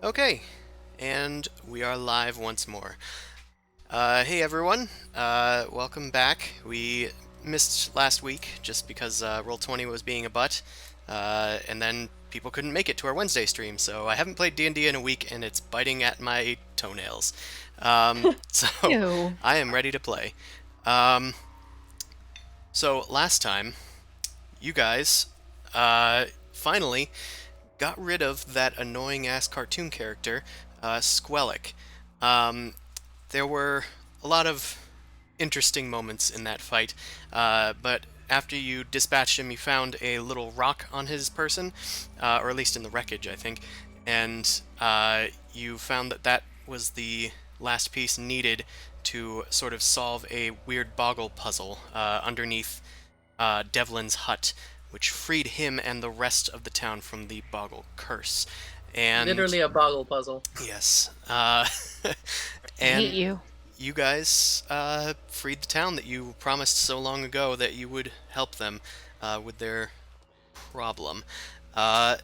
Okay, and we are live once more. Hey everyone, welcome back. We missed last week just because Roll20 was being a butt, and then people couldn't make it to our Wednesday stream, so I haven't played D&D in a week, and it's biting at my toenails. So Ew. I am ready to play. Um, so last time, you guys finally got rid of that annoying ass cartoon character, Squellic. Um, there were a lot of interesting moments in that fight, but after you dispatched him, you found a little rock on his person, or at least in the wreckage, I think, and you found that that was the last piece needed to sort of solve a weird boggle puzzle underneath Devlin's hut, which freed him and the rest of the town from the boggle curse. And Literally a boggle puzzle. yes, I hate and you. you guys freed the town that you promised so long ago that you would help them with their problem. Uh,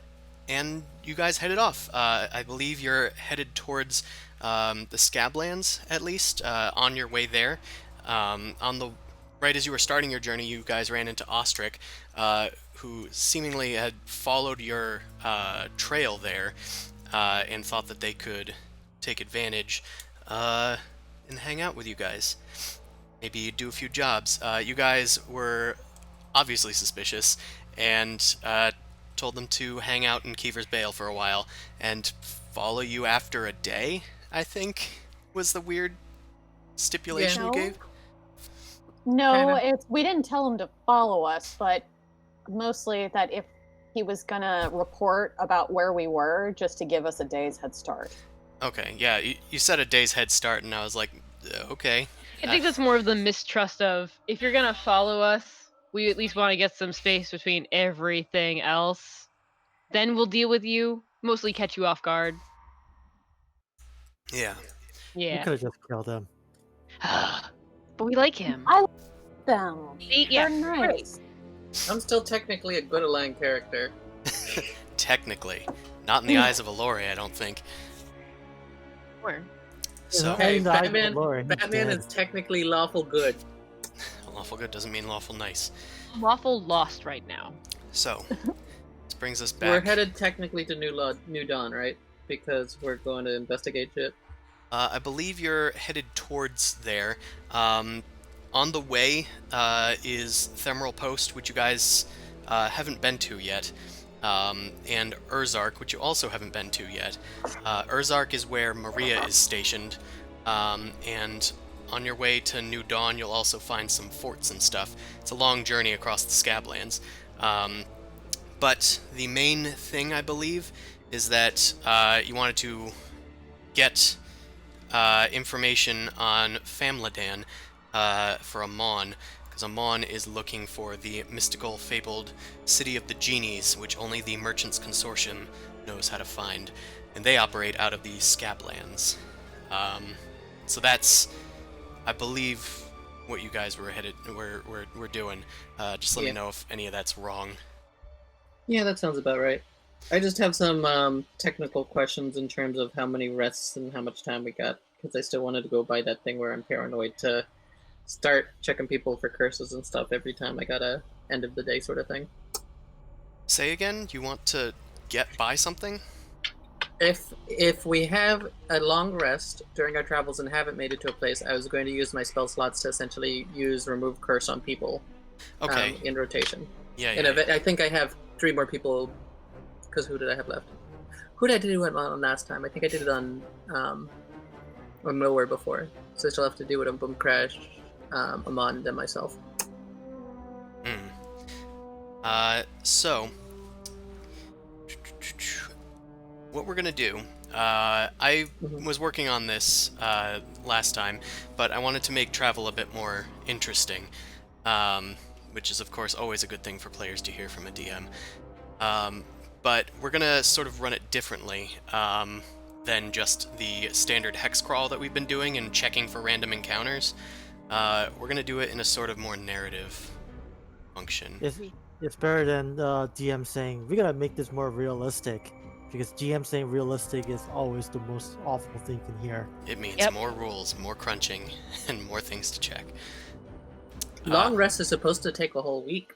and you guys headed off. I believe you're headed towards the Scablands, at least, on your way there. On the right as you were starting your journey, you guys ran into Ostrich, who seemingly had followed your trail there and thought that they could take advantage and hang out with you guys. Maybe do a few jobs. You guys were obviously suspicious and told them to hang out in Kiefer's Bale for a while and follow you after a day, I think, was the weird stipulation Yeah. you gave. No, Kinda. we didn't tell him to follow us, but mostly that if he was gonna report about where we were, just to give us a day's head start. Okay, yeah, you said a day's head start, and I was like, okay. I think that's more of the mistrust of if you're gonna follow us, we at least want to get some space between everything else. Then we'll deal with you. Mostly catch you off guard. Yeah. We Yeah. could have just killed him. But we like him. I like them. See? Yeah. They're nice. I'm still technically a good aligned character. Technically. Not in the eyes of Alori, I don't think. Sure. So, Hey, In the eyes of Batman, the Lord, he's Batman dead. is technically lawful good. lawful good doesn't mean lawful nice. Lawful lost right now. So, this brings us We're back. headed technically to New Dawn, right? Because we're going to investigate shit. I believe you're headed towards there. On the way is Themeral Post, which you guys haven't been to yet, and Urzark, which you also haven't been to yet. Urzark is where Maria is stationed, and on your way to New Dawn, you'll also find some forts and stuff. It's a long journey across the Scablands. But the main thing, I believe, is that you wanted to get information on Famladan for Amon, because Amon is looking for the mystical, fabled City of the Genies, which only the Merchants Consortium knows how to find, and they operate out of the Scablands. So that's, I believe, what you guys were were doing. Just let me Yeah. know if any of that's wrong. Yeah, that sounds about right. I just have some technical questions in terms of how many rests and how much time we got, because I still wanted to go by that thing where I'm paranoid to start checking people for curses and stuff every time I got a end of the day sort of thing. Say again, you want to get by something? If we have a long rest during our travels and haven't made it to a place, I was going to use my spell slots to essentially use remove curse on people Okay. in rotation. Yeah, And yeah. I think I have 3 more people. Because who did I have left? Who did I do it on last time? I think I did it on Nowhere before. So I still have to do it on Boom Crash, Amon, and then myself. So what we're gonna do, I was working on this last time, but I wanted to make travel a bit more interesting, which is of course always a good thing for players to hear from a DM. But we're gonna sort of run it differently than just the standard hex crawl that we've been doing and checking for random encounters. We're gonna do it in a sort of more narrative function. It's better than DM saying we gotta make this more realistic. because GM saying realistic is always the most awful thing you can hear. It means Yep. more rules, more crunching, and more things to check. Long rest is supposed to take a whole week.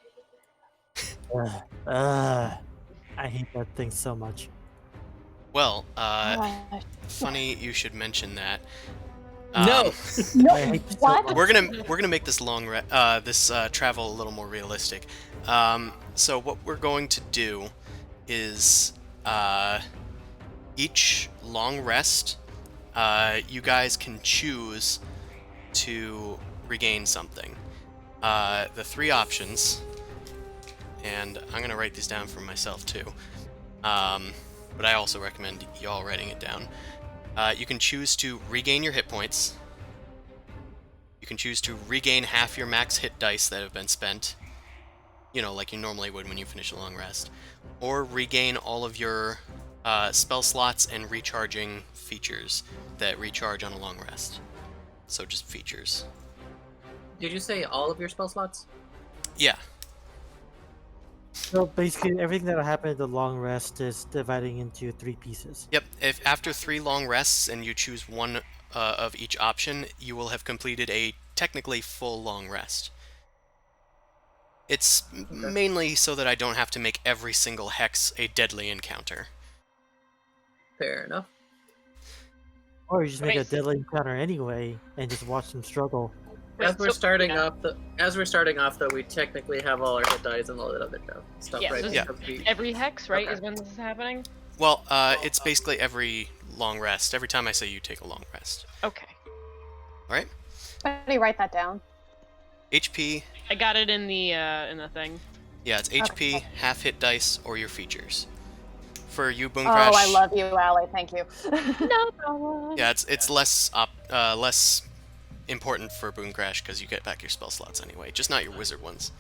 I hate that thing so much. Well, Gosh. funny you should mention that. No! No, I hate it so what? much. We're gonna make this travel a little more realistic. So what we're going to do is each long rest, you guys can choose to regain something. The three options, and I'm gonna write these down for myself too. But I also recommend y'all writing it down. You can choose to regain your hit points. You can choose to regain half your max hit dice that have been spent, like you normally would when you finish a long rest, or regain all of your spell slots and recharging features that recharge on a long rest. So just features. Did you say all of your spell slots? Yeah. So basically, everything that'll happen at the long rest is dividing into 3 pieces. Yep. If after 3 long rests and you choose one of each option, you will have completed a technically full long rest. It's mainly so that I don't have to make every single hex a deadly encounter. Fair enough. Or you just make a Right. deadly encounter anyway and just watch them struggle. As we're So- starting yeah. off, though, we technically have all our hit dice and all that other stuff, Yeah, right? so Yeah. Because we- Every hex, right, Okay. is when this is happening? Well, it's basically every long rest. Every time I say you take a long rest. Okay. Alright? Somebody write that down. HP, I got it in the thing. yeah, it's HP, half hit dice, or your features. For you, Boom Oh, Crash. I love you, Allie. Thank you. No problem. Yeah, it's less important for Boom Crash because you get back your spell slots anyway, just not your wizard ones.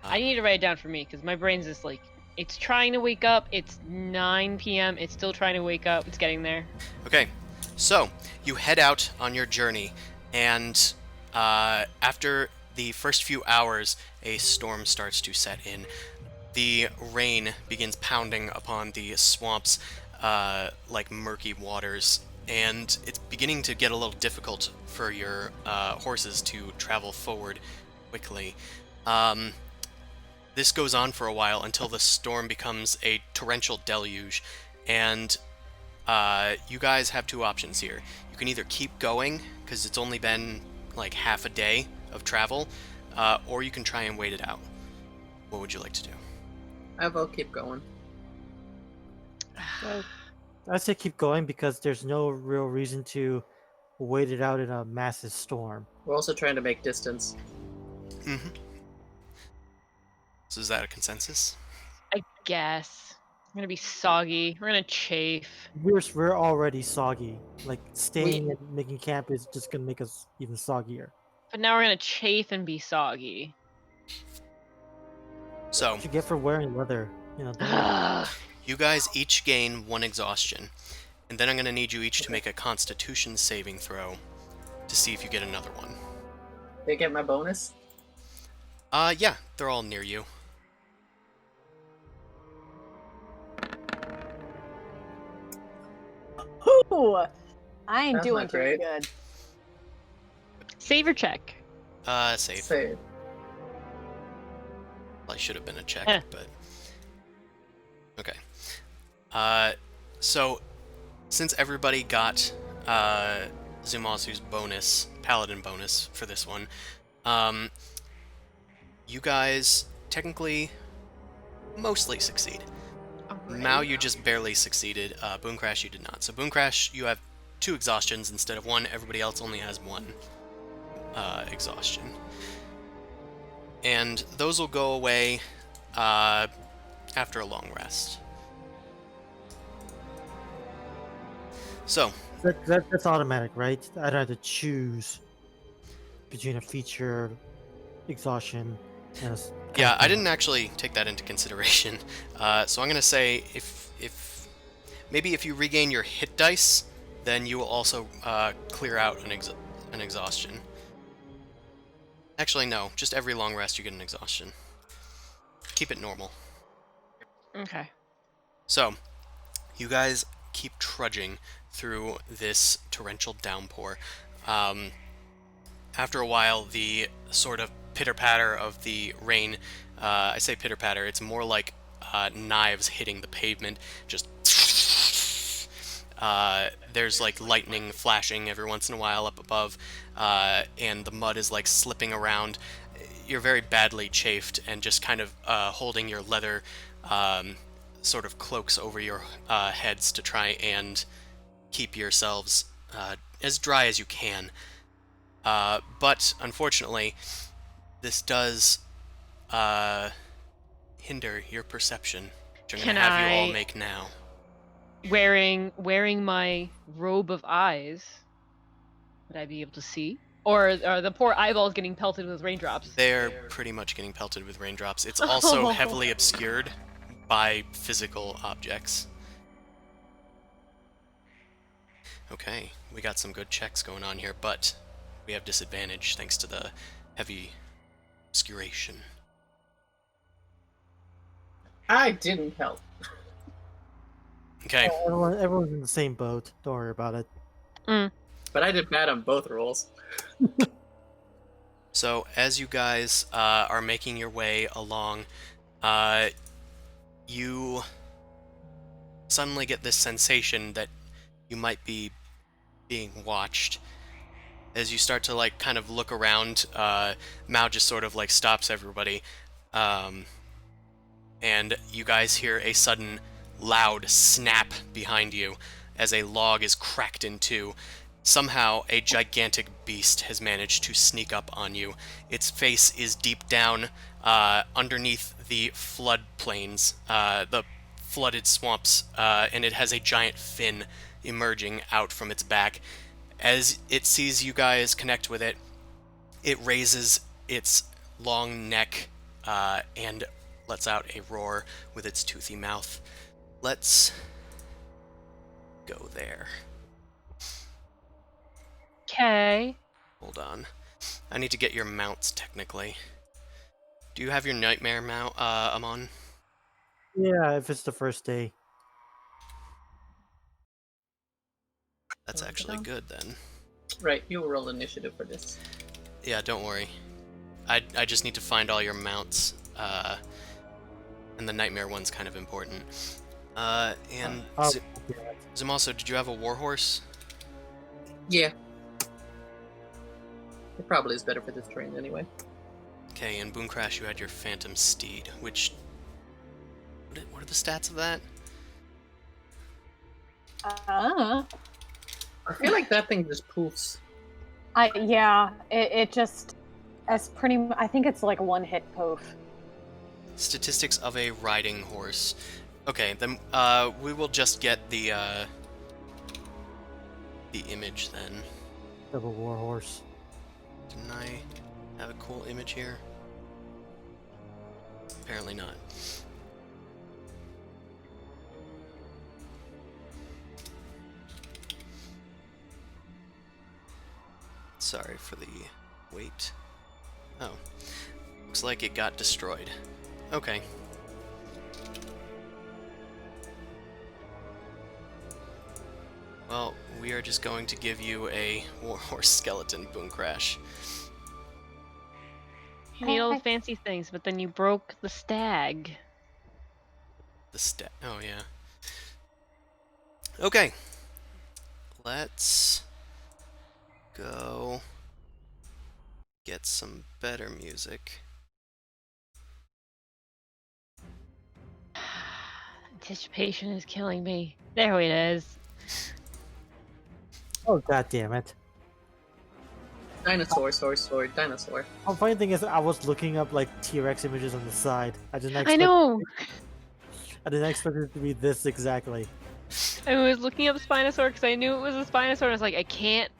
I need to write it down for me because my brain's just like, it's trying to wake up. It's 9 p.m. It's still trying to wake up. It's getting there. Okay, so you head out on your journey, and after the first few hours, a storm starts to set in. The rain begins pounding upon the swamps like murky waters, and it's beginning to get a little difficult for your horses to travel forward quickly. This goes on for a while until the storm becomes a torrential deluge, and you guys have 2 options here. You can either keep going, because it's only been like half a day of travel, or you can try and wait it out. What would you like to do? I will keep going. I'd say keep going because there's no real reason to wait it out in a massive storm. We're also trying to make distance. Mm-hmm. So is that a consensus? I guess. I'm gonna be soggy. We're gonna chafe. We're already soggy. Like staying and making camp is just gonna make us even soggier. But now we're gonna chafe and be soggy. So, What you get for wearing leather, don't worry. Ugh. you guys each gain 1 exhaustion, and then I'm going to need you each to make a Constitution saving throw to see if you get another one. They get my bonus? Yeah, they're all near you. Ooh, I ain't That's doing not too great. good. Save or check? Save. Save. Well, I should have been a check, Eh. but... Okay. So, since everybody got, Zumasu's bonus, Paladin bonus for this one, you guys technically mostly succeed. Mao, you just barely succeeded. Boom Crash, you did not. So Boom Crash, you have 2 exhaustions instead of 1. Everybody else only has 1 exhaustion. And those will go away after a long rest. So, That's automatic, right? I don't have to choose between a feature, exhaustion, and a yeah, I didn't actually take that into consideration. So I'm gonna say if maybe if you regain your hit dice, then you will also clear out an exhaustion. Actually, no. Just every long rest you get an exhaustion. Keep it normal. Okay. So, You guys keep trudging through this torrential downpour. After a while, the sort of pitter-patter of the rain, I say pitter-patter, it's more like knives hitting the pavement, just... there's like lightning flashing every once in a while up above, and the mud is like slipping around. You're very badly chafed and just kind of holding your leather sort of cloaks over your heads to try and keep yourselves as dry as you can. But unfortunately, this does hinder your perception, which I'm going Can to have you all I- make now. Wearing my robe of eyes, would I be able to see? Or are the poor eyeballs getting pelted with raindrops? They're pretty much getting pelted with raindrops. It's also heavily obscured by physical objects. Okay, we got some good checks going on here, but we have disadvantage thanks to the heavy obscuration. I didn't help. Okay, Everyone's in the same boat. Don't worry about it. But I did bad on both rolls. so as you guys are making your way along, you suddenly get this sensation that you might be being watched. As you start to like kind of look around, Mao just sort of like stops everybody, and you guys hear a sudden loud snap behind you as a log is cracked in two. Somehow a gigantic beast has managed to sneak up on you. Its face is deep down underneath the floodplains, the flooded swamps, and it has a giant fin emerging out from its back. As it sees you guys connect with it, it raises its long neck and lets out a roar with its toothy mouth. Let's go there. Okay. Hold on. I need to get your mounts, technically. Do you have your nightmare mount, Amon? Yeah, if it's the first day. That's actually good, then. Right, you'll roll initiative for this. Yeah, don't worry. I just need to find all your mounts, and the nightmare one's kind of important. And Yeah. Zumaso, did you have a warhorse? Yeah. It probably is better for this terrain anyway. Okay, in Boom Crash you had your Phantom Steed, which... What are the stats of that? Uh, I feel like that thing just poofs. it just as pretty. I think it's like a one hit poof. Statistics of a riding horse. Okay, then we will just get the image then. Of a warhorse. Didn't I have a cool image here? Apparently not. Sorry for the wait. Oh. Looks like it got destroyed. Okay. Well, we are just going to give you a warhorse skeleton, Boom Crash. You need all the fancy things, but then you broke the stag. Oh, yeah. Okay. Let's go get some better music. Anticipation is killing me. There it is. Oh, god damn it. Dinosaur, sword, dinosaur. The funny thing is, I was looking up like T-Rex images on the side. I I know. I didn't expect it to be this exactly. I was looking up Spinosaur because I knew it was a Spinosaur. And I was like, I can't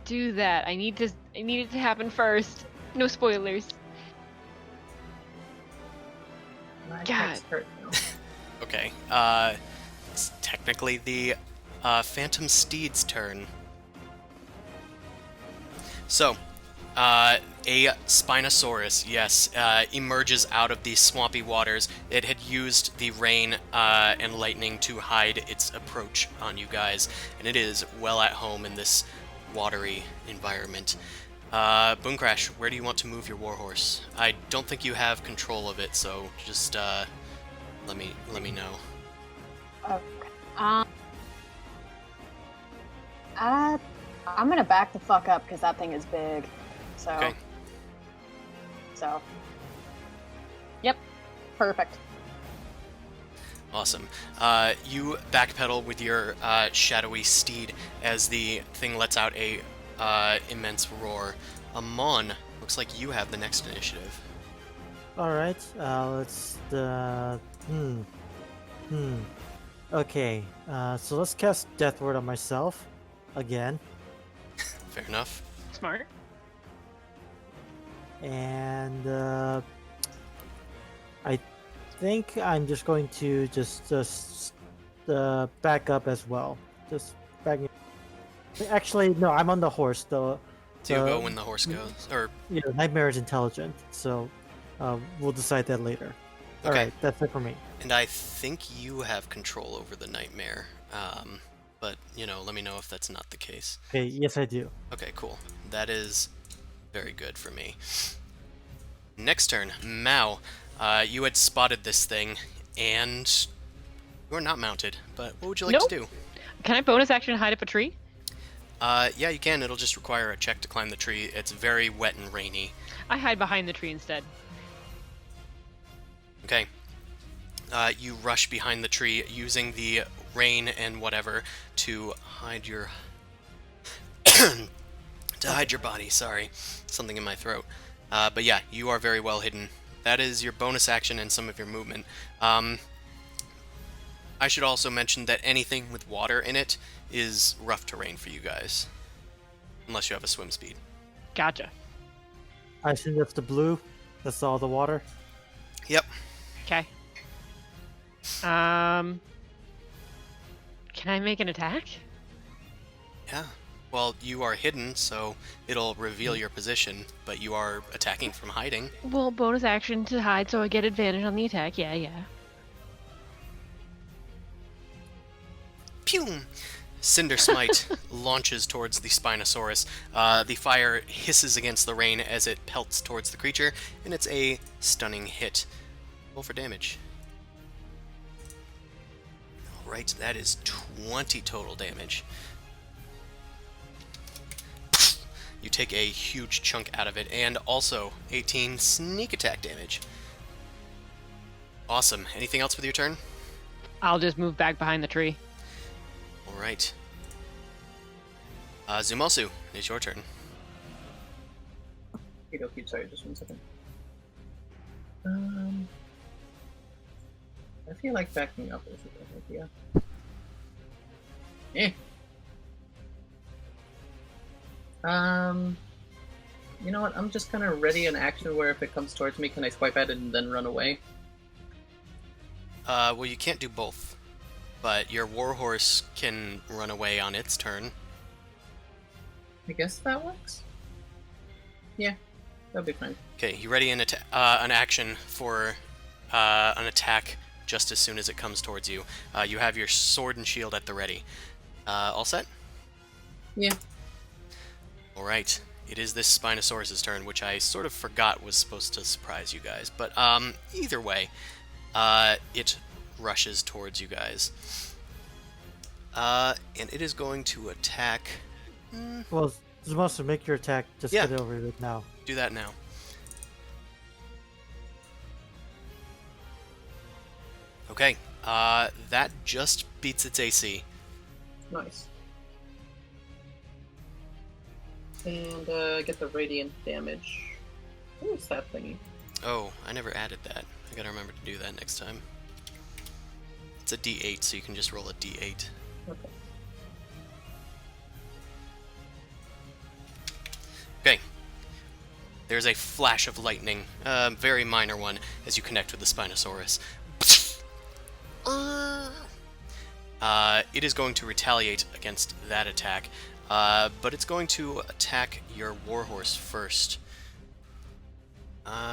do that. I need it to happen first. No spoilers. My God. head's hurt now. Okay, it's technically the Phantom Steed's turn. So, A Spinosaurus, yes, emerges out of the swampy waters. It had used the rain and lightning to hide its approach on you guys, and it is well at home in this watery environment. Boomcrash, where do you want to move your warhorse? I don't think you have control of it, so just let me know. Okay. I'm gonna back the fuck up because that thing is big. So. Okay. So. Yep. Perfect. Awesome. You backpedal with your shadowy steed as the thing lets out a immense roar. Amon, looks like you have the next initiative. All right. Let's. Okay. So let's cast Death Ward on myself again, Fair enough. Smart. and I think I'm just going to just back up as well. Just backing. Actually, no. I'm on the horse though. So you'll go when the horse goes, or Yeah, Nightmare is intelligent, so we'll decide that later. All Okay. right, that's it for me. and I think you have control over the nightmare. But let me know if that's not the case. Okay, yes, I do. Okay, cool. That is very good for me. Next turn, Mao. You had spotted this thing, and you're not mounted. But what would you like Nope. to do? Can I bonus action hide up a tree? Yeah, you can. It'll just require a check to climb the tree. It's very wet and rainy. I hide behind the tree instead. Okay. You rush behind the tree using the rain and whatever to hide your hide your body. Sorry, something in my throat. But yeah, you are very well hidden. That is your bonus action and some of your movement. I should also mention that anything with water in it is rough terrain for you guys, unless you have a swim speed. Gotcha. I assume that's the blue. That's all the water. Yep. Okay. Can I make an attack? Yeah. Well, you are hidden, so it'll reveal your position, but you are attacking from hiding. Well, bonus action to hide, so I get advantage on the attack. Yeah. Pew! Cinder Smite launches towards the Spinosaurus. The fire hisses against the rain as it pelts towards the creature, and it's a stunning hit. Roll for damage. Alright, that is 20 total damage. You take a huge chunk out of it, and also 18 sneak attack damage. Awesome. Anything else with your turn? I'll just move back behind the tree. Alright. Zumosu, it's your turn. Okay, sorry, just 1 second. I feel like backing up is a good idea. You know what? I'm just kind of ready in action where if it comes towards me, can I swipe at it and then run away? Well, you can't do both, but your warhorse can run away on its turn. I guess that works. Yeah, that'll be fine. Okay, you ready an action for an attack just as soon as it comes towards you. You have your sword and shield at the ready. All set? Yeah. Alright, it is this Spinosaurus' turn, which I sort of forgot was supposed to surprise you guys. But either way, it rushes towards you guys. And it is going to attack... Well, Zumosu, make your attack. Just Yeah. get it over with now. Do that now. Okay, that just beats its AC. Nice. And get the radiant damage. What's that thingy? Oh, I never added that. I gotta remember to do that next time. It's a D8, so you can just roll a D8. Okay. Okay. There's a flash of lightning, a very minor one, as you connect with the Spinosaurus. It is going to retaliate against that attack, but it's going to attack your warhorse first.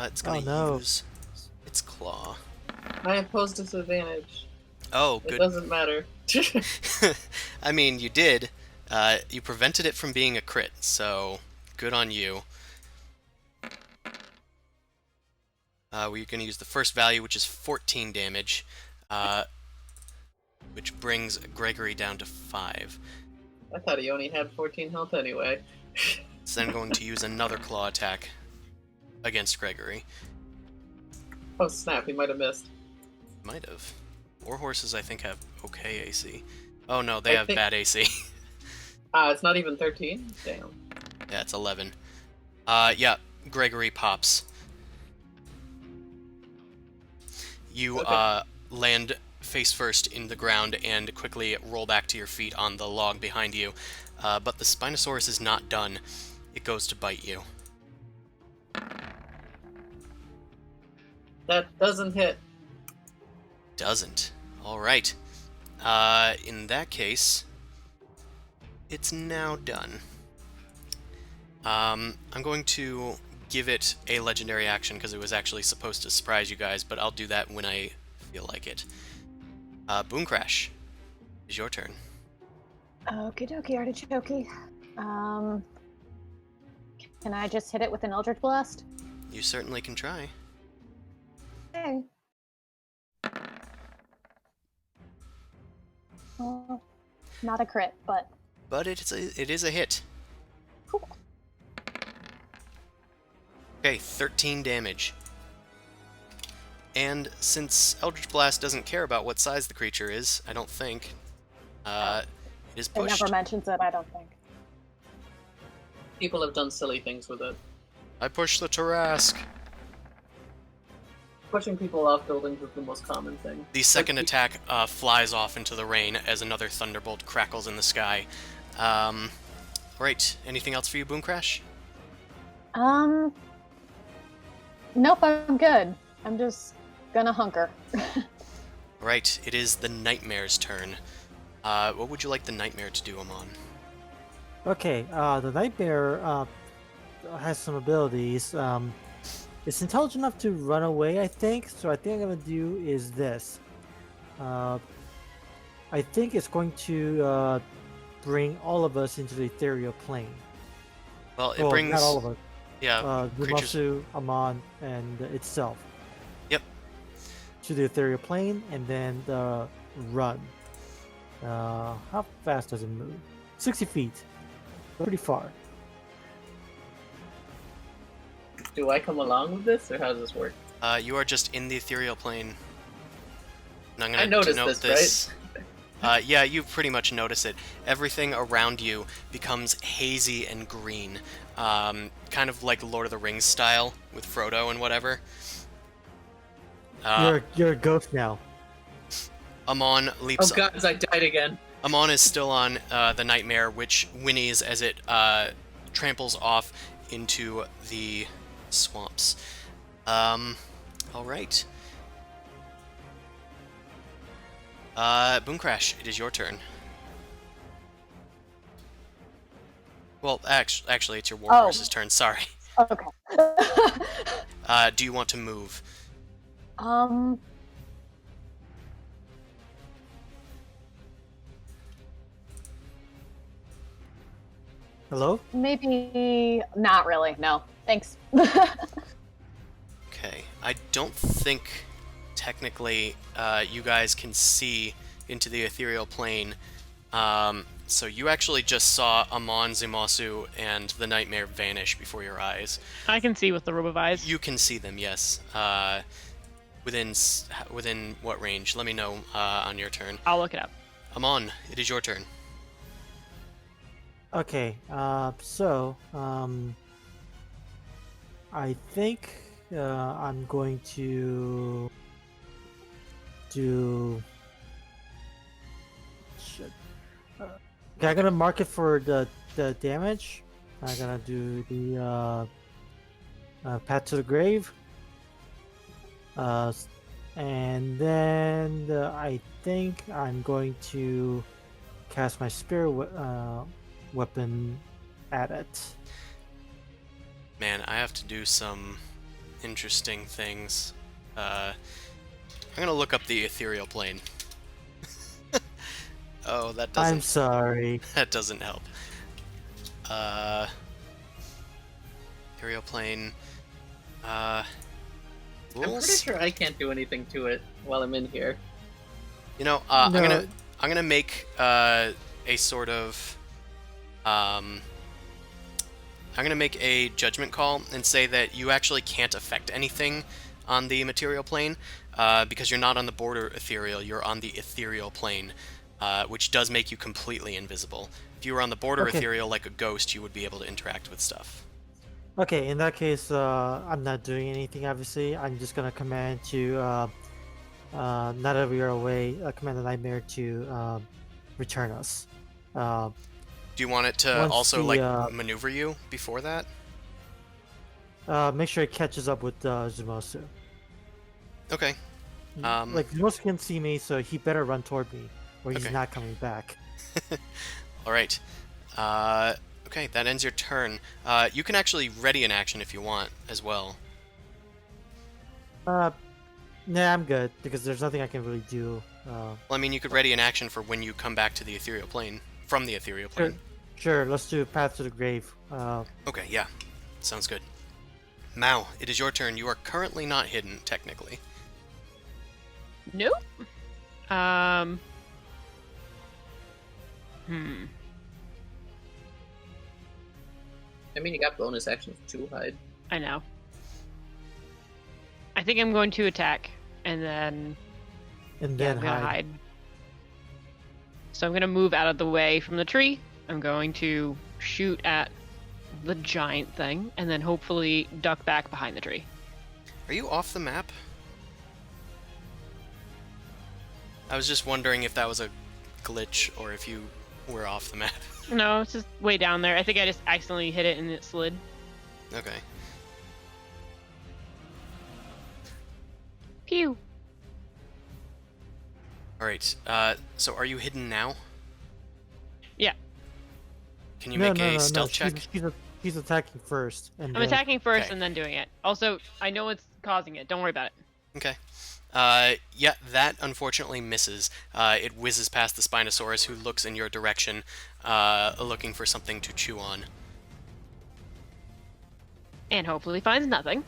It's gonna no. use its claw. I oppose disadvantage. Oh, It good. doesn't matter. I mean, you did. You prevented it from being a crit, so good on you. We're going to use the first value, which is 14 damage, which brings Gregory down to 5. I thought he only had 14 health anyway. It's then going to use another claw attack against Gregory. Oh snap, he might have missed. Might have. Warhorses, I think, have okay AC. Oh no, they I have think- bad AC. It's not even 13? Damn. Yeah, it's 11. Yeah, Gregory pops. You Okay. land face first in the ground and quickly roll back to your feet on the log behind you. But the Spinosaurus is not done. It goes to bite you. That doesn't hit. Doesn't. Alright. In that case, it's now done. I'm going to give it a legendary action because it was actually supposed to surprise you guys, but I'll do that when I feel like it. Boom Crash, is your turn. Okie dokie, artichoke. Can I just hit it with an Eldritch Blast? You certainly can try. Okay. Well, not a crit, but But it is a hit. cool. Okay, 13 damage. And since Eldritch Blast doesn't care about what size the creature is, I don't think, it is It pushed. never mentions it, I don't think. People have done silly things with it. I push the Tarask. Pushing people off buildings is the most common thing. The second attack flies off into the rain as another thunderbolt crackles in the sky. Right, anything else for you, Boom Crash? Nope, I'm good. I'm just gonna hunker. Right, it is the Nightmare's turn. What would you like the Nightmare to do, Amon? Okay, the Nightmare has some abilities. It's intelligent enough to run away, I think. So I think I'm gonna do is this. I think it's going to bring all of us into the ethereal plane. Well, it Well, brings... not all of us. Yeah, creatures... Zumasu, Amon, and itself. Yep. To the ethereal plane, and then run. How fast does it move? 60 feet. Pretty far. Do I come along with this, or how does this work? You are just in the ethereal plane. And I'm gonna I noticed denote this, Yeah, you pretty much notice it. Everything around you becomes hazy and green. Kind of like Lord of the Rings style, with Frodo and whatever. You're a ghost now. Amon leaps Oh gods, I died again. Amon is still on the Nightmare, which whinnies as it tramples off into the swamps. Alright. Boom Crash, it is your turn. Well, actually, it's your Warhorse's turn, sorry. Okay. Do you want to move? Hello? Maybe not really. No, thanks. Okay, I don't think technically you guys can see into the ethereal plane. So you actually just saw Amon, Zumasu, and the Nightmare vanish before your eyes. I can see with the robe of eyes. You can see them, yes. Within what range? Let me know on your turn. I'll look it up. Amon, it is your turn. Okay, I think I'm going to do. Shit. Okay, I'm gonna mark it for the damage. I'm gonna do the Path to the Grave. And then I think I'm going to cast my Spirit Weapon at it. Man, I have to do some interesting things. I'm gonna look up the ethereal plane. Oh, that I'm doesn't sorry. that doesn't help. Ethereal plane. I'm pretty Rules. sure I can't do anything to it while I'm in here. You know, No. I'm gonna make a sort of I'm gonna make a judgment call and say that you actually can't affect anything on the material plane because you're not on the border ethereal. You're on the ethereal plane, which does make you completely invisible. If you were on the border Okay. ethereal like a ghost, you would be able to interact with stuff. Okay, in that case, I'm not doing anything. Obviously, I'm just gonna command to now that we are away, command the nightmare to return us. Uh, Do you want it to once also the like maneuver you before that? make sure it catches up with Zumosu. Okay. Like Zumosu can see me, so he better run toward me, or he's Okay. not coming back. All right. Okay, that ends your turn. You can actually ready an action if you want as well. Nah, I'm good because there's nothing I can really do. Well, I mean, you could ready an action for when you come back to the ethereal plane from the ethereal Sure, plane. sure. Let's do Path to the Grave. Okay, yeah, sounds good. Mao, it is your turn. You are currently not hidden, technically. Nope. I mean, you got bonus actions to hide. I know. I think I'm going to attack, and then and yeah, then I'm gonna hide. hide. So I'm gonna move out of the way from the tree. I'm going to shoot at the giant thing, and then hopefully duck back behind the tree. Are you off the map? I was just wondering if that was a glitch or if you were off the map. No, it's just way down there. I think I just accidentally hit it and it slid. Okay. Pew. All right. So are you hidden now? Yeah. Can you make a stealth She's, check? she's attacking first, and I'm then, attacking first Okay. and then doing it. Also, I know what's causing it. Don't worry about it. Okay. Yeah, that unfortunately misses. It whizzes past the Spinosaurus, who looks in your direction, looking for something to chew on. And hopefully finds nothing.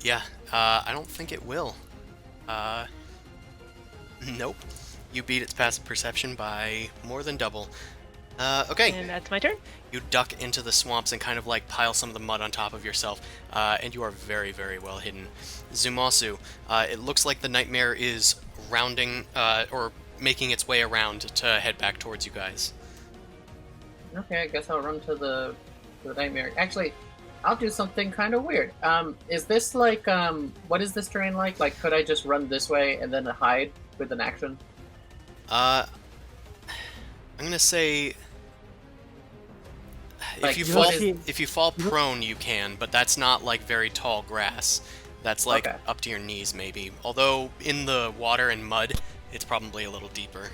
Yeah, I don't think it will. Nope. You beat its passive perception by more than double. Okay. And that's my turn. You duck into the swamps and kind of like pile some of the mud on top of yourself, and you are very, very well hidden. Zumasu, it looks like the nightmare is rounding, or making its way around to head back towards you guys. Okay, I guess I'll run to the nightmare. Actually, I'll do something kind of weird. Is this like, what is this terrain like? Like, could I just run this way and then hide with an action? I'm gonna say Like, if you fall prone, you can, but that's not like very tall grass. That's like Okay. up to your knees, maybe. Although in the water and mud, it's probably a little deeper.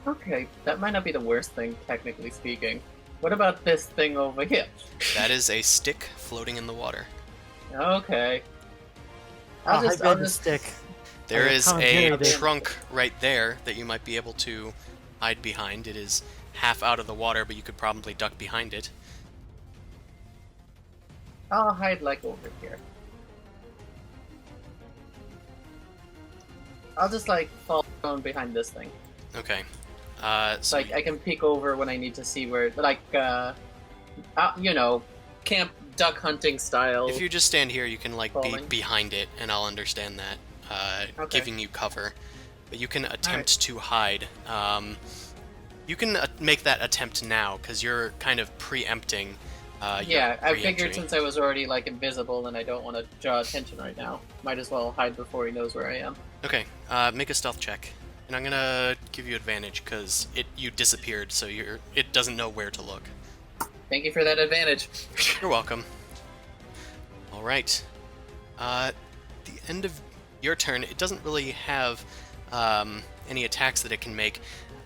Okay, that might not be the worst thing, technically speaking. What about this thing over here? That is a stick floating in the water. Okay. I'll I'll hide just, behind I'll the just, stick. There I is can't a hear it. trunk right there that you might be able to hide behind. It is half out of the water, but you could probably duck behind it. I'll hide like over here. I'll just like fall down behind this thing. Okay. So Like I can peek over when I need to see where, like, you know, camp duck hunting style. if you just stand here, you can like be Falling. behind it, and I'll understand that, Okay. giving you cover. But you can attempt to hide. You can make that attempt now because you're kind of preempting. Yeah, I re-entry. figured since I was already like invisible and I don't want to draw attention right now, might as well hide before he knows where I am. Okay, make a stealth check, and I'm gonna give you advantage because you disappeared, so it doesn't know where to look. Thank you for that advantage. You're welcome. All right. The end of your turn. It doesn't really have any attacks that it can make,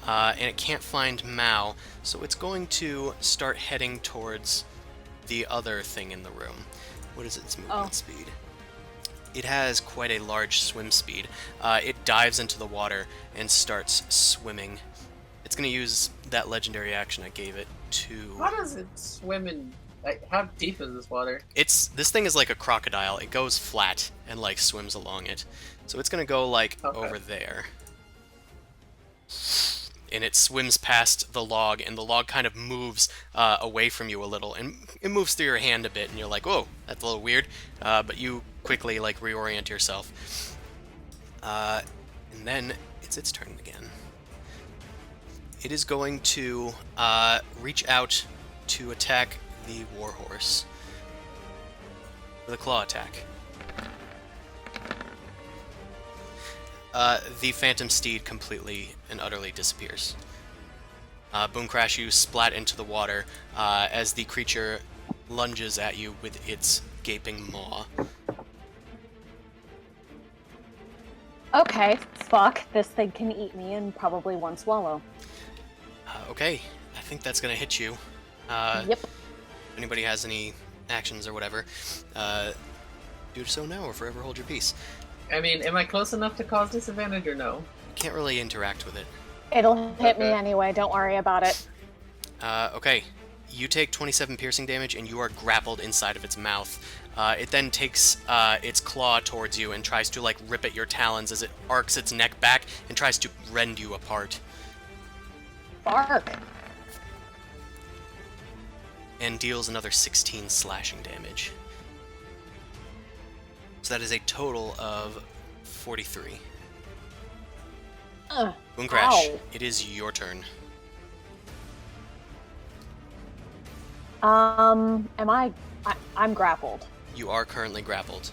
and it can't find Mao, so it's going to start heading towards the other thing in the room. What is its movement Oh. speed? It has quite a large swim speed. It dives into the water and starts swimming. It's going to use that legendary action I gave it to... How does it swim in? Like, how deep is this water? This thing is like a crocodile. It goes flat and like swims along it. So it's going to go like over there. And it swims past the log, and the log kind of moves away from you a little, and it moves through your hand a bit, and you're like, whoa, that's a little weird, but you quickly like reorient yourself. And then it's its turn again. It is going to reach out to attack the warhorse with a claw attack. The phantom steed completely and utterly disappears. Boom Crash, you splat into the water as the creature lunges at you with its gaping maw. Okay, fuck. This thing can eat me in probably one swallow. Okay, I think that's gonna hit you. Yep. If anybody has any actions or whatever, do so now or forever hold your peace. I mean, am I close enough to cause disadvantage or no? Can't really interact with it. It'll hit me Okay. anyway, don't worry about it. Okay, you take 27 piercing damage and you are grappled inside of its mouth. It then takes its claw towards you and tries to like rip at your talons as it arcs its neck back and tries to rend you apart. Bark. And deals another 16 slashing damage. So that is a total of 43. Boom Crash, Ow. it is your turn. I'm grappled. You are currently grappled.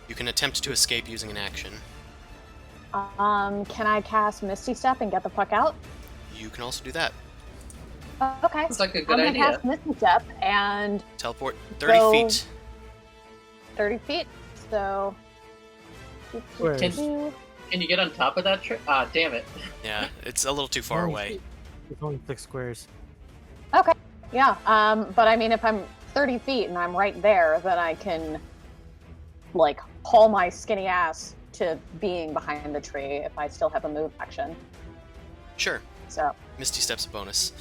You can attempt to escape using an action. Can I cast Misty Step and get the fuck out? You can also do that. Okay. It's like a I'm good gonna idea. cast Misty Step and Teleport 30 Go. feet. 30 feet, so... Where? Can you get on top of that tree? Ah, damn it. Yeah, it's a little too far away. It's only 6 squares. Okay, yeah, but I mean, if I'm 30 feet and I'm right there, then I can, like, haul my skinny ass to being behind the tree if I still have a move action. Sure. So, Misty Step's a bonus.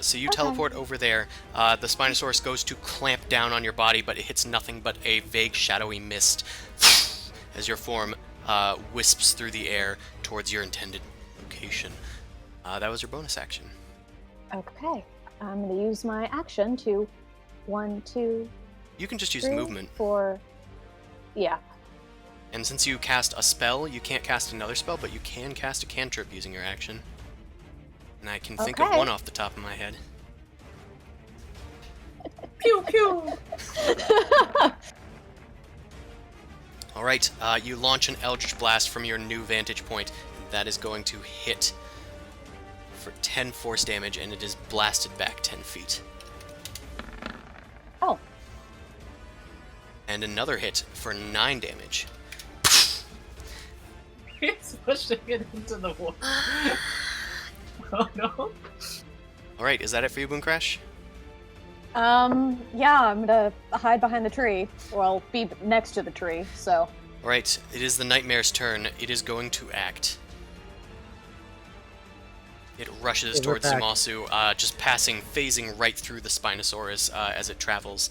So you Okay. teleport over there. The Spinosaurus goes to clamp down on your body, but it hits nothing but a vague shadowy mist as your form wisps through the air towards your intended location. That was your bonus action. okay, I'm gonna use my action to 1, 2, You can just use 3, movement. 4, yeah. And since you cast a spell, you can't cast another spell, but you can cast a cantrip using your action. And I can think of Okay. one off the top of my head. Pew pew! Alright, you launch an Eldritch Blast from your new vantage point, and that is going to hit for 10 force damage, and it is blasted back 10 feet. Oh, And another hit for 9 damage. It's pushing it into the water. Oh no. Alright, is that it for you, Boom Crash? yeah, I'm gonna hide behind the tree. Well, be next to the tree, so... Alright, it is the Nightmare's turn. It is going to act. It rushes Yeah, we're towards back. Zumasu, just phasing right through the Spinosaurus as it travels.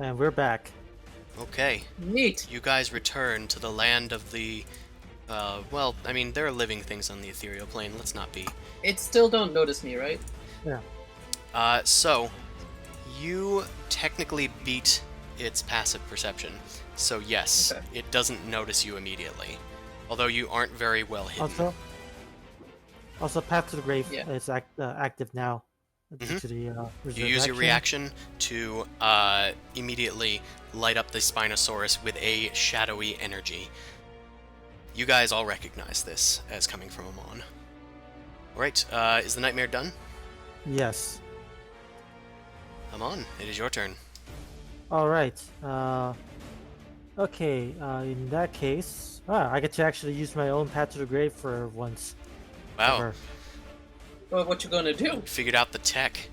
And we're back. Okay, Neat. you guys return to the land of the... well, I mean, there are living things on the ethereal plane, let's not be. It still don't notice me, right? So, you technically beat its passive perception. So yes, Okay. it doesn't notice you immediately. Although you aren't very well hidden. Also, Path to the Grave Yeah. is active now. Due Mhm. to the You reserve use your action. reaction to immediately light up the Spinosaurus with a shadowy energy. You guys all recognize this as coming from Amon. Alright, is the nightmare done? Yes. Amon, it is your turn. All right. Okay. In that case, I get to actually use my own Path to the Grave for once. Wow, ever. Well, what you gonna do? you figured out the tech.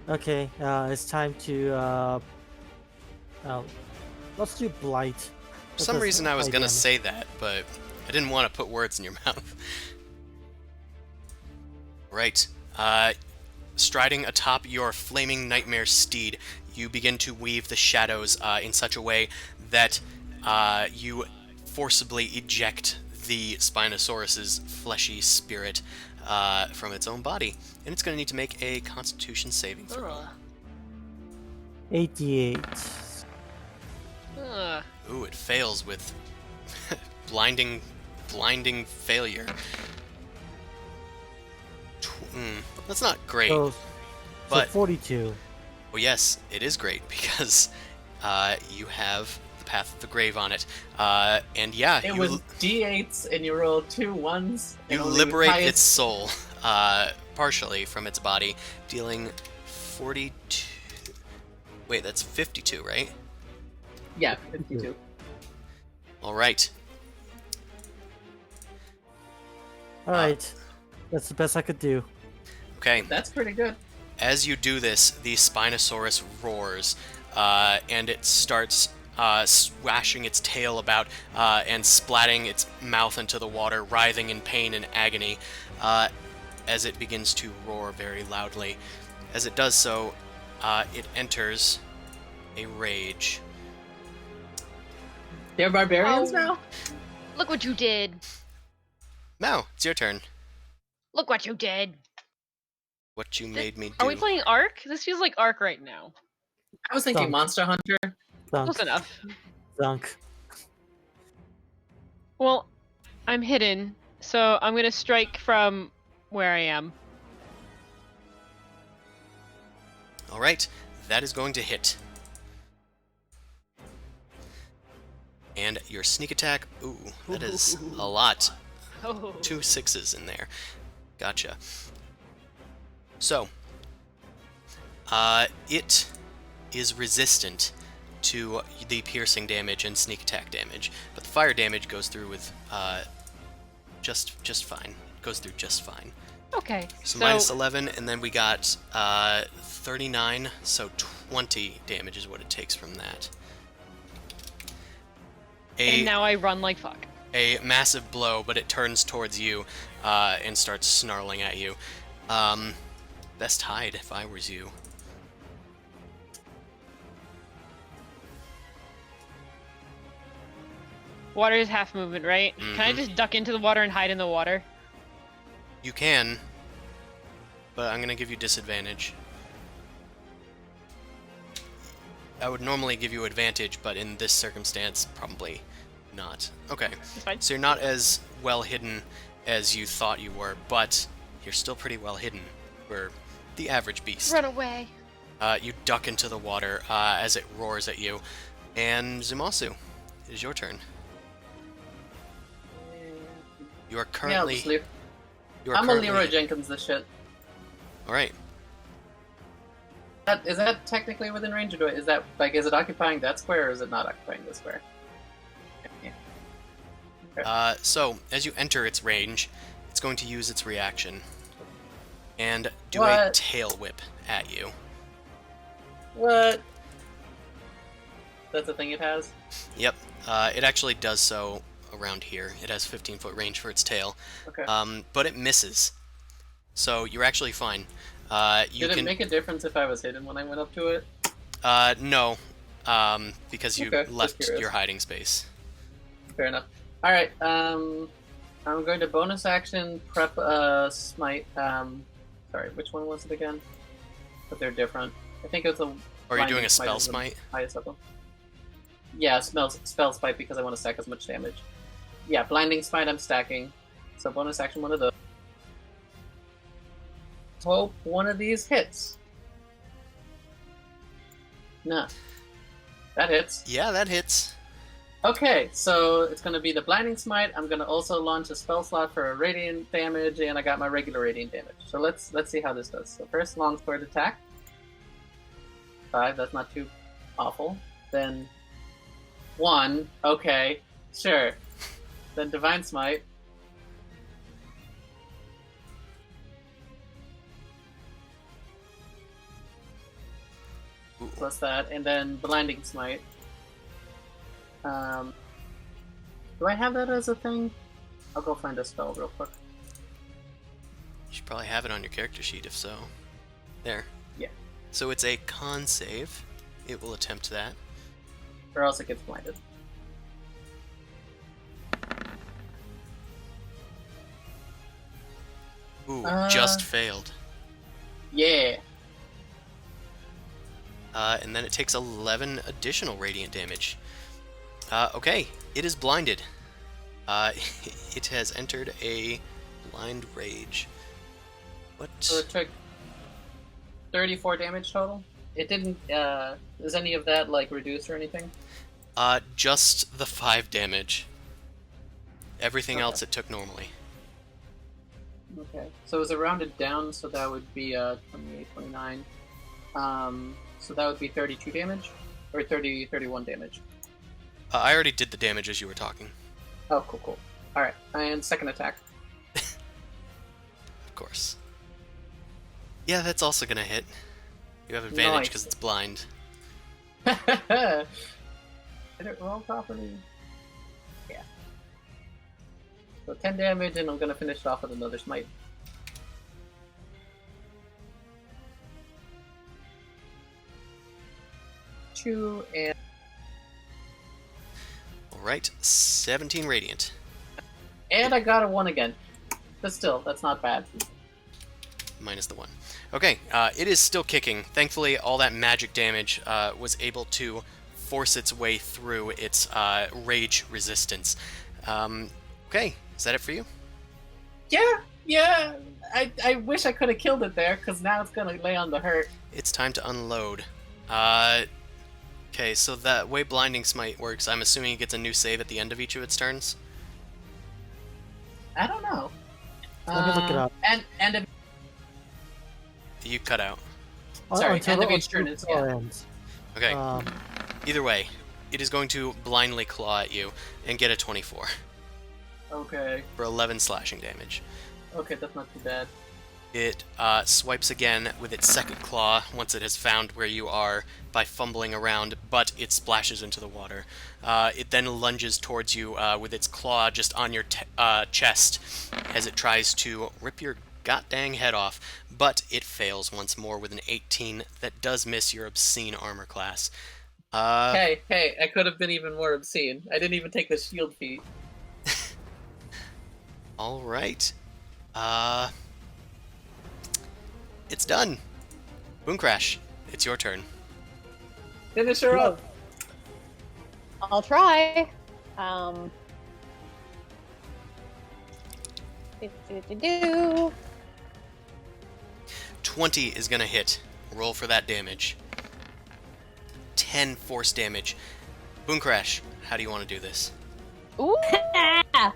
Okay. It's time to Uh, let's do blight. For some reason I was blight gonna damage. say that, but I didn't want to put words in your mouth. Right. Striding atop your flaming nightmare steed, you begin to weave the shadows in such a way that you forcibly eject the Spinosaurus's fleshy spirit from its own body. And it's going to need to make a Constitution saving throw. Ugh. 88. Ugh. Ooh, it fails with blinding failure. That's not great. So but 42. well, yes, it is great because you have the Path of the Grave on it, and yeah, It you was D8s, and you rolled 2 1s. you and only liberate highest- its soul partially from its body, dealing 42. Wait, that's 52, right? Yeah, 52. All right. All right. That's the best I could do. Okay. That's pretty good. As you do this, the Spinosaurus roars, and it starts swashing its tail about and splatting its mouth into the water, writhing in pain and agony as it begins to roar very loudly. As it does so, it enters a rage. They're barbarians Oh. now? Look what you did. Now, it's your turn. Look what you did. What you made me do. Are we playing Ark? This feels like Ark right now. I was thinking Thunk. Monster Hunter. Thunk. Close enough. Thunk. Well, I'm hidden, so I'm gonna strike from where I am. All right, that is going to hit. And your sneak attack, ooh, that is a lot. Oh. 2 6s in there. Gotcha. So, it is resistant to the piercing damage and sneak attack damage, but the fire damage goes through with just fine. Goes through just fine. Okay. So minus 11, and then we got 39, so 20 damage is what it takes from that. And now I run like fuck. A massive blow, but it turns towards you and starts snarling at you. Best hide if I was you. Water is half movement, right? Can I Mhm. just duck into the water and hide in the water? You can, but I'm gonna give you disadvantage. I would normally give you advantage, but in this circumstance, probably not. Okay, It's fine. so you're not as well hidden as you thought you were, but you're still pretty well hidden for the average beast. Run away. You duck into the water as it roars at you. And Zumasu, it is your turn. You are Yeah, I'll currently... just leave. you are I'm currently... a Leroy Jenkins this shit. Alright. Is that technically within range, or is that, like, is it occupying that square, or is it not occupying this square? Yeah. So, as you enter its range, it's going to use its reaction and do a What? tail whip at you. What? That's the thing it has? Yep, it actually does so around here. It has 15-foot range for its tail, Okay. but it misses. So you're actually fine. You Did it can make a difference if I was hidden when I went up to it? no, because you Okay, just left curious. your hiding space. Fair enough. Alright, I'm going to bonus action prep smite. Sorry, which one was it again? But they're different. I think it was the Or are you doing blinding a spell is the smite? highest of them. Yeah, spell smite because I want to stack as much damage. Yeah, blinding smite I'm stacking. So bonus action one of those. Hope one of these hits. No. That hits. Yeah, that hits. Okay, so it's going to be the Blinding Smite. I'm going to also launch a spell slot for radiant damage, and I got my regular radiant damage. So let's see how this does. So first, longsword attack. 5, that's not too awful. Then 1, okay, sure. Then Divine Smite. Ooh. plus that, and then Blinding Smite. Do I have that as a thing? I'll go find a spell real quick. You should probably have it on your character sheet if so. There. Yeah. So it's a con save. It will attempt that. Or else it gets blinded. Ooh, just failed. Yeah. And then it takes 11 additional radiant damage. Okay, it is blinded. It has entered a blind rage. What? So it took 34 damage total? It didn't, is any of that, like, reduced or anything? Just the 5 damage. Everything Okay. else it took normally. Okay. So it was rounded down, so that would be 28, 29. So that would be 32 damage? Or 31 damage. I already did the damage as you were talking. Oh, cool, cool. Alright, and second attack. Of course. Yeah, that's also gonna hit. You have advantage Nice. because it's blind. Did it roll properly? Yeah. So 10 damage, and I'm gonna finish it off with another smite. Two, and Alright, 17 radiant. I got a 1 again. But still, that's not bad. Minus the 1. Okay, it is still kicking. Thankfully, all that magic damage was able to force its way through its rage resistance. Okay, is that it for you? Yeah. I wish I could have killed it there, because now it's gonna lay on the hurt. It's time to unload. Okay, so that way Blinding Smite works, I'm assuming it gets a new save at the end of each of its turns? I don't know. Let me look it up. And if, You cut out. Sorry, Until end of the each turn is- turn yeah. ends. Okay, Um, either way, it is going to blindly claw at you and get a 24 okay, for 11 slashing damage. that's not too bad. It swipes again with its second claw once it has found where you are by fumbling around, but it splashes into the water. It then lunges towards you with its claw just on your chest as it tries to rip your god-dang head off, but it fails once more with an 18 that does miss your obscene armor class. Hey, I could have been even more obscene. I didn't even take the shield feat. All right. It's done. Boom Crash, it's your turn. Finish her up! I'll try. Do. 20 is gonna hit. Roll for that damage. 10 force damage. Boom Crash, how do you want to do this? Ooh. It's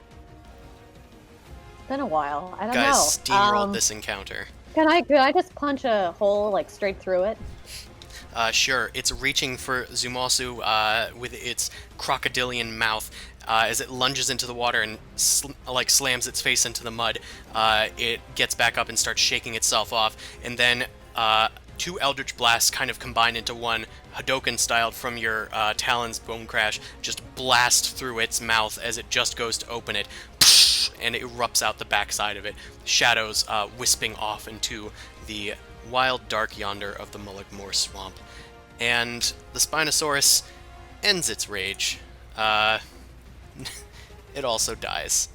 been a while. I don't Guys, know. steamrolled this encounter. Could I just punch a hole like straight through it? Sure, it's reaching for Zumasu with its crocodilian mouth. As it lunges into the water and slams its face into the mud, it gets back up and starts shaking itself off, and then two Eldritch Blasts kind of combine into one, Hadoken styled from your talons, Bone Crash, just blast through its mouth as it just goes to open it, and it erupts out the backside of it, shadows wisping off into the wild dark yonder of the Mullick Swamp. And the Spinosaurus ends its rage. It also dies.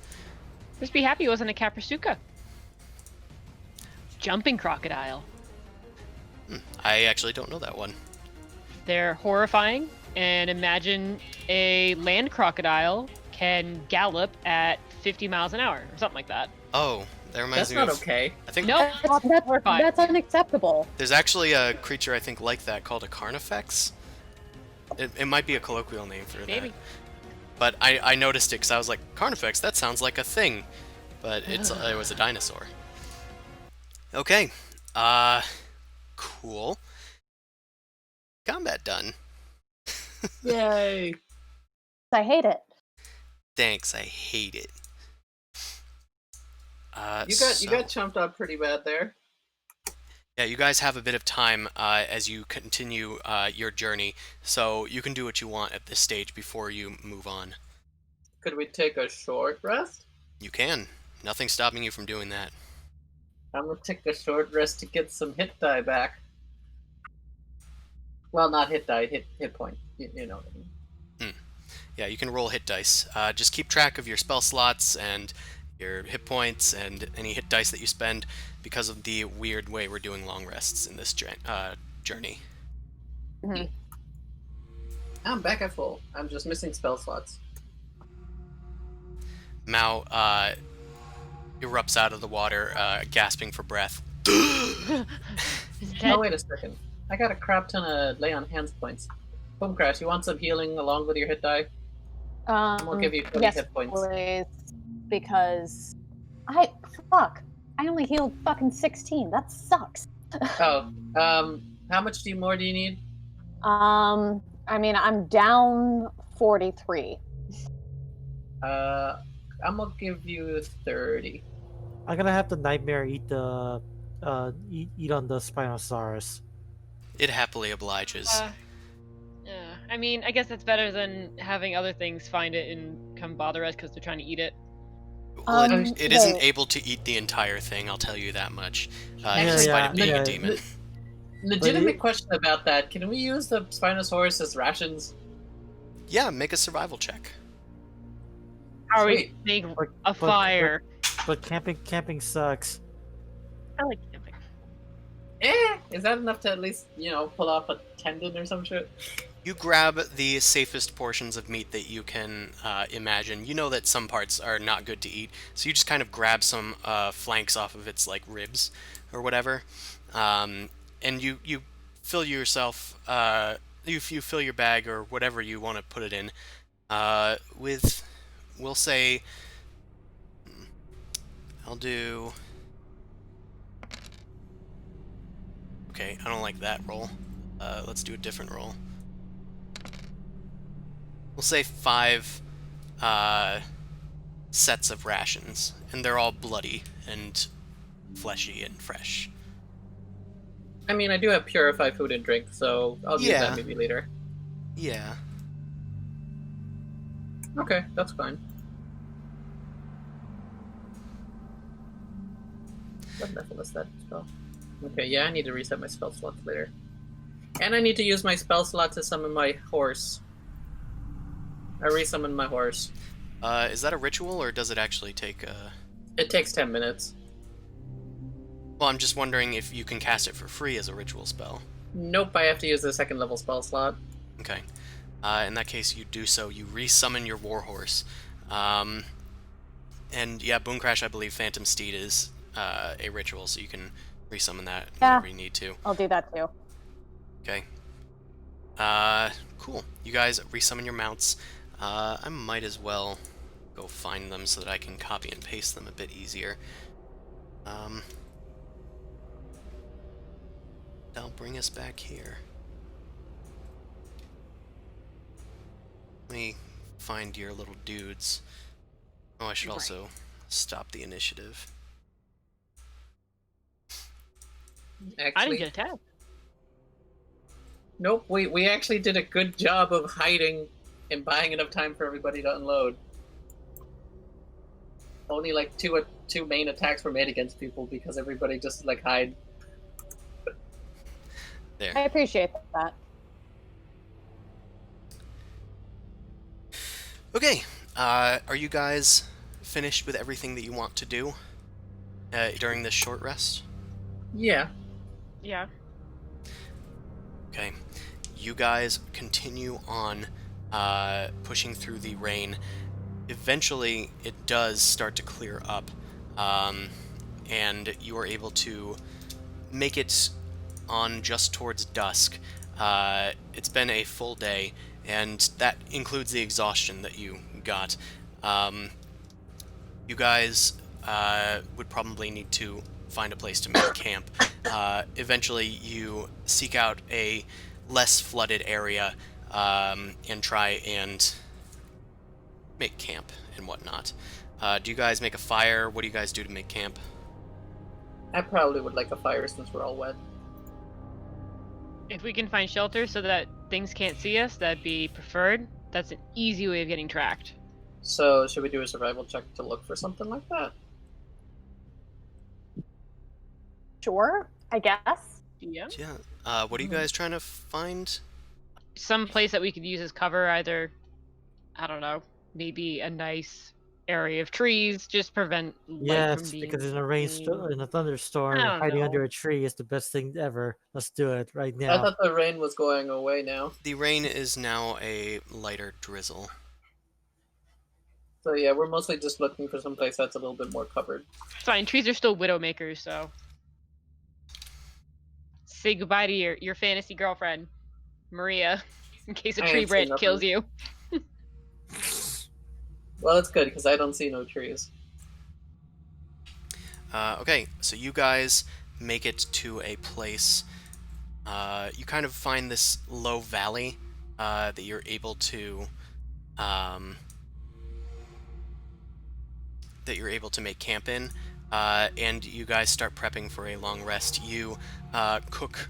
Just be happy it wasn't a Caprasuka. Jumping crocodile. I actually don't know that one. They're horrifying, and imagine a land crocodile can gallop at 50 miles an hour, or something like that. Oh, that reminds That's me not of... okay. I think No, That's unacceptable. there's actually a creature I think like that called a Carnifex. It might be a colloquial name for maybe. that. But I noticed it because I was like, Carnifex, that sounds like a thing. But it was a dinosaur. Okay. Cool. Combat done. Yay! I hate it. Thanks, I hate it. You got chumped up pretty bad there. Yeah, you guys have a bit of time as you continue your journey, so you can do what you want at this stage before you move on. Could we take a short rest? You can. Nothing's stopping you from doing that. I'm gonna take a short rest to get some hit die back. Well, not hit die, hit point. You know what I mean. Yeah, you can roll hit dice. Just keep track of your spell slots and your hit points and any hit dice that you spend because of the weird way we're doing long rests in this journey. Mhm. I'm back at full. I'm just missing spell slots. Mao erupts out of the water, gasping for breath. He's dead. Oh, wait a second. I got a crap ton of lay on hands points. Boom Crash, you want some healing along with your hit die? We'll give you 20 yes, hit points. please, because I only healed fucking 16. That sucks. Oh, how much more do you need? I mean, I'm down 43. I'm gonna give you 30. I'm gonna have the nightmare eat the eat on the Spinosaurus. It happily obliges. Yeah, I mean, I guess that's better than having other things find it and come bother us because they're trying to eat it. Well, Um, it isn't wait. able to eat the entire thing, I'll tell you that much, Yeah, despite yeah, it being yeah. a demon. Legitimate question about that. Can we use the Spinosaurus as rations? Yeah, make a survival check. How are we Sweet. make But- a fire? But camping sucks. I like camping. Is that enough to at least, pull off a tendon or some shit? You grab the safest portions of meat that you can imagine. You know that some parts are not good to eat, so you just kind of grab some flanks off of its like ribs or whatever, and you fill yourself. You fill your bag or whatever you want to put it in with, we'll say, I'll do. Okay, I don't like that roll. Let's do a different roll. We'll say 5 sets of rations, and they're all bloody and fleshy and fresh. I mean, I do have purify food and drink, so I'll use Yeah. that maybe later. Yeah. Okay, that's fine. What level is that spell? Okay, yeah, I need to reset my spell slots later. And I need to use my spell slot to summon my horse. I resummoned my horse. Is that a ritual, or does it actually take It takes 10 minutes. Well, I'm just wondering if you can cast it for free as a ritual spell. Nope, I have to use the second level spell slot. Okay. In that case, you do so. You resummon your warhorse. And yeah, Boom Crash, I believe Phantom Steed is a ritual, so you can resummon that whenever you need to. I'll do that too. Okay. Cool. You guys resummon your mounts. I might as well go find them so that I can copy and paste them a bit easier. That'll bring us back here. Let me find your little dudes. Oh, I should also stop the initiative. I Actually, didn't get attacked. nope, we actually did a good job of hiding and buying enough time for everybody to unload. Only like two main attacks were made against people because everybody just like hide. There. I appreciate that. Okay. Are you guys finished with everything that you want to do during this short rest? Yeah. Yeah. Okay. You guys continue on pushing through the rain. Eventually, it does start to clear up, and you are able to make it on just towards dusk. It's been a full day, and that includes the exhaustion that you got. You guys would probably need to find a place to make camp. Eventually, you seek out a less flooded area and try and make camp and whatnot. Do you guys make a fire? What do you guys do to make camp? I probably would like a fire since we're all wet. If we can find shelter so that things can't see us, that'd be preferred. That's an easy way of getting tracked. So, should we do a survival check to look for something like that? Sure, I guess. Yeah. Yeah. What are you guys trying to find? Some place that we could use as cover, either, I don't know, maybe a nice area of trees, just prevent light from Yes, being because in seen. a I thunderstorm, don't hiding under know. a tree is the best thing ever. Let's do it right I now. thought the rain was going away now. The rain is now a lighter drizzle. So yeah, we're mostly just looking for some place that's a little bit more covered. It's fine. Trees are still widowmakers, so say goodbye to your fantasy girlfriend, Maria, in case a I tree ain't seen branch kills nothing. you. Well, it's good because I don't see no trees. Okay, so you guys make it to a place. You kind of find this low valley that you're able to make camp in, and you guys start prepping for a long rest. You cook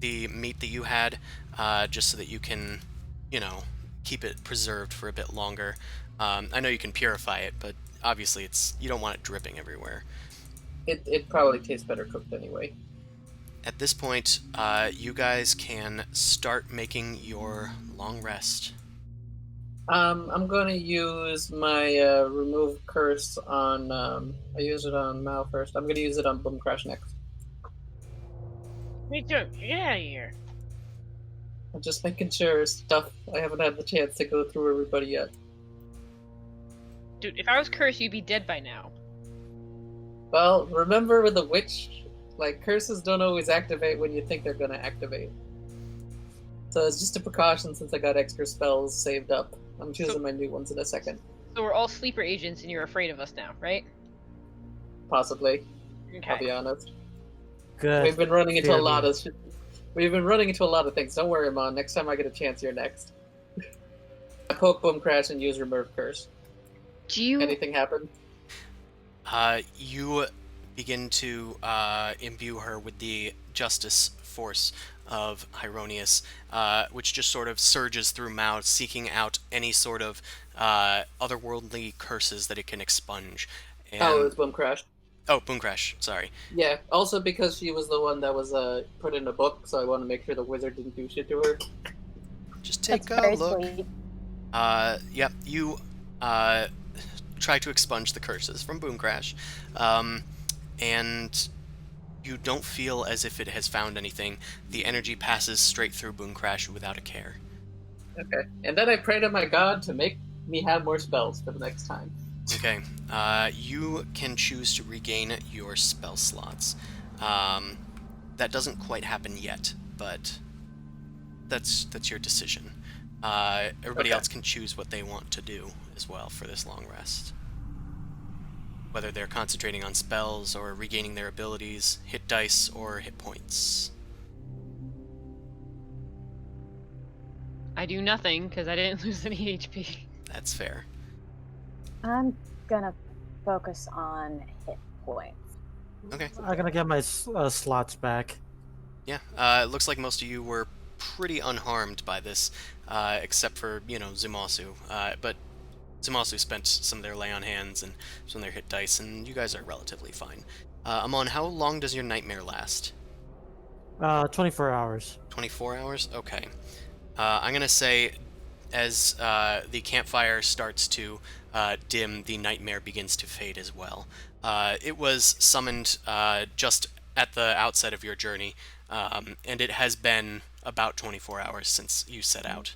the meat that you had just so that you can, keep it preserved for a bit longer. I know you can purify it, but obviously you don't want it dripping everywhere. It probably tastes better cooked anyway. At this point, you guys can start making your long rest. I'm gonna use my remove curse on. I used it on Mal first. I'm gonna use it on Boom Crash next. Me too. Get out of here. I'm just making sure stuff. I haven't had the chance to go through everybody yet. Dude, if I was cursed, you'd be dead by now. Well, remember with the witch, like curses don't always activate when you think they're gonna activate. So it's just a precaution since I got extra spells saved up. I'm choosing my new ones in a second. So we're all sleeper agents and you're afraid of us now, right? Possibly. I'll be Okay. honest. Good. We've been running into Fear a lot me. of We've been running into a lot of things. Don't worry, Mon. Next time I get a chance, you're next. I poke, boom, crash, and use remove curse. Do you... Anything happen? You begin to imbue her with the justice force of Hyronius, which just sort of surges through Mao, seeking out any sort of otherworldly curses that it can expunge. And... Oh, it was boom, crash. Oh, Boom Crash, sorry. Yeah, also because she was the one that was put in a book, so I want to make sure the wizard didn't do shit to her. Just take That's a very look. sweet. Yeah, you try to expunge the curses from Boom Crash, and you don't feel as if it has found anything. The energy passes straight through Boom Crash without a care. Okay. And then I pray to my god to make me have more spells for the next time. Okay, you can choose to regain your spell slots. That doesn't quite happen yet, but that's your decision. Everybody Okay. else can choose what they want to do as well for this long rest. Whether they're concentrating on spells or regaining their abilities, hit dice, or hit points. I do nothing because I didn't lose any HP. That's fair. I'm gonna focus on hit points. Okay. I'm gonna get my slots back. Yeah, it looks like most of you were pretty unharmed by this, except for, Zumasu. But Zumasu spent some of their lay on hands and some of their hit dice, and you guys are relatively fine. Amon, how long does your nightmare last? 24 hours. 24 hours? Okay. I'm gonna say, as the campfire starts to dim, the nightmare begins to fade as well. It was summoned just at the outset of your journey, and it has been about 24 hours since you set out.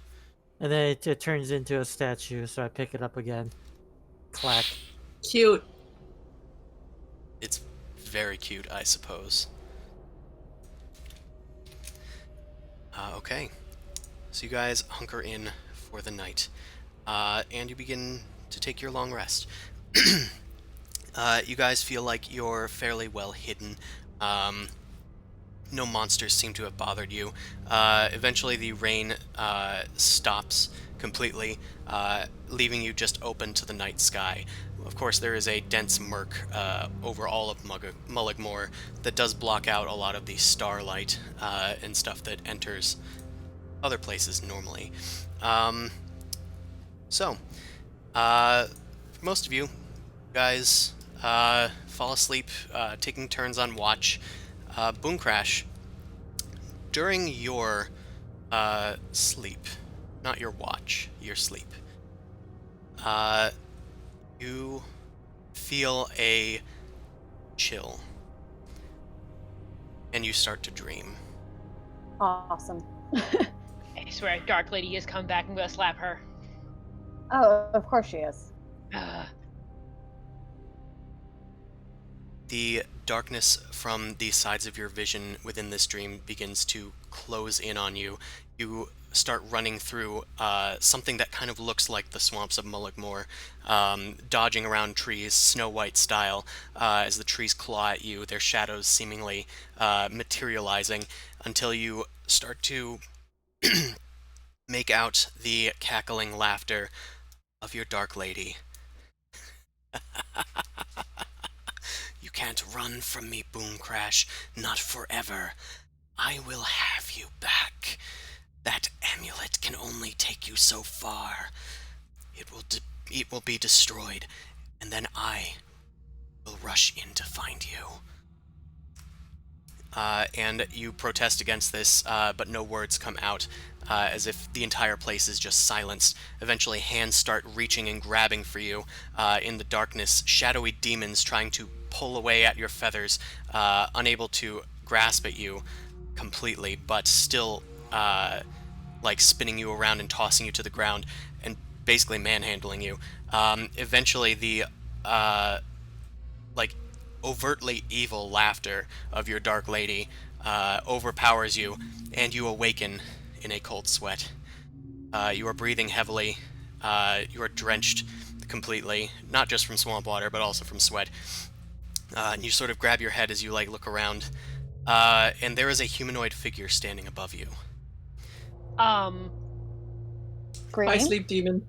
And then it turns into a statue, so I pick it up again. Clack. Cute. It's very cute, I suppose. Okay. So you guys hunker in for the night, and you begin to take your long rest. You guys feel like you're fairly well hidden. No monsters seem to have bothered you. Eventually the rain stops, completely, leaving you just open to the night sky. Of course, there is a dense murk over all of Mulligmore that does block out a lot of the starlight and stuff that enters other places normally. So, for most of you guys fall asleep, taking turns on watch. Boom Crash, during your sleep, not your watch, your sleep, you feel a chill, and you start to dream. Awesome. I swear, Dark Lady has come back. I'm gonna slap her. Oh, of course she is. The darkness from the sides of your vision within this dream begins to close in on you. You start running through something that kind of looks like the swamps of Mulligmore, dodging around trees, Snow White style, as the trees claw at you, their shadows seemingly materializing, until you start to make out the cackling laughter of your Dark Lady. You can't run from me, Boom Crash, not forever. I will have you back. That amulet can only take you so far. It will be destroyed, and then I will rush in to find you. And you protest against this, but no words come out, as if the entire place is just silenced. Eventually, hands start reaching and grabbing for you in the darkness, shadowy demons trying to pull away at your feathers, unable to grasp at you completely, but still like spinning you around and tossing you to the ground and basically manhandling you. Eventually, the like overtly evil laughter of your Dark Lady overpowers you, and you awaken in a cold sweat. You are breathing heavily. You are drenched completely, not just from swamp water, but also from sweat. And you sort of grab your head as you look around, and there is a humanoid figure standing above you. Green. Hi, sleep demon.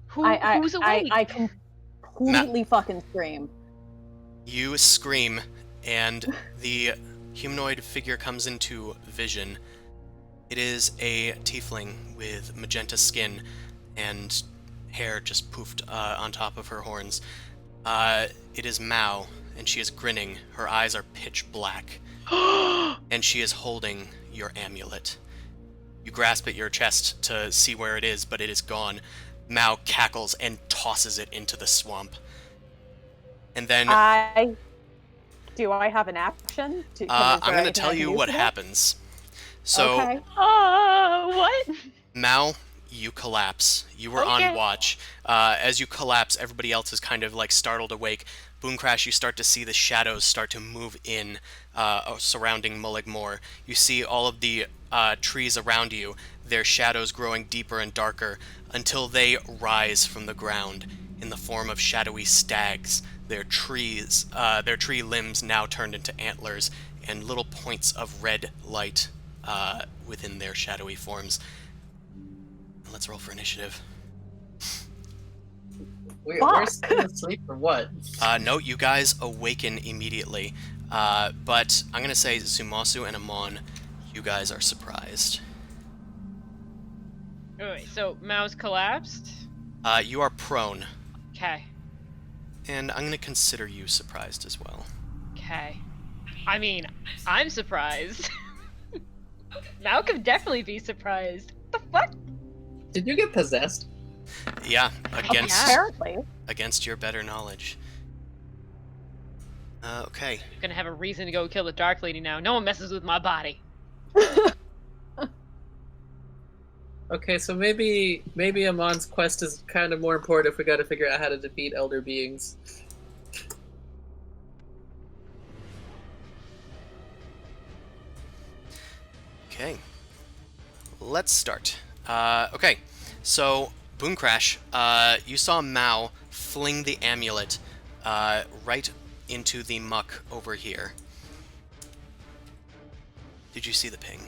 Who's awake? I completely fucking scream. You scream, and the humanoid figure comes into vision. It is a tiefling with magenta skin and hair just poofed on top of her horns. It is Mao, and she is grinning. Her eyes are pitch black, and she is holding your amulet. You grasp at your chest to see where it is, but it is gone. Mao cackles and tosses it into the swamp. And then Do I have an action? I'm going to tell you what happens. So, okay. What? Mao, you collapse. You were on watch. As you collapse, everybody else is kind of startled awake. Boom Crash, you start to see the shadows start to move in, surrounding Mulligmore. You see all of the trees around you, their shadows growing deeper and darker, until they rise from the ground in the form of shadowy stags. Their tree limbs now turned into antlers, and little points of red light within their shadowy forms. Let's roll for initiative. We're still asleep or what? No, you guys awaken immediately. But I'm going to say Zumasu and Amon, you guys are surprised. Wait, so Mao's collapsed? You are prone. Okay. And I'm going to consider you surprised as well. Okay. I mean, I'm surprised. Mao could definitely be surprised. What the fuck? Did you get possessed? Yeah, Apparently. against your better knowledge. Okay. I'm gonna have a reason to go kill the Dark Lady now. No one messes with my body. Okay, so maybe Amon's quest is kind of more important if we got to figure out how to defeat elder beings. Okay. Let's start. Okay, so Boom Crash, you saw Mao fling the amulet right into the muck over here. Did you see the ping?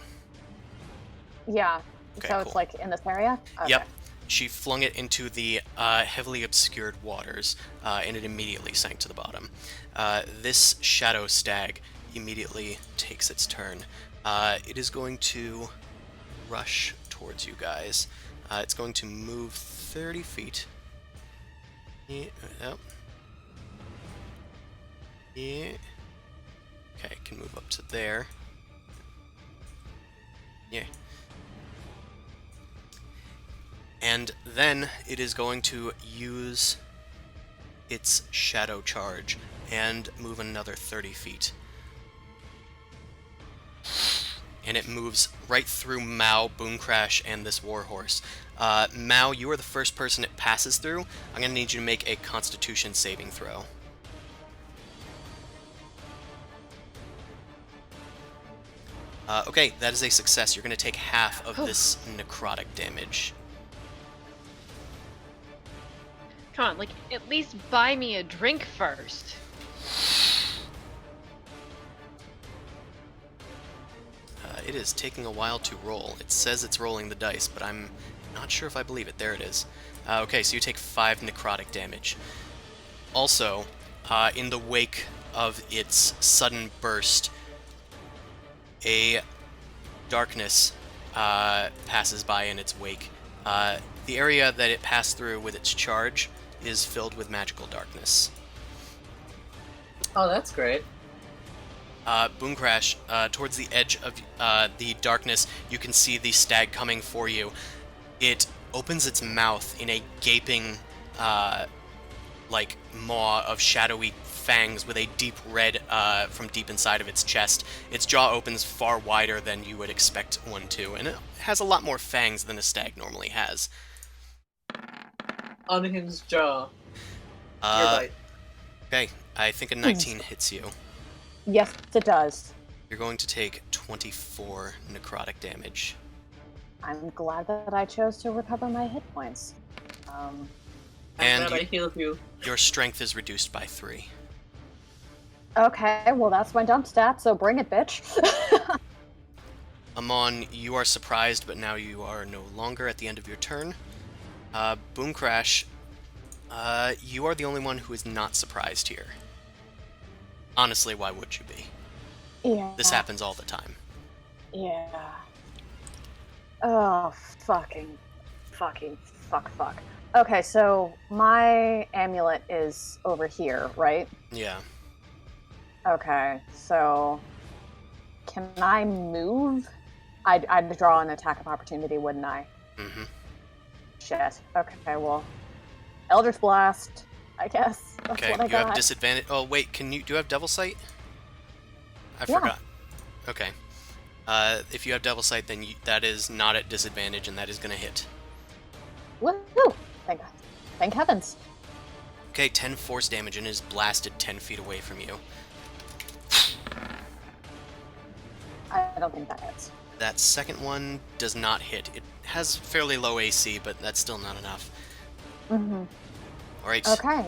Yeah. Okay, So cool. it's like in this area? Okay. Yep. She flung it into the heavily obscured waters, and it immediately sank to the bottom. This shadow stag immediately takes its turn. It is going to rush towards you guys. It's going to move 30 feet. Yeah. Yep. Yeah. Okay, can move up to there. Yeah. And then it is going to use its shadow charge and move another 30 feet. And it moves right through Mao, Boomcrash, and this warhorse. Mao, you are the first person it passes through. I'm going to need you to make a Constitution saving throw. Okay, that is a success. You're going to take half of this necrotic damage. Come on, like, at least buy me a drink first. It is taking a while to roll. It says it's rolling the dice, but I'm not sure if I believe it. There it is. Okay, so you take 5 necrotic damage. Also, in the wake of its sudden burst, a darkness passes by in its wake. The area that it passed through with its charge is filled with magical darkness. Oh, that's great. Boomcrash, towards the edge of the darkness, you can see the stag coming for you. It opens its mouth in a gaping, like, maw of shadowy fangs with a deep red from deep inside of its chest. Its jaw opens far wider than you would expect one to, and it has a lot more fangs than a stag normally has. Unhinged jaw. Your Uh, bite. okay, I think a 19 hits you. Yes, it does. You're going to take 24 necrotic damage. I'm glad that I chose to recover my hit points. I'm And glad I healed you. your strength is reduced by 3. Okay, well that's my dump stat, so bring it, bitch. Amon, you are surprised, but now you are no longer at the end of your turn. Boomcrash, you are the only one who is not surprised here. Honestly, why would you be? Yeah. This happens all the time. Yeah. Oh, fuck. Okay, so my amulet is over here, right? Yeah. Okay, so can I move? I'd draw an attack of opportunity, wouldn't I? Mm-hmm. Shit. Okay, well, Eldritch Blast, I guess. That's Okay, what I you got. have disadvantage. Oh, wait, do you have Devil Sight? I Yeah. forgot. Okay. If you have Devil Sight, then that is not at disadvantage, and that is going to hit. Woohoo! Thank heavens. Okay, 10 force damage, and is blasted 10 feet away from you. I don't think that hits. That second one does not hit. It has fairly low AC, but that's still not enough. Mm-hmm. Alright, Okay.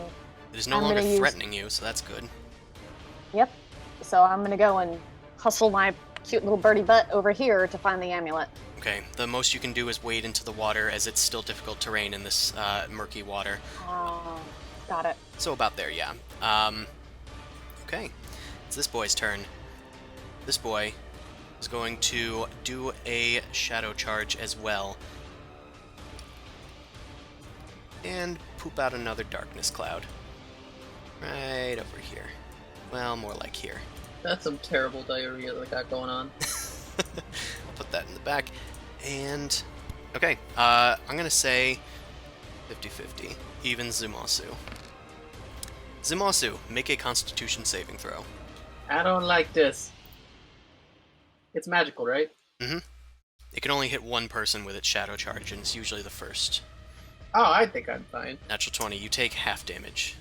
it is no I'm longer gonna use- threatening you, so that's good. Yep. So I'm gonna go and hustle my cute little birdie butt over here to find the amulet. Okay, the most you can do is wade into the water, as it's still difficult terrain in this murky water. Oh, got it. So about there, yeah. Okay, it's this boy's turn. This boy is going to do a shadow charge as well. And poop out another darkness cloud. Right over here. Well, more like here. That's some terrible diarrhea that I got going on. I'll put that in the back. And, okay, I'm going to say 50-50. Even Zumasu. Zumasu, make a Constitution saving throw. I don't like this. It's magical, right? Mm-hmm. It can only hit one person with its shadow charge, and it's usually the first. Oh, I think I'm fine. Natural 20, you take half damage.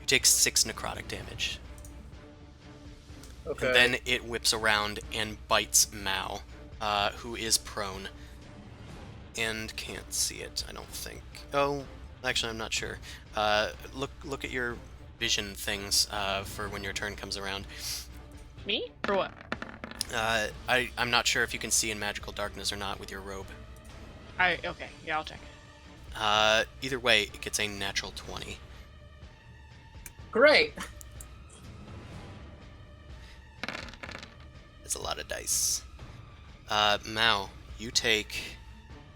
You take 6 necrotic damage. Okay. And then it whips around and bites Mao, who is prone. And can't see it, I don't think. Oh, actually, I'm not sure. Look at your vision things for when your turn comes around. Me? For what? I'm not sure if you can see in magical darkness or not with your robe. Okay, yeah, I'll check. Either way, it gets a natural 20. Great. It's a lot of dice. Mao, you take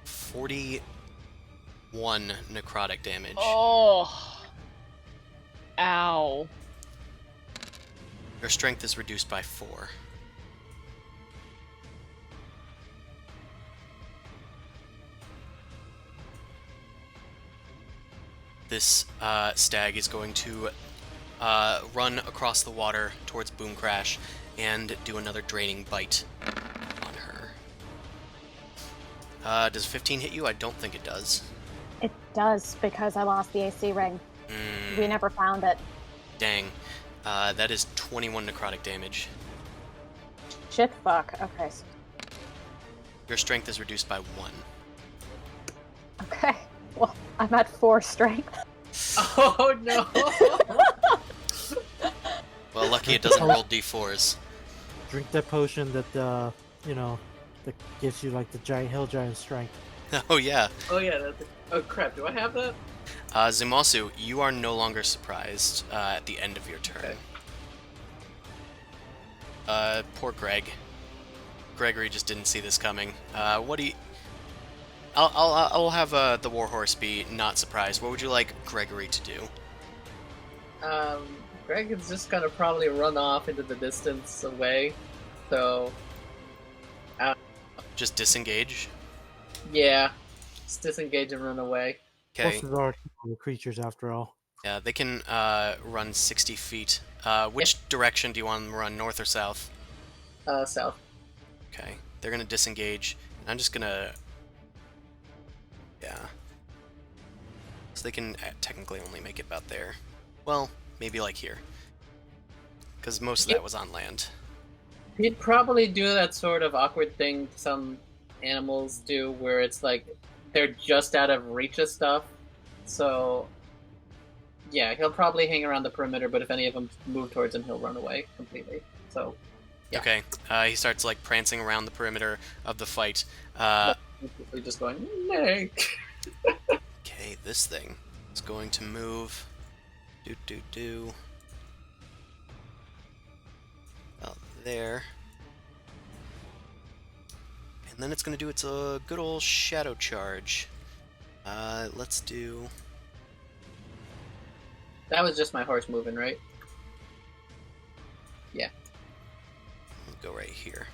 41 necrotic damage. Oh. Ow. Your strength is reduced by 4. This stag is going to run across the water towards Boom Crash and do another draining bite on her. Does 15 hit you? I don't think it does. It does, because I lost the AC ring. We never found it. Dang. That is 21 necrotic damage. Shit, fuck. Okay. Your strength is reduced by 1. Okay. Well, I'm at 4 strength. Oh no. Well, lucky it doesn't roll d4s. Drink that potion that that gives you like the giant hill giant strength. Oh yeah. Oh yeah. Oh crap. Do I have that? Zumasu, you are no longer surprised at the end of your turn. Okay. Poor Greg. Gregory just didn't see this coming. What do you... I'll have the Warhorse be not surprised. What would you like Gregory to do? Greg is just gonna probably run off into the distance away. So, Just disengage? yeah, just disengage and run away. Okay. Most of them are creatures after all. Yeah, they can run 60 feet. Which direction do you want them to run, north or south? South. Okay. They're gonna disengage. And I'm just gonna... Yeah. So they can technically only make it about there. Well, maybe like here. Because most of that was on land. He'd probably do that sort of awkward thing some animals do, where it's like they're just out of reach of stuff. So, yeah, he'll probably hang around the perimeter, but if any of them move towards him, he'll run away completely. So, yeah. Okay. He starts like prancing around the perimeter of the fight. Just going, nay. Okay, this thing is going to move. About there. And then it's going to do its good old shadow charge. Let's do... That was just my horse moving, right? Yeah. Go right here.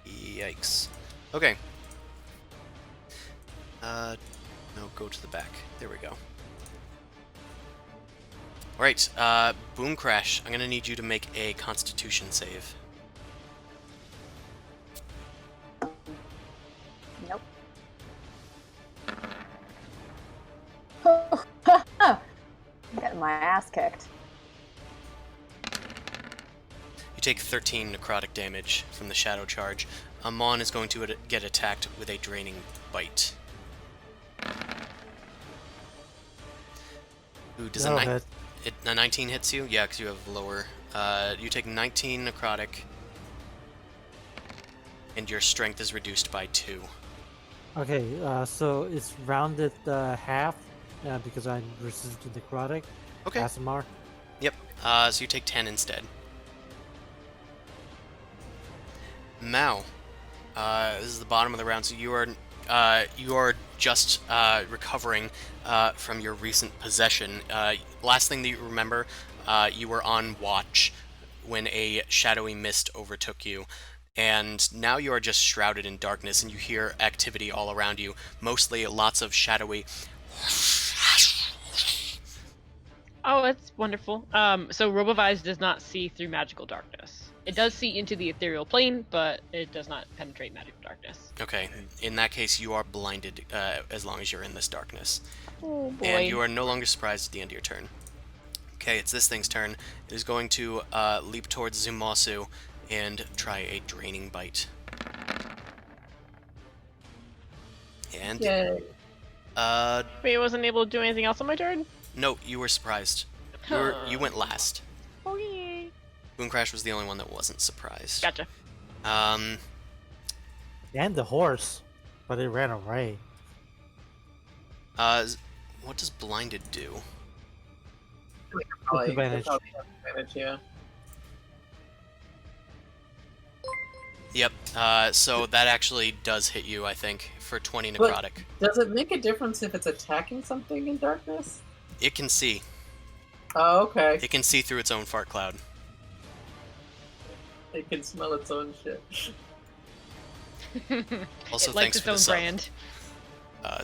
Yikes. Okay. No, go to the back. There we go. Alright, Boom Crash, I'm gonna need you to make a Constitution save. Nope. I'm getting my ass kicked. You take 13 necrotic damage from the shadow charge. Amon is going to get attacked with a draining bite. Ooh, does That'll a hit. A 19 hits you? Yeah, because you have lower. You take 19 necrotic, and your strength is reduced by 2. Okay, so it's rounded half because I resisted necrotic. Okay. ASMR. Yep. So you take 10 instead. Mao. This is the bottom of the round, so you are just recovering from your recent possession. Last thing that you remember, you were on watch when a shadowy mist overtook you, and now you are just shrouded in darkness, and you hear activity all around you, mostly lots of shadowy... Oh, that's wonderful. So Robovise does not see through magical darkness. It does see into the ethereal plane, but it does not penetrate magical darkness. Okay, in that case, you are blinded as long as you're in this darkness. Oh boy. And you are no longer surprised at the end of your turn. Okay, it's this thing's turn. It is going to leap towards Zumasu and try a draining bite. And Yay. Wait, I wasn't able to do anything else on my turn? no, you were surprised. You went last. Oh yeah. Booncrash was the only one that wasn't surprised. Gotcha. Um, And the horse, but it ran away. what does blinded do? Probably, Advantage. probably have advantage, yeah. Yep. So that actually does hit you, I think, for 20 But- necrotic. Does it make a difference if it's attacking something in darkness? It can see. Oh, okay. It can see through its own fart cloud. It can smell its own shit. Also, It likes thanks its for the own sub. brand.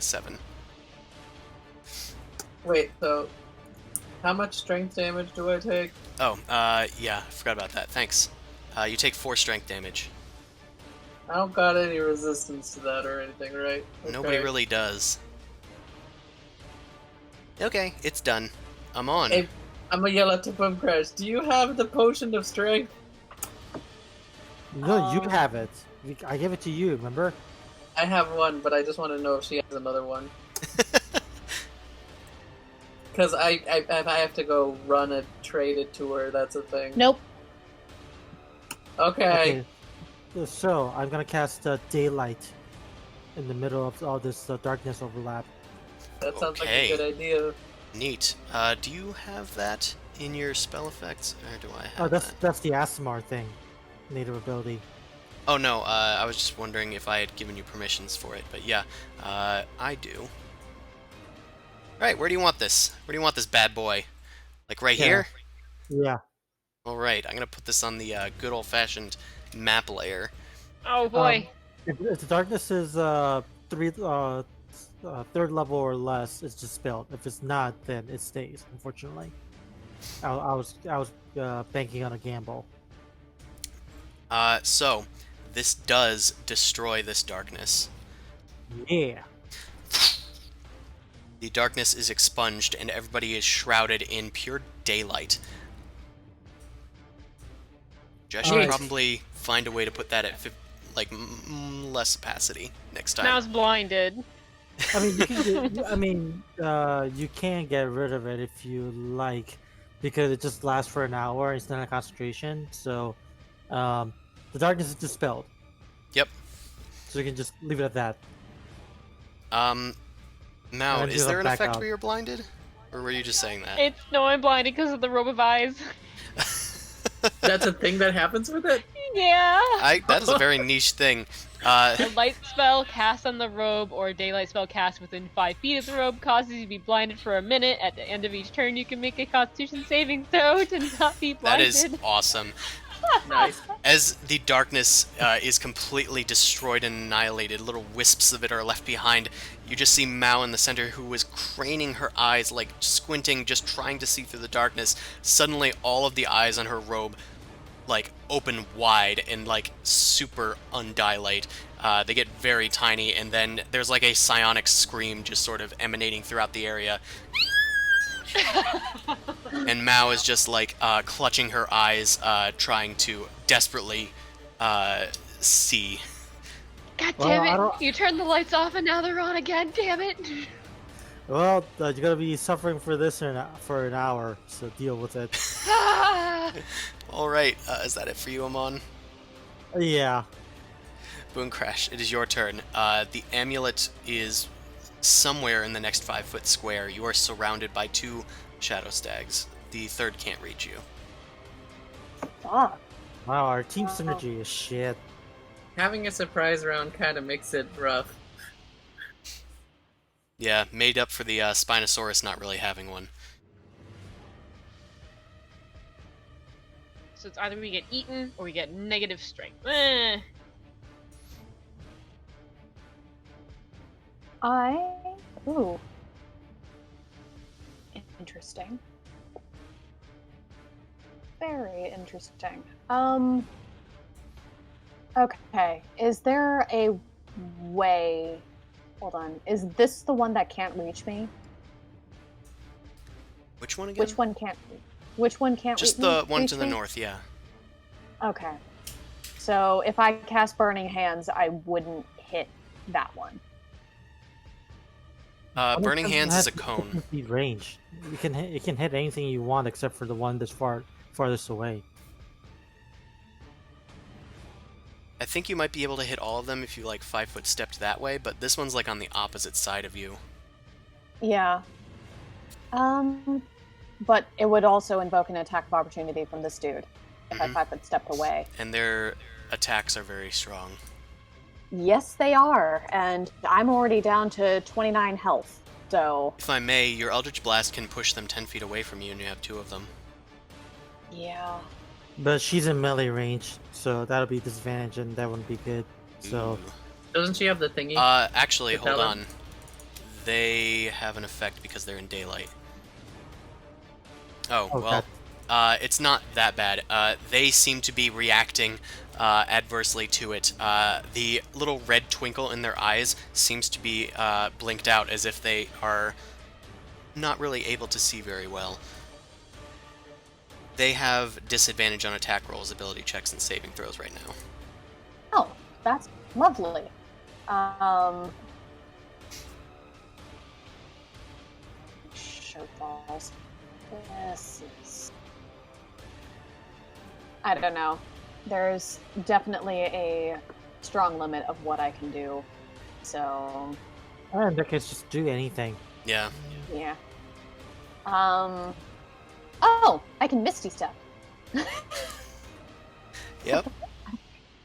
7. Wait, so how much strength damage do I take? Oh, yeah, I forgot about that. Thanks. You take 4 strength damage. I don't got any resistance to that or anything, right? Nobody Okay. really does. Okay, it's done. I'm on. Hey, I'm gonna yell at the Boom Crash. Do you have the potion of strength? No, you Oh. have it. I gave it to you, remember? I have one, but I just want to know if she has another one. Because I have to go run it, trade it to her. That's a thing. Nope. Okay. So, I'm gonna cast Daylight in the middle of all this darkness overlap. That sounds like Okay. a good idea. Neat. Do you have that in your spell effects, or do I have Oh, that? that's the Asmar thing. Native ability. Oh no, I was just wondering if I had given you permissions for it, but yeah, I do. Alright, where do you want this? Where do you want this bad boy? Like right Yeah. here? Yeah. Alright, I'm gonna put this on the good old-fashioned map layer. Oh boy. If the darkness is third level or less, it's dispelled. If it's not, then it stays. Unfortunately, I was banking on a gamble. So, this does destroy this darkness. Yeah. The darkness is expunged, and everybody is shrouded in pure daylight. Josh should Nice. probably find a way to put that at less opacity next time. Now it's blinded. I mean, you can get rid of it if you like, because it just lasts for an hour. It's not a concentration, so the darkness is dispelled. Yep. So you can just leave it at that. Mao, And is do there a an back effect out. where you're blinded? Or were you just saying that? No, I'm blinded because of the robe of eyes. That's a thing that happens with it? Yeah. That is a very niche thing. A light spell cast on the robe or a daylight spell cast within 5 feet of the robe causes you to be blinded for a minute. At the end of each turn, you can make a Constitution saving throw to not be that blinded. is awesome. Nice. As the darkness is completely destroyed and annihilated, little wisps of it are left behind. You just see Mao in the center, who was craning her eyes, like squinting, just trying to see through the darkness. Suddenly, all of the eyes on her robe, like, open wide and, like, super undilate. They get very tiny, and then there's, like, a psionic scream just sort of emanating throughout the area. And Mao is just like clutching her eyes, trying to desperately see. God Well, damn I it! don't- You turned the lights off and now they're on again. Damn it! Well, you're gonna be suffering for this for an hour, so deal with it. Ah! All right, is that it for you, Amon? Yeah. Boom Crash, it is your turn. The amulet is somewhere in the next 5-foot square. You are surrounded by 2 shadow stags. The third can't reach you. Fuck. Wow, our team synergy is shit. Having a surprise round kind of makes it rough. Yeah, made up for the Spinosaurus not really having one. So it's either we get eaten or we get negative strength. Ooh. Interesting. Very interesting. Okay. Is there a way... Hold on. Is this the one that can't reach me? Which one again? Which one can't... Which one can't Just reach the me? one reach to the me? north, yeah. Okay. So if I cast Burning Hands, I wouldn't hit that one. Burning It Hands is has a cone. 15 feet range. It can hit anything you want except for the one that's farthest away. I think you might be able to hit all of them if you like 5-foot stepped that way, but this one's like on the opposite side of you. Yeah. But it would also invoke an attack of opportunity from this dude if I Mhm. 5-foot stepped away. And their attacks are very strong. Yes, they are, and I'm already down to 29 health. So If I may, your Eldritch Blast can push them 10 feet away from you, and you have 2 of them. yeah. But she's in melee range, so that'll be disadvantage, and that wouldn't be good. So Ooh. Doesn't she have the thingy? Actually, The hold talon? on. They have an effect because they're in daylight. Oh, Oh, well, it's not that bad. They seem to be reacting adversely to it. The little red twinkle in their eyes seems to be blinked out as if they are not really able to see very well. They have disadvantage on attack rolls, ability checks, and saving throws right now. Oh, that's lovely. Show balls. This is. I don't know. There's definitely a strong limit of what I can do. So, in that case, just do anything. Yeah. yeah. Oh, I can Misty Step. Yep.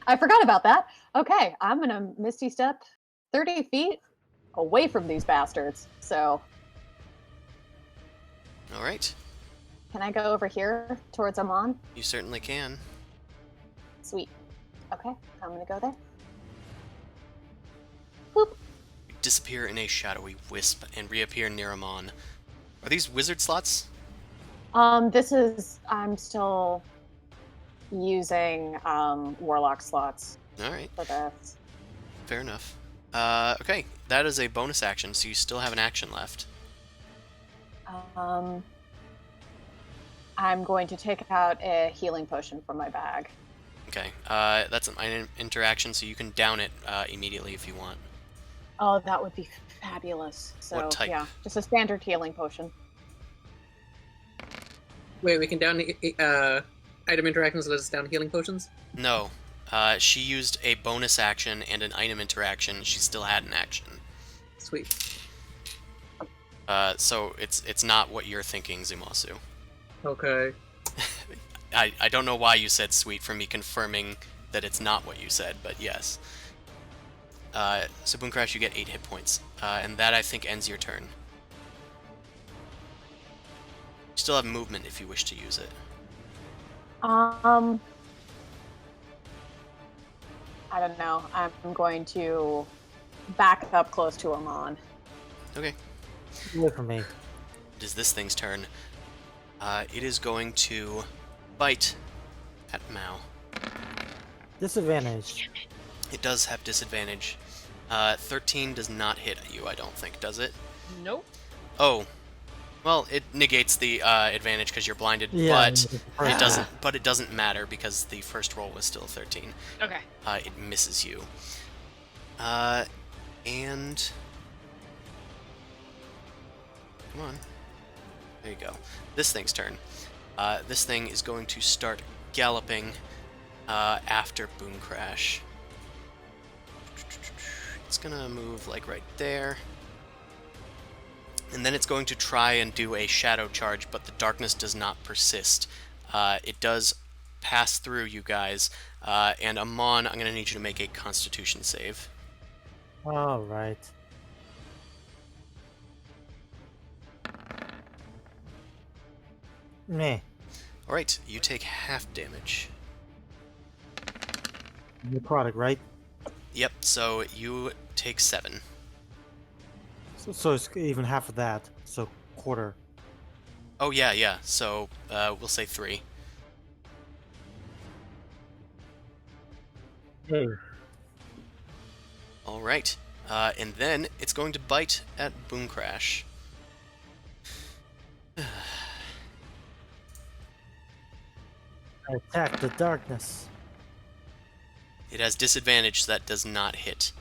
I forgot about that. Okay, I'm gonna Misty Step 30 feet away from these bastards. So, All right. can I go over here towards Amon? You certainly can. Sweet. Okay, I'm gonna go there. Boop. Disappear in a shadowy wisp and reappear near Amon. Are these wizard slots? I'm still using warlock slots All right. for this. Fair enough. Okay, that is a bonus action, so you still have an action left. I'm going to take out a healing potion from my bag. Okay, that's an interaction, so you can down it immediately if you want. Oh, that would be fabulous. So, What type? yeah, just a standard healing potion. Wait, we can down item interactions let us down healing potions? No, she used a bonus action and an item interaction. She still had an action. Sweet. So it's not what you're thinking, Zumasu. Okay. I don't know why you said sweet for me confirming that it's not what you said, but yes. So Boom Crash, you get 8 hit points, and that I think ends your turn. You still have movement if you wish to use it. I don't know. I'm going to back up close to Amon. Okay. Away from me. It is this thing's turn. It is going to bite at Mao. Disadvantage. It does have disadvantage. 13 does not hit you, I don't think, does it? Nope. Oh, well, it negates the advantage because you're blinded, Yeah, but it doesn't. But it doesn't matter because the first roll was still 13. Okay. It misses you. And come on, there you go. This thing's turn. This thing is going to start galloping after Boom Crash. It's gonna move like right there. And then it's going to try and do a shadow charge, but the darkness does not persist. It does pass through you guys. And Amon, I'm going to need you to make a constitution save. All right. Meh. Alright, you take half damage. New product, right? Yep, so you take 7. So it's even half of that. So quarter. Oh, yeah, so we'll say 3. Hey. Alright, and then it's going to bite at Boom Crash. Attack the darkness. It has disadvantage, so that does not hit.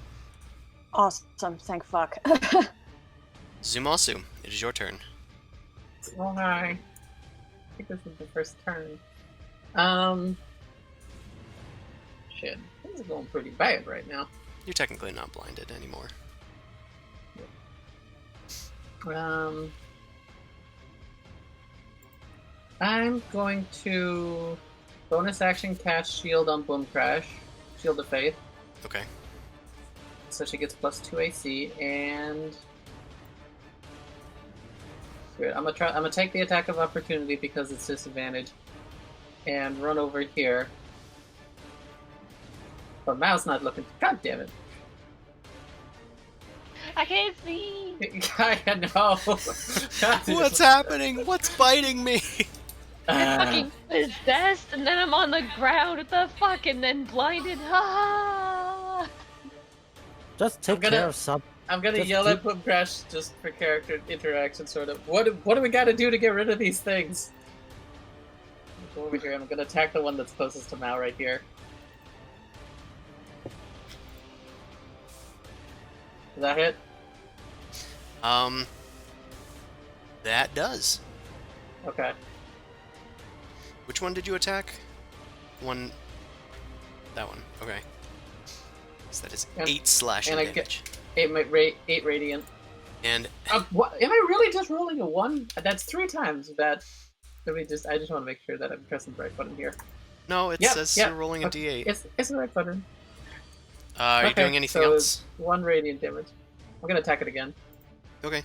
Awesome, thank fuck. Zumasu, it is your turn. Oh, hi. I think this is the first turn. Shit. Things are going pretty bad right now. You're technically not blinded anymore. I'm going to bonus action cast Shield on Boom Crash. Shield of Faith. Okay. So she gets +2 AC, and good. I'm gonna take the attack of opportunity because it's disadvantage, and run over here. But Mao's not looking. God damn it! I can't see. I know. What's happening? What's biting me? I'm fucking possessed, and then I'm on the ground. What the fuck? And then blinded. Ah! Just take care of something. I'm gonna Just yell do- at Boom Crash just for character interaction, sort of. What do we gotta do to get rid of these things? Go over here. I'm gonna attack the one that's closest to Mao right here. Does that hit? That does. Okay. Which one did you attack? One. That one. Okay. So that is And- 8 slashing and I damage. get 8 radiant. And What, am I really just rolling a 1? That's 3 times that. I just want to make sure that I'm pressing the right button here. no, it Yep, says yep. you're rolling a Okay, d8. It's the right button. Are you Okay, doing anything so else? 1 radiant damage. I'm gonna attack it again. Okay.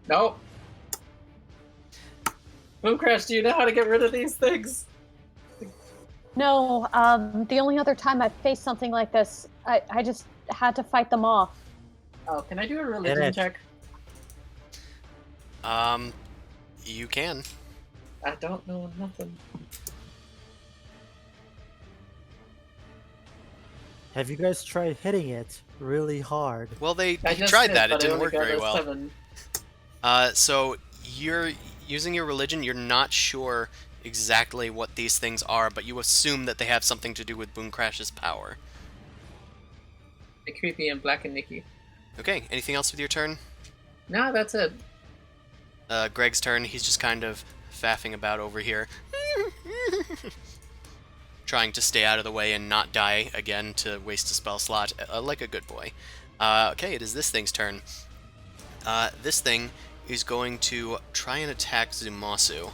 Nope. Boom Crash, do you know how to get rid of these things? No, the only other time I've faced something like this, I just had to fight them off. Oh, can I do a religion it. check? You can. I don't know nothing. Have you guys tried hitting it really hard? Well, I you just tried did, that. It but I didn't only work got very a well. 7. So you're using your religion. You're not sure exactly what these things are, but you assume that they have something to do with Boom Crash's power. Creepy and Black and Nikki. Okay. Anything else with your turn? No, that's it. Greg's turn. He's just kind of faffing about over here, trying to stay out of the way and not die again to waste a spell slot, like a good boy. Okay, it is this thing's turn. This thing is going to try and attack Zumasu.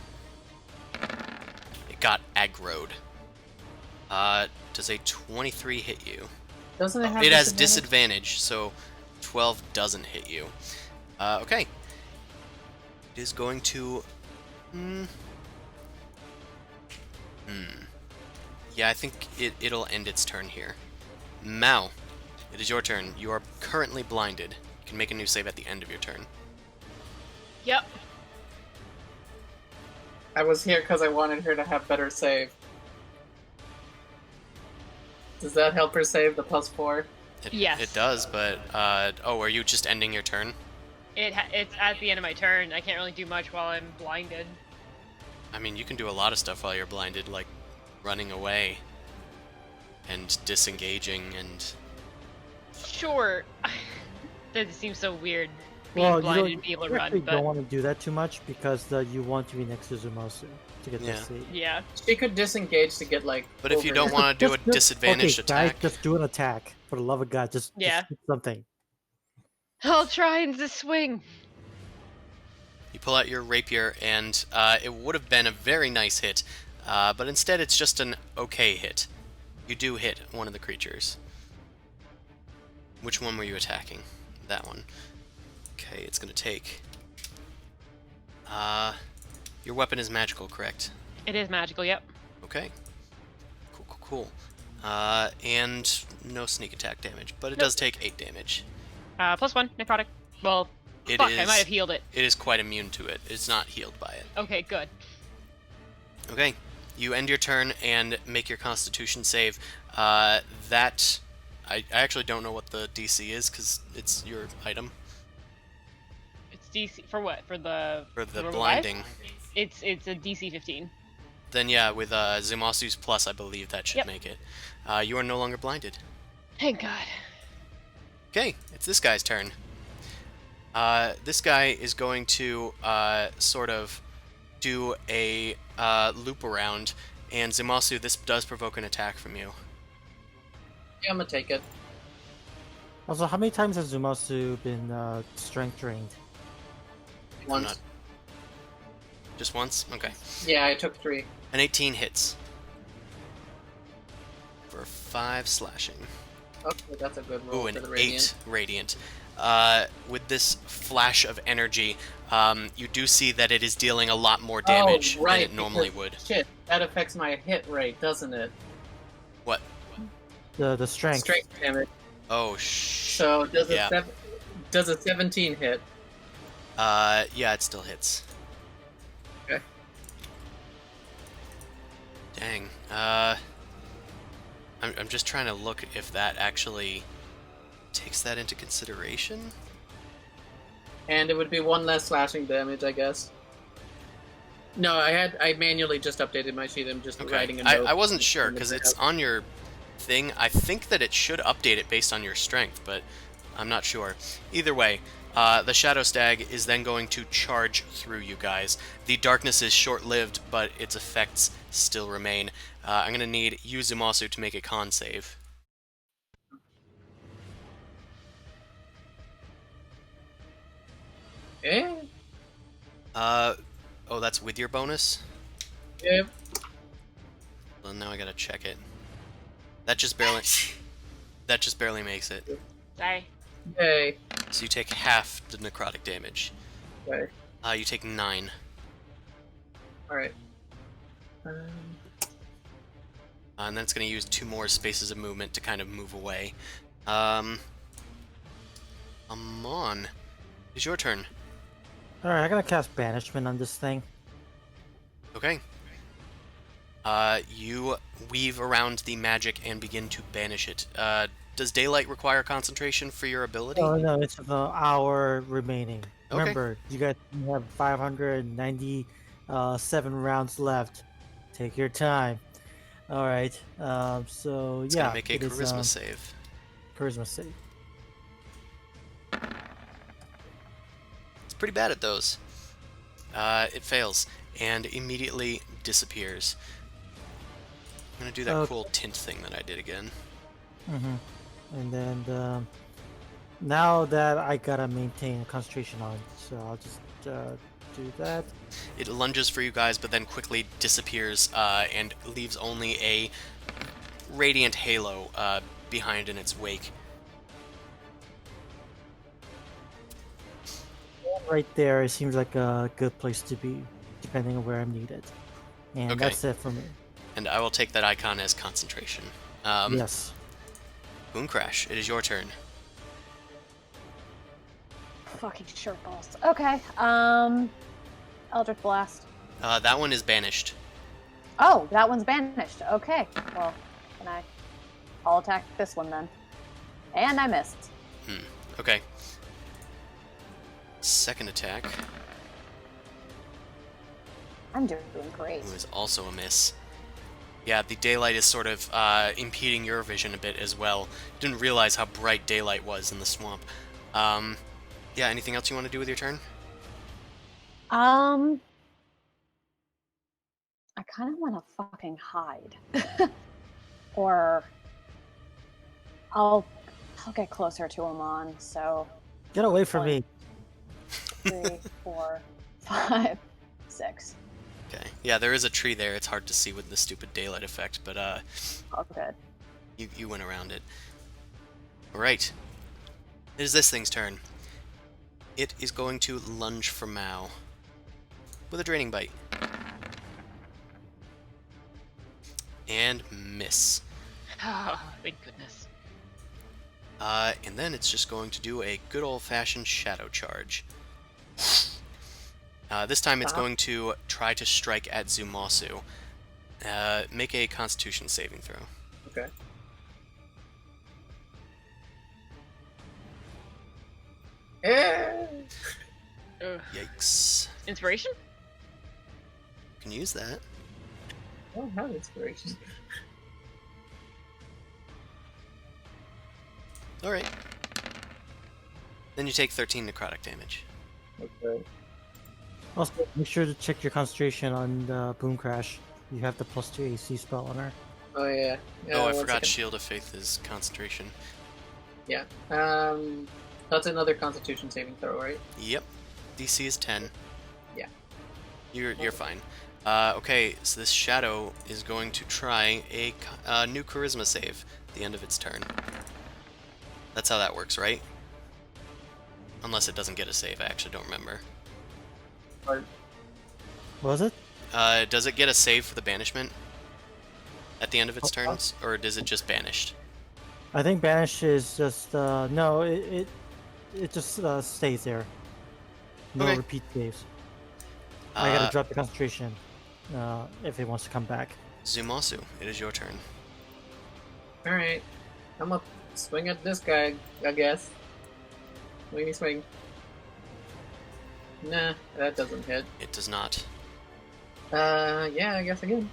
It got aggroed. Does a 23 hit you? Doesn't it have It has disadvantage, so 12 doesn't hit you. Okay. It is going to... Yeah, I think it'll end its turn here. Mao, it is your turn. You are currently blinded. You can make a new save at the end of your turn. Yep. I was here because I wanted her to have better save. Does that help her save the +4? Yes. It does, but... oh, are you just ending your turn? It's at the end of my turn. I can't really do much while I'm blinded. I mean, you can do a lot of stuff while you're blinded, like running away and disengaging and... Sure. That seems so weird. Being Well, blinded you and be able to don't, you run, actually but don't want to do that too much because you want to be next to Zumasu to get Yeah. the seat. yeah. She could disengage to get like. But if you over- don't want to do a Just- disadvantaged okay, guys, attack... just do an attack. For the love of God, just Yeah. do something. I'll try and just swing. You pull out your rapier, and it would have been a very nice hit, but instead it's just an okay hit. You do hit one of the creatures. Which one were you attacking? That one. Okay, it's gonna take... your weapon is magical, correct? It is magical, yep. Okay. Cool. And no sneak attack damage, but it Nope. does take 8 damage. +1, necrotic. Well, It fuck, is, I might have healed it. It is quite immune to it. It's not healed by it. Okay, good. Okay, you end your turn and make your Constitution save. I actually don't know what the DC is because it's your item It's DC for what? For the for the normal life? blinding. It's a DC 15. Then yeah, with Zumasu's plus, I believe that should Yep. make it. You are no longer blinded. Thank God. Okay, it's this guy's turn. This guy is going to sort of do a loop around, and Zumasu, this does provoke an attack from you. Yeah, I'm gonna take it. Also, how many times has Zumasu been strength drained? I'm Once. not- Just once? Okay. Yeah, I took 3. An 18 hits. For 5 slashing. Okay, that's a good roll Ooh, for an the radiant. 8 radiant. With this flash of energy, you do see that it is dealing a lot more damage Oh, right, than it normally because- would. Shit, that affects my hit rate, doesn't it? What? The strength. Strength damage. Oh, shh. So does Yeah. does a 17 hit? Yeah, it still hits. Okay. Dang. I'm just trying to look if that actually takes that into consideration. And it would be 1 less slashing damage, I guess. No, I manually just updated my sheet. I'm just writing a note. I wasn't sure from the because it's printout. on your thing. I think that it should update it based on your strength, but I'm not sure. Either way, the Shadow Stag is then going to charge through you guys. The darkness is short-lived, but its effects still remain. I'm going to need you, Zumasu, to make a con save. Eh? Oh, that's with your bonus? Yeah. Well, now I gotta check it. That just barely makes it. Sorry. Yay. So you take half the necrotic damage. Okay. You take 9. Alright. And then it's going to use 2 more spaces of movement to kind of move away. Amon, it's your turn. Alright, I gotta cast Banishment on this thing. Okay. You weave around the magic and begin to banish it. Does daylight require concentration for your ability? Oh no, it's an hour remaining. Okay. Remember, you guys have 597 rounds left. Take your time. Alright, so It's yeah. going to make a it is, charisma save. Charisma save. It's pretty bad at those. It fails and immediately disappears. I'm going to do that Okay. cool tint thing that I did again. Mm-hmm. And then now that I gotta maintain concentration on, so I'll just do that. It lunges for you guys, but then quickly disappears and leaves only a radiant halo behind in its wake. Right there, it seems like a good place to be, depending on where I'm needed. And Okay. that's it for me. And I will take that icon as concentration. Yes. Boom Crash, it is your turn. Fucking shirtballs. Okay. Eldritch Blast. That one is banished. Oh, that one's banished. Okay. Well, I'll attack this one then. And I missed. Okay. Second attack, I'm doing great. who is also a miss. Yeah, the daylight is sort of impeding your vision a bit as well. Didn't realize how bright daylight was in the swamp. Yeah, anything else you want to do with your turn? I kind of want to fucking hide. Or I'll get closer to Amon. So Get away from me. 3, 4, 5, 6. Okay. Yeah, there is a tree there. It's hard to see with the stupid daylight effect, but Oh, good. you went around it. Alright. It is this thing's turn. It is going to lunge for Mao with a draining bite. And miss. Oh, thank goodness. And then it's just going to do a good old-fashioned shadow charge. This time it's going to try to strike at Zumasu. Make a Constitution saving throw. Okay. Eh. Ugh. Yikes. Inspiration? You can use that. I don't have inspiration. Alright. Then you take 13 necrotic damage. Okay. Also, make sure to check your concentration on the Boom Crash. You have the +2 AC spell on her. Oh yeah. Oh, I one forgot second. Shield of Faith is concentration. Yeah. That's another Constitution saving throw, right? Yep. DC is 10. Yeah. You're fine. Okay, so this shadow is going to try a new charisma save at the end of its turn. That's how that works, right? Unless it doesn't get a save, I actually don't remember. Or What was it? Does it get a save for the banishment at the end of its Oh, turns, or is it just banished? I think Banish is just no. It just stays there. No Okay. repeat saves. I gotta Uh, drop the concentration if it wants to come back. Zumasu, it is your turn. all right. I'm gonna swing at this guy, I guess. Swing. Nah, that doesn't hit. It does not. Yeah, I guess again.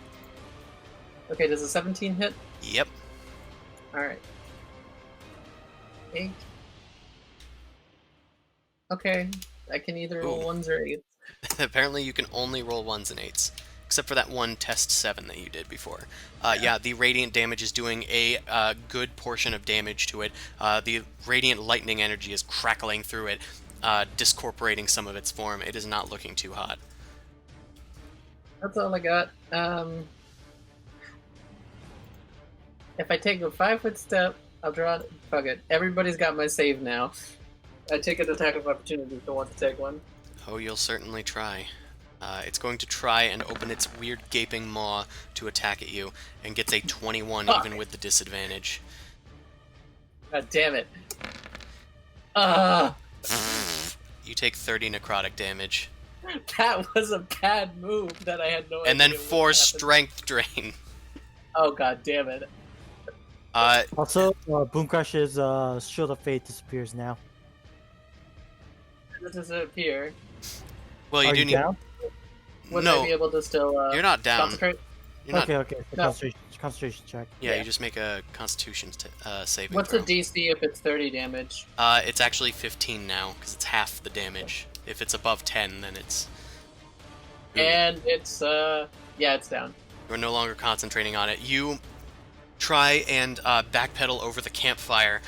Okay, does a 17 hit? Yep. Alright. 8. Okay, I can either roll Ooh. 1s or 8s. Apparently you can only roll 1s and 8s. Except for that one test 7 that you did before. Yeah, the radiant damage is doing a good portion of damage to it. The radiant lightning energy is crackling through it, discorporating some of its form. It is not looking too hot. That's all I got. If I take a 5-foot step, I'll draw it. Fuck it. Everybody's got my save now. I take an attack of opportunity if I want to take one. Oh, you'll certainly try. It's going to try and open its weird gaping maw to attack at you, and gets a 21 Fuck. even with the disadvantage. God damn it. Ah, You take 30 necrotic damage. that was a bad move that I had no idea. And then would 4 happen. strength drain. Oh god damn it. Also, Boom Crush's Shield of Fate disappears now. This does it appear. well, you Are do you need... down? Would No, I be able to still you're not down. concentrate? You're not... Okay. So No. concentration check. Yeah, Yeah. you just make a Constitution saving What's throw. the DC if it's 30 damage? It's actually 15 now, because it's half the damage. If it's above 10, then it's... Ooh. And it's yeah, it's down. You're no longer concentrating on it. You try and backpedal over the campfire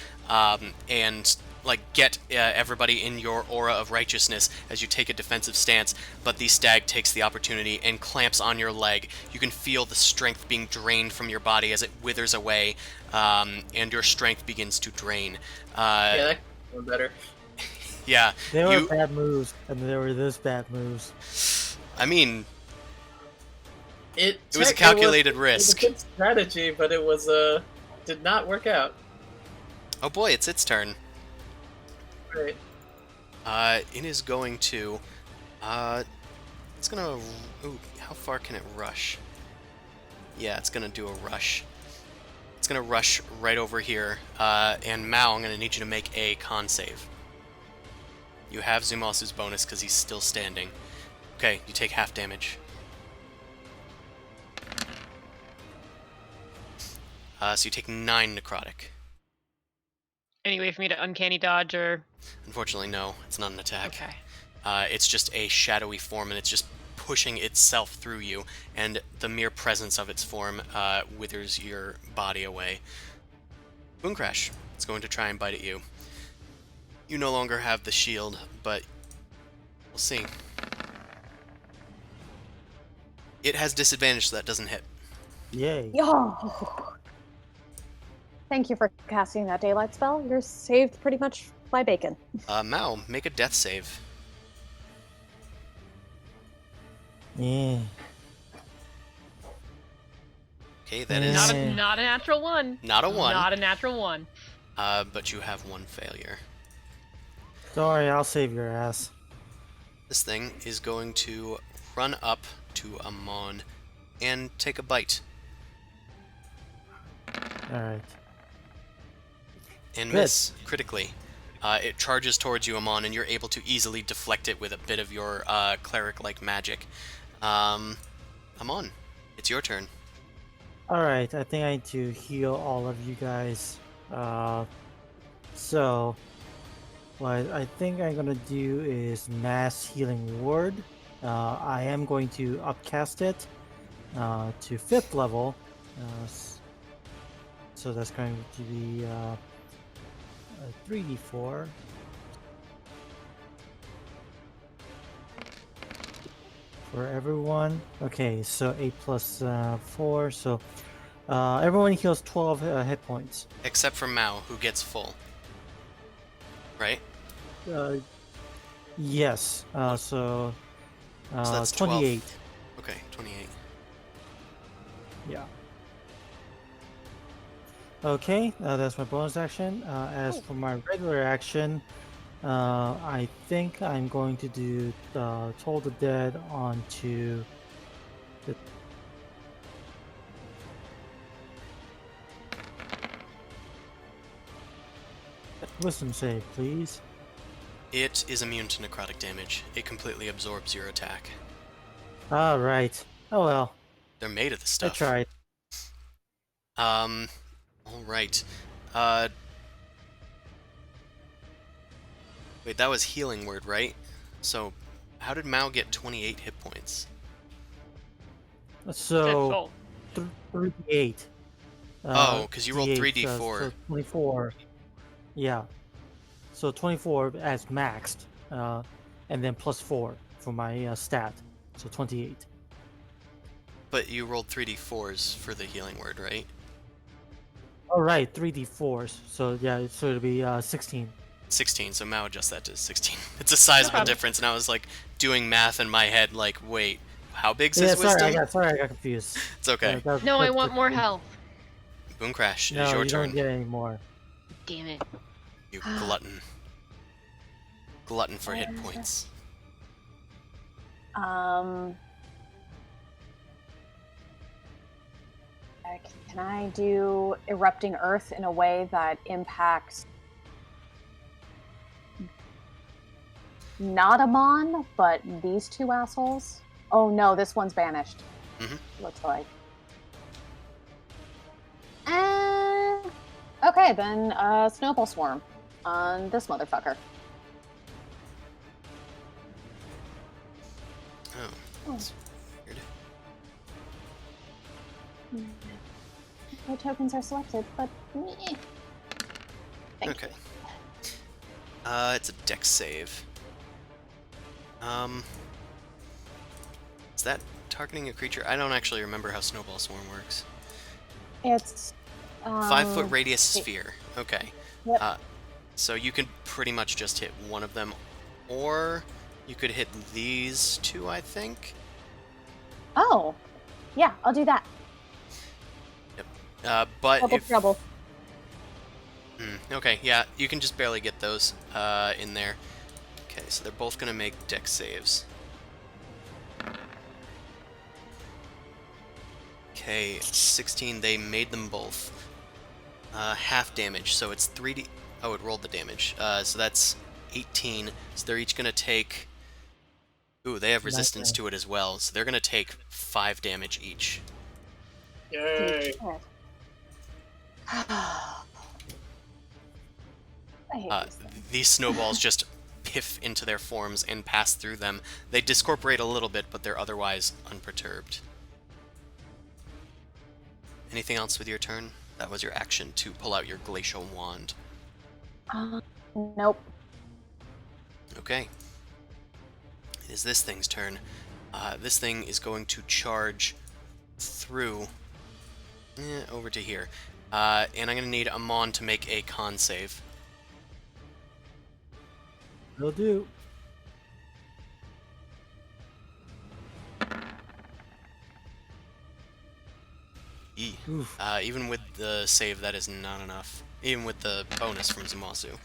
and like get everybody in your aura of righteousness as you take a defensive stance, but the stag takes the opportunity and clamps on your leg. You can feel the strength being drained from your body as it withers away, and your strength begins to drain. Yeah, that could be better. Yeah, There were you... bad moves, and there were this bad moves. I mean, It was a calculated It risk. was a good strategy, but it was did not work out. Oh boy, it's its turn. Right. It is going to... it's gonna... Ooh, how far can it rush? Yeah, it's gonna do a rush. It's gonna rush right over here. And Mao, I'm gonna need you to make a con save. You have Zumasu's bonus because he's still standing. Okay, you take half damage. So you take 9 necrotic. Any way for me to uncanny dodge or? Unfortunately, no. It's not an attack. Okay. It's just a shadowy form, and it's just pushing itself through you, and the mere presence of its form withers your body away. Boom Crash. It's going to try and bite at you. You no longer have the shield, but we'll see. It has disadvantage, so that doesn't hit. Yay. Yo! Thank you for casting that daylight spell. You're saved pretty much by bacon. Mao, make a death save. Yeah. Okay, that is Not a natural one. not a 1, Not a natural one. but you have 1 failure. Don't worry, I'll save your ass. This thing is going to run up to Amon and take a bite. Alright. And Good. miss critically. It charges towards you, Amon, and you're able to easily deflect it with a bit of your cleric-like magic. Amon, it's your turn. Alright, I think I need to heal all of you guys. So, what I think I'm gonna do is Mass Healing Word. I am going to upcast it to 5th level. So that's going to be a 3d4. For everyone. Okay, so 8 plus 4. So everyone heals 12 hit points. Except for Mao, who gets full. Right? Uh, yes. So that's 28. 12. Okay, 28. Yeah. Okay, that's my bonus action. As for my regular action, I think I'm going to do Toll the Dead onto the. Wisdom save, please. It is immune to necrotic damage. It completely absorbs your attack. All right. Oh well. They're made of this I stuff. tried. Alright. Wait, that was healing word, right? So, how did Mao get 28 hit points? So Fitful. 38. Oh, because you rolled D8, 3d4. so 24. Yeah. So 24 as maxed, and then plus 4 for my stat. So 28. But you rolled 3d4s for the healing word, right? All right, 3d4s. So yeah, so it'll be 16. 16, so Mao adjusts that to 16. It's a sizable problem. difference, and I was like doing math in my head, like, wait, how big's Yeah, his wisdom? sorry, I got confused. It's okay. No, I want more health. Boom Crash, it is No, your you turn. don't get any more. Damn it. You glutton. Glutton for hit points. Can I do Erupting Earth in a way that impacts not Amon, but these two assholes? Oh no, this one's banished. Looks like. Okay, then Snowball Swarm on this motherfucker. Oh, that's weird. No tokens are selected, but meh. Thank Okay. It's a dex save. Is that targeting a creature? I don't actually remember how Snowball Swarm works. It's 5-foot radius sphere. Okay. Yep. So you can pretty much just hit one of them, or you could hit these two, I think. Oh, yeah, I'll do that. Yep. But Double if trouble. Okay, yeah, you can just barely get those in there. Okay, so they're both gonna make dex saves. Okay, 16. They made them both. Half damage, so it's 3d. Oh, it rolled the damage. So that's 18. So they're each gonna take. Ooh, they have resistance to it as well, so they're gonna take 5 damage each. Yay! I hate these things. These snowballs just piff into their forms and pass through them. They discorporate a little bit, but they're otherwise unperturbed. Anything else with your turn? That was your action to pull out your glacial wand. Nope. Okay. It is this thing's turn. This thing is going to charge through over to here. And I'm going to need Amon to make a con save. Will do. Even with the save, that is not enough. Even with the bonus from Zumasu.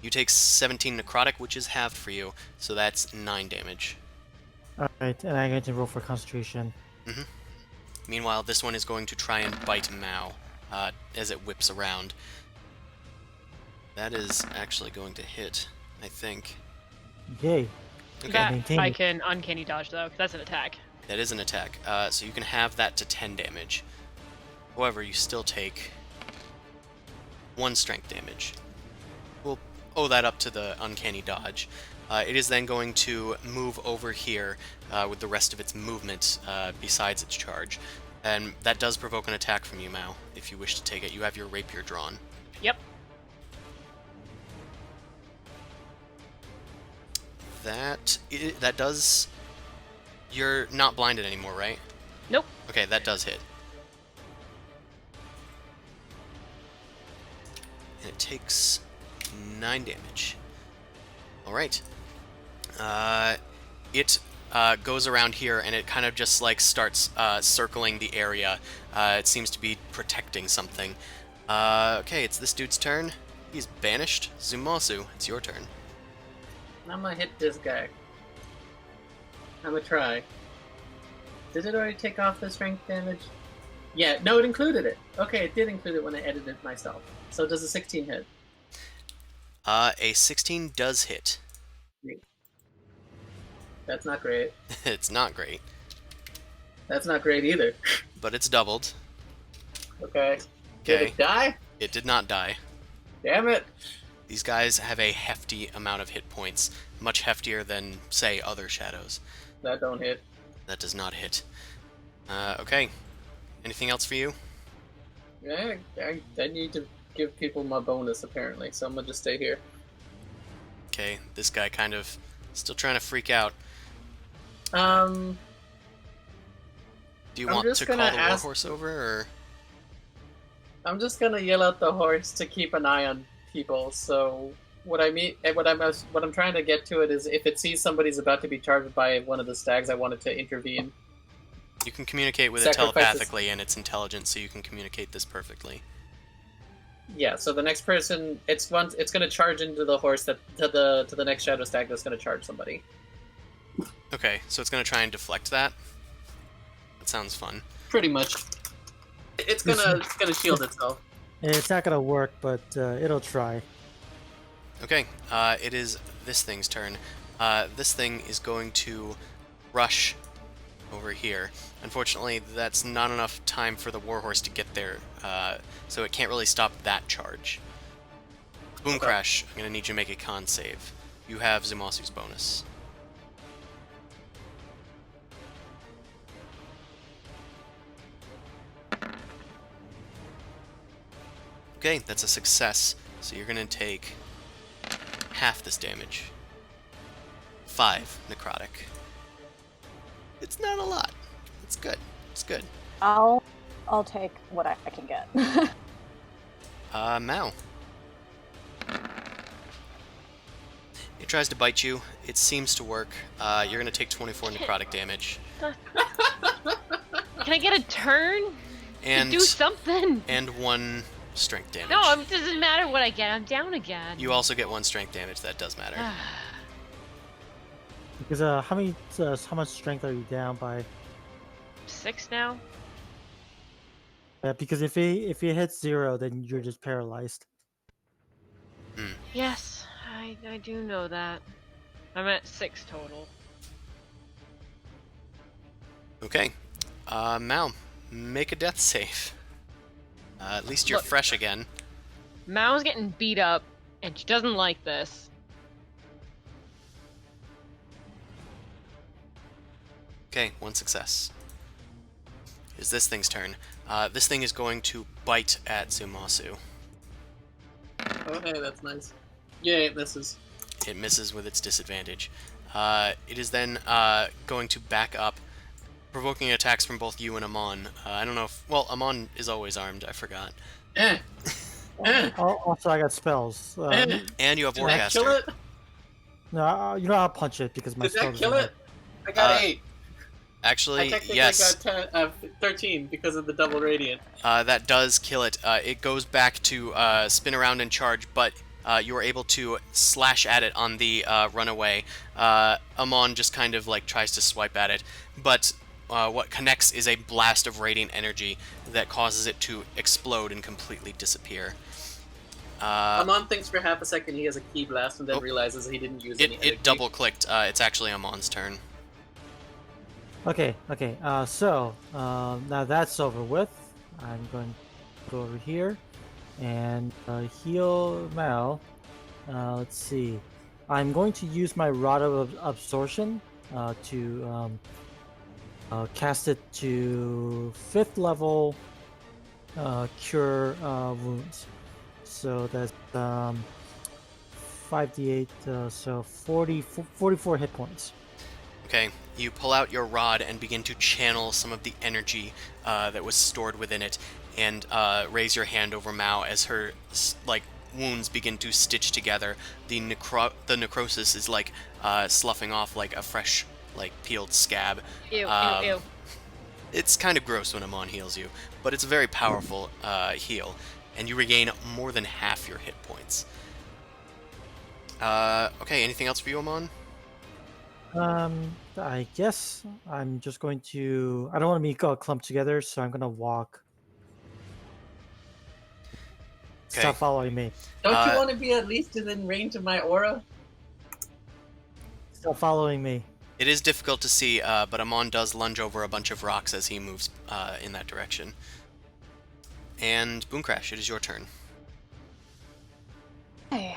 You take 17 necrotic, which is halved for you, so that's 9 damage. Alright, and I get to roll for concentration. Meanwhile, this one is going to try and bite Mao as it whips around. That is actually going to hit, I think. Yay. Okay, That maintain I it. can uncanny dodge though, 'cause that's an attack. that is an attack. So you can have that to 10 damage. However, you still take 1 strength damage. Well, owe that up to the uncanny dodge. It is then going to move over here with the rest of its movement besides its charge. And that does provoke an attack from you, Mao, if you wish to take it. You have your rapier drawn. Yep. That does... You're not blinded anymore, right? Nope. Okay, that does hit. And it takes 9 damage. Alright. It goes around here, and it kind of just, like, starts circling the area. It seems to be protecting something. Okay, it's this dude's turn. He's banished. Zumasu, it's your turn. I'm gonna hit this guy. I'm gonna try. Did it already take off the strength damage? Yeah, no, it included it. Okay, it did include it when I edited it myself. So does a 16 hit? A 16 does hit. That's not great. It's not great, That's not great either. but it's doubled. Okay. Did Okay, it die? it did not die. Damn it! These guys have a hefty amount of hit points, much heftier than, say, other shadows. That don't hit. That does not hit. Okay. Anything else for you? Yeah, I need to give people my bonus apparently, so I'm gonna just stay here. Okay, this guy kind of still trying to freak out. Do you I'm want just to call gonna the ask- warhorse over, or...? I'm just gonna yell at the horse to keep an eye on people. So what I'm trying to get to it is if it sees somebody's about to be charged by one of the stags, I want it to intervene. You can communicate with it Sacrifices- telepathically, and it's intelligent, so you can communicate this perfectly. Yeah. So the next person, it's gonna charge into the horse to the next shadow stag that's gonna charge somebody. Okay, so it's going to try and deflect that? That sounds fun. Pretty much. It's gonna shield itself. It's not gonna work, but it'll try. Okay, it is this thing's turn. This thing is going to rush over here. Unfortunately, that's not enough time for the warhorse to get there, so it can't really stop that charge. Boom Okay. Crash, I'm going to need you to make a con save. You have Zumasu's bonus. Okay, that's a success. So you're going to take half this damage. 5 necrotic. It's not a lot. It's good. It's good. I'll take what I can get. Mao. It tries to bite you. It seems to work. You're going to take 24 necrotic damage. Can I get a turn And to do something? and 1 strength damage. No, it doesn't matter what I get. I'm down again. You also get 1 strength damage. That does matter. Because how much strength are you down by? 6 now? Because if it hits 0, then you're just paralyzed. Yes, I do know that. I'm at 6 total. Okay. Mao, make a death save. At least you're Look. fresh again. Mao's getting beat up, and she doesn't like this. Okay, 1 success. It's this thing's turn. This thing is going to bite at Zumasu. Oh, hey, that's nice. Yeah, it misses. It misses with its disadvantage. It is then going to back up, provoking attacks from both you and Amon. I don't know if... Well, Amon is always armed, I forgot. Eh. Eh. Also, I got spells. Eh. And you have Did that kill Warcaster. it? No, I'll punch it because my Did that spells kill are- it? I got Uh, 8. I Actually, technically yes. got 13 because of the double radiant. That does kill it. It goes back to spin around and charge, but you are able to slash at it on the runaway. Amon just kind of like tries to swipe at it, but what connects is a blast of radiant energy that causes it to explode and completely disappear. Amon thinks for half a second he has a key blast and then Oh. realizes he didn't use any energy. It double clicked. It's actually Amon's turn. Okay. So now that's over with. I'm going to go over here and heal Mal Let's see. I'm going to use my Rod of Absorption to cast it to 5th level Cure Wounds. So that's 5d8, so 44 hit points. Okay, you pull out your rod and begin to channel some of the energy that was stored within it, and raise your hand over Mao as her wounds begin to stitch together. The necrosis is sloughing off like a fresh peeled scab. Ew, Um, ew, ew. It's kind of gross when Amon heals you, but it's a very powerful heal, and you regain more than half your hit points. Okay, anything else for you, Amon? I guess I'm just going to. I don't want to be all clumped together, so I'm gonna walk. Okay. Stop following me. Don't you want to be at least within range of my aura? Stop following me. It is difficult to see, but Amon does lunge over a bunch of rocks as he moves in that direction. And Boomcrash, it is your turn. Okay.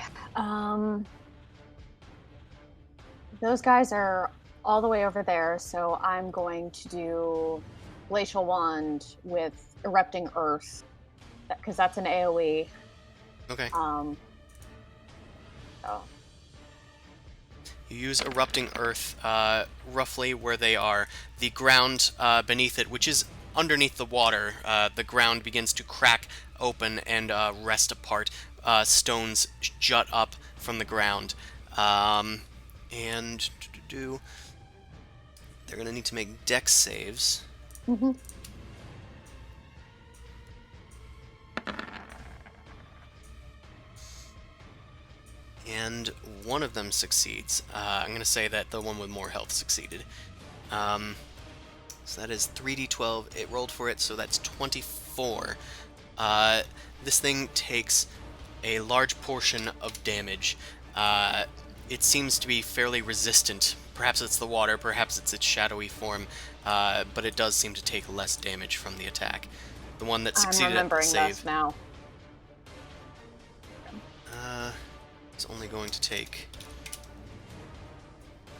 Those guys are all the way over there, so I'm going to do Glacial Wand with Erupting Earth, because that's an AoE. Okay. So You use Erupting Earth roughly where they are. The ground beneath it, which is underneath the water, the ground begins to crack open and rest apart. Stones jut up from the ground. And they're going to need to make dex saves. mhm. And one of them succeeds. I'm going to say that the one with more health succeeded. So that is 3d12. It rolled for it, so that's 24. This thing takes a large portion of damage. It seems to be fairly resistant. Perhaps it's the water, perhaps it's its shadowy form, but it does seem to take less damage from the attack. The one that I'm succeeded at the remembering save this now. is only going to take...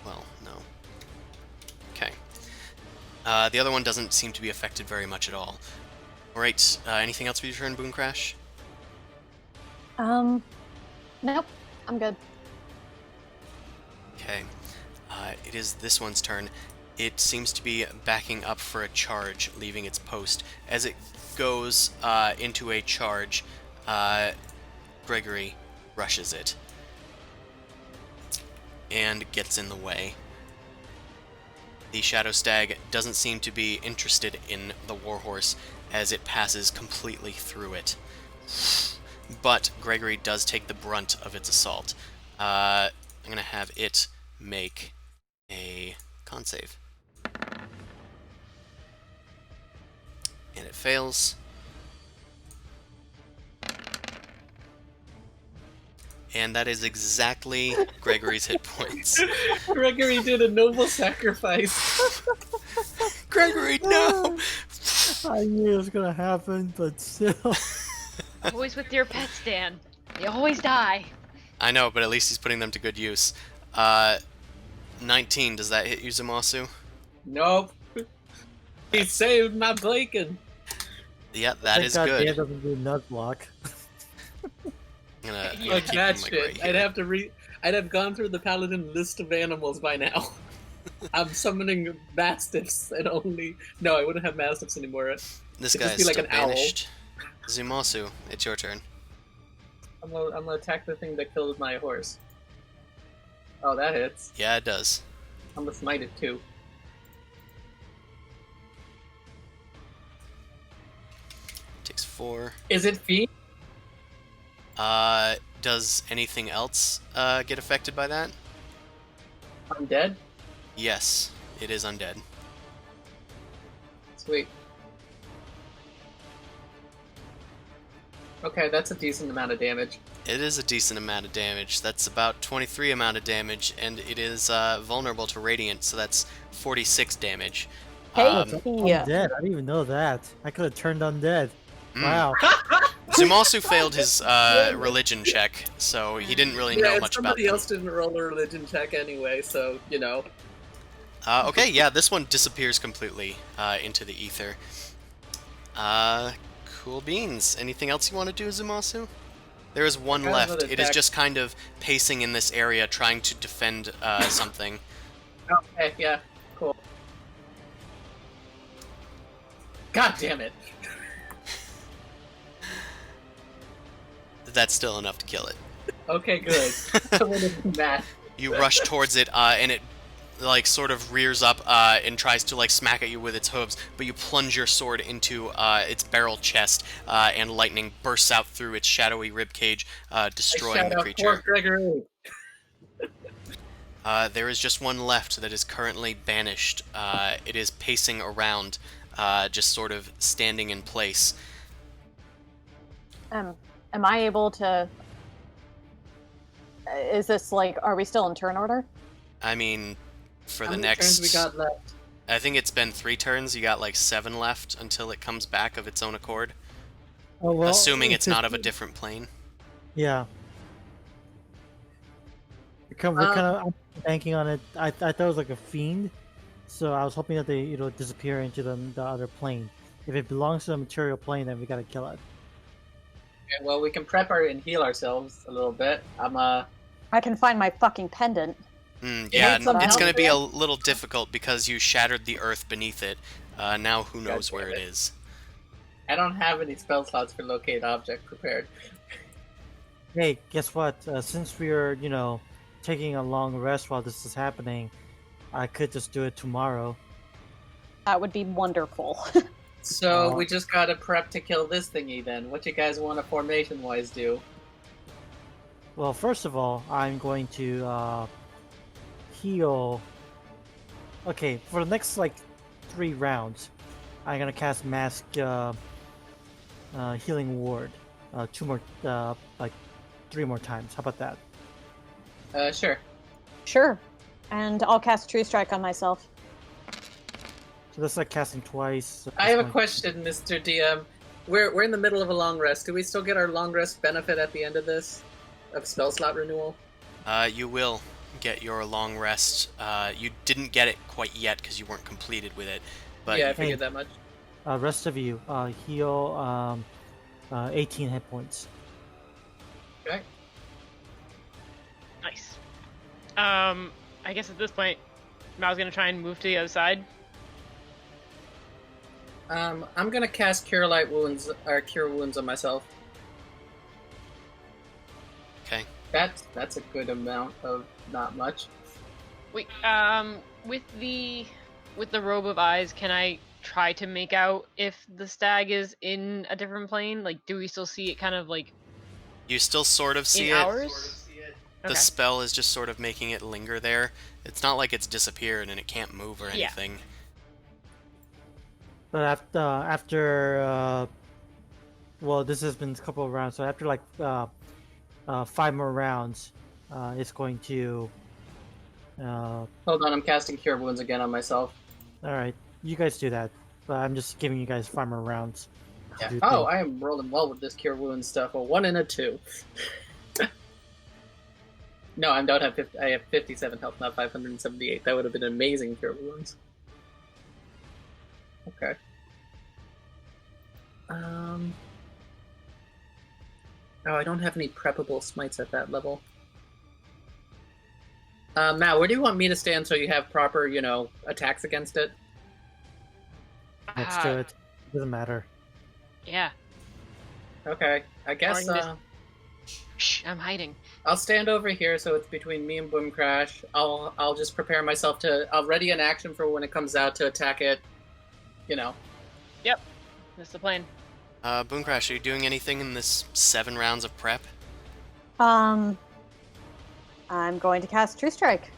Well, no. Okay. The other one doesn't seem to be affected very much at all. Alright, anything else for your turn, Boomcrash? Nope, I'm good. Okay. It is this one's turn. It seems to be backing up for a charge, leaving its post. As it goes into a charge, Gregory rushes it and gets in the way. The Shadow Stag doesn't seem to be interested in the Warhorse as it passes completely through it. But Gregory does take the brunt of its assault. I'm going to have it make a con save. And it fails. And that is exactly Gregory's hit points. Gregory did a noble sacrifice. Gregory, no! I knew it was gonna happen, but still. Always with your pets, Dan. They always die. I know, but at least he's putting them to good use. 19, does that hit you, Zumasu? Nope. He saved my bacon. Yeah, that is Thank God Dan good. doesn't do Nuzlocke. I'm gonna Like keep that him, shit. right I'd here. have to I'd have gone through the paladin list of animals by now. I'm summoning mastiffs and only. No, I wouldn't have mastiffs anymore. This It'd guy just is be like still an owl. banished. Zumasu, it's your turn. I'm gonna attack the thing that killed my horse. Oh, that hits. Yeah, it does. I'm gonna smite it too. Takes 4. Is it fiend? Does anything else get affected by that? I'm dead? Yes, it is undead. Sweet. Okay, that's a decent amount of damage. It is a decent amount of damage. That's about 23 amount of damage, and it is vulnerable to radiant, so that's 46 damage. Hey, I'm dead. I didn't even know that. I could have turned undead. mm, Wow. Zumasu failed his religion check, so he didn't really know and much about somebody them. else didn't roll a religion check anyway, so, you know. Okay, yeah, this one disappears completely into the ether. Cool beans. Anything else you want to do, Zumasu? There is one Kind of left. an It is attack. just kind of pacing in this area, trying to defend something. Okay, yeah, cool. God damn it. That's still enough to kill it. Okay, good. I would have been mad. You rush towards it, and it like sort of rears up and tries to like smack at you with its hooves, but you plunge your sword into its barrel chest, and lightning bursts out through its shadowy ribcage, destroying I shout the out, creature. "Poor Gregory." There is just one left that is currently banished. It is pacing around, just sort of standing in place. Am I able to? Is this like? Are we still in turn order? I mean, for How the many next... turns we got left? I think it's been 3 turns. You got like 7 left until it comes back of its own accord. Oh, well, Assuming it's just- not of a different plane. Yeah. We're kind of I'm banking on it. I thought it was like a fiend, so I was hoping that they disappear into the other plane. If it belongs to the material plane, then we gotta kill it. Okay, well, we can prep and heal ourselves a little bit. I can find my fucking pendant. Yeah, need some it's help going to be there? a little difficult because you shattered the earth beneath it. Now who knows damn where it it. is. I don't have any spell slots for locate object prepared. Hey, guess what? Since we're taking a long rest while this is happening, I could just do it tomorrow. That would be wonderful. So we just gotta prep to kill this thingy then. What you guys want to formation-wise do? Well, first of all, I'm going to heal. Okay, for the next like 3 rounds, I'm gonna cast Mask Healing Ward, 2 more, like 3 more times. How about that? Sure. Sure. And I'll cast True Strike on myself. So that's like casting twice. I have a question, Mr. DM. We're in the middle of a long rest. Do we still get our long rest benefit at the end of this? Of spell slot renewal? You will get your long rest. You didn't get it quite yet because you weren't completed with it. But Yeah, I figured that much. Rest of you, heal 18 hit points. Okay. Nice. I guess at this point, Mao's gonna try and move to the other side. I'm gonna cast Cure Light Wounds, or Cure Wounds on myself. Okay. That's a good amount of not much. Wait, with the robe of eyes, can I try to make out if the stag is in a different plane? Like, do we still see it kind of like You still sort of see in it. ours? The Okay. spell is just sort of making it linger there. It's not like it's disappeared and it can't move or Yeah. anything. But after well, this has been a couple of rounds. So after like 5 more rounds, it's going to. Hold on, I'm casting Cure Wounds again on myself. All right, you guys do that. But I'm just giving you guys 5 more rounds. to Yeah. do Oh, things. I am rolling well with this Cure Wounds stuff. A 1 and a 2. No, I don't have 50. I have 57 health, not 578. That would have been amazing Cure Wounds. Okay. Oh, I don't have any preppable smites at that level. Matt, where do you want me to stand so you have proper, attacks against it? Next Ah, to it, doesn't matter. Yeah. Okay, I guess Or I can Shh, I'm hiding. I'll stand over here so it's between me and Boom Crash. I'll just prepare myself I'll ready an action for when it comes out to attack it. Yep. That's the plan. Boom Crash, are you doing anything in this 7 rounds of prep? I'm going to cast True Strike.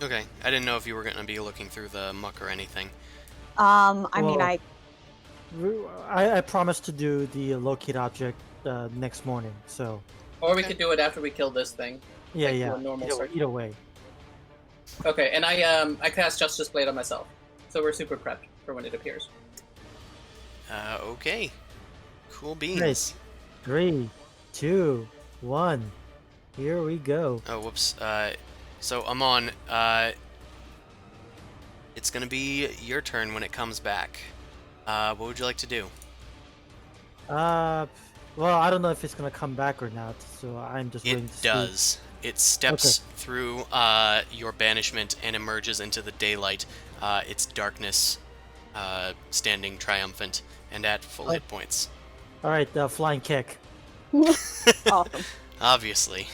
Okay, I didn't know if you were going to be looking through the muck or anything. I mean, Well, I promised to do the locate object next morning. So Or we could do it after we kill this thing. yeah, Like, yeah. do a normal search. Either way. Okay, and I cast Justice Blade on myself. So we're super prepped for when it appears. Okay. Cool Right. beans. 3, 2, 1. Here we go. Oh, whoops. So Amon, it's gonna be your turn when it comes back. What would you like to do? Well, I don't know if it's gonna come back or not, so I'm just waiting to It see. does. It steps through your banishment and emerges into the daylight. Its darkness standing triumphant and at full hit points. All right, flying kick. Awesome. Obviously.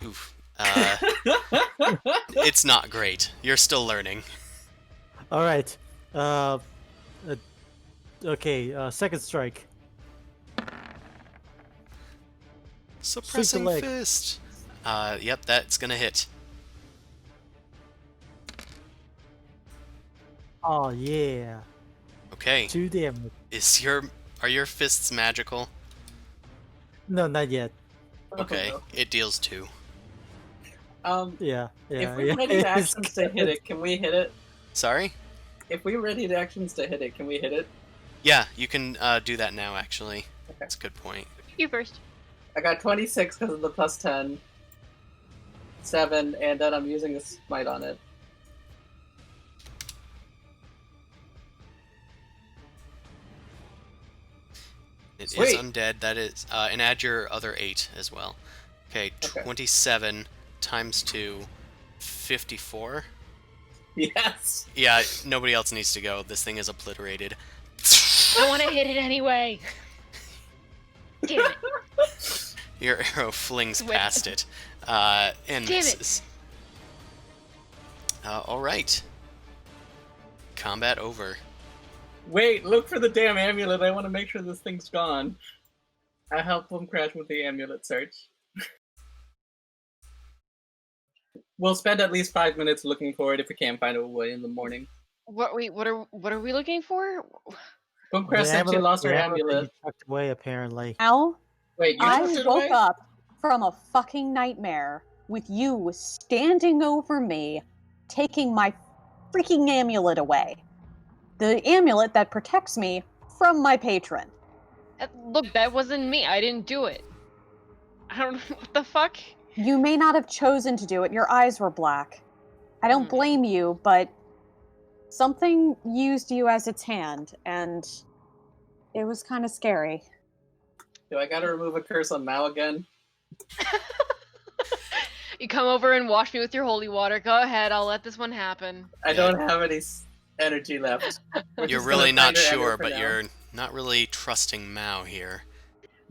Oof. It's not great. You're still learning. All right. Okay. Second strike. Suppressing leg. fist. Yep, that's gonna hit. Oh yeah. Okay. 2 damage. Are your fists magical? No, not yet. Okay, Oh, it deals 2. no. Yeah. If we're ready to actions to hit it, can we hit it? Sorry? If we're ready to actions to hit it, can we hit it? Yeah, you can do that now. Actually, Okay. that's a good point. You first. I got 26 because of the plus 10. 7, and then I'm using a smite on it. It is Sweet. undead. That is, and add your other 8 as well. Okay, Okay. 27 times 2, 54. Yes! Yeah, nobody else needs to go. This thing is obliterated. I want to hit it anyway. Damn it. Your arrow flings Whip. past it, and Damn it. misses. All right. Combat over. Wait, look for the damn amulet. I want to make sure this thing's gone. I help them crash with the amulet search. We'll spend at least 5 minutes looking for it if we can't find a way in the morning. What are we looking for? Boomcrest said she lost her the amulet. you tucked away, apparently. Al, Wait, you I took it woke away? up from a fucking nightmare with you standing over me, taking my freaking amulet away. The amulet that protects me from my patron. Look, that wasn't me. I didn't do it. I don't know what the fuck. You may not have chosen to do it. Your eyes were black. I don't blame you, but something used you as its hand, and it was kind of scary. Do I gotta remove a curse on Mao again? You come over and wash me with your holy water. Go ahead. I'll let this one happen. I don't have any energy left. We're You're just really gonna not find her sure, amulet for but now. you're not really trusting Mao here.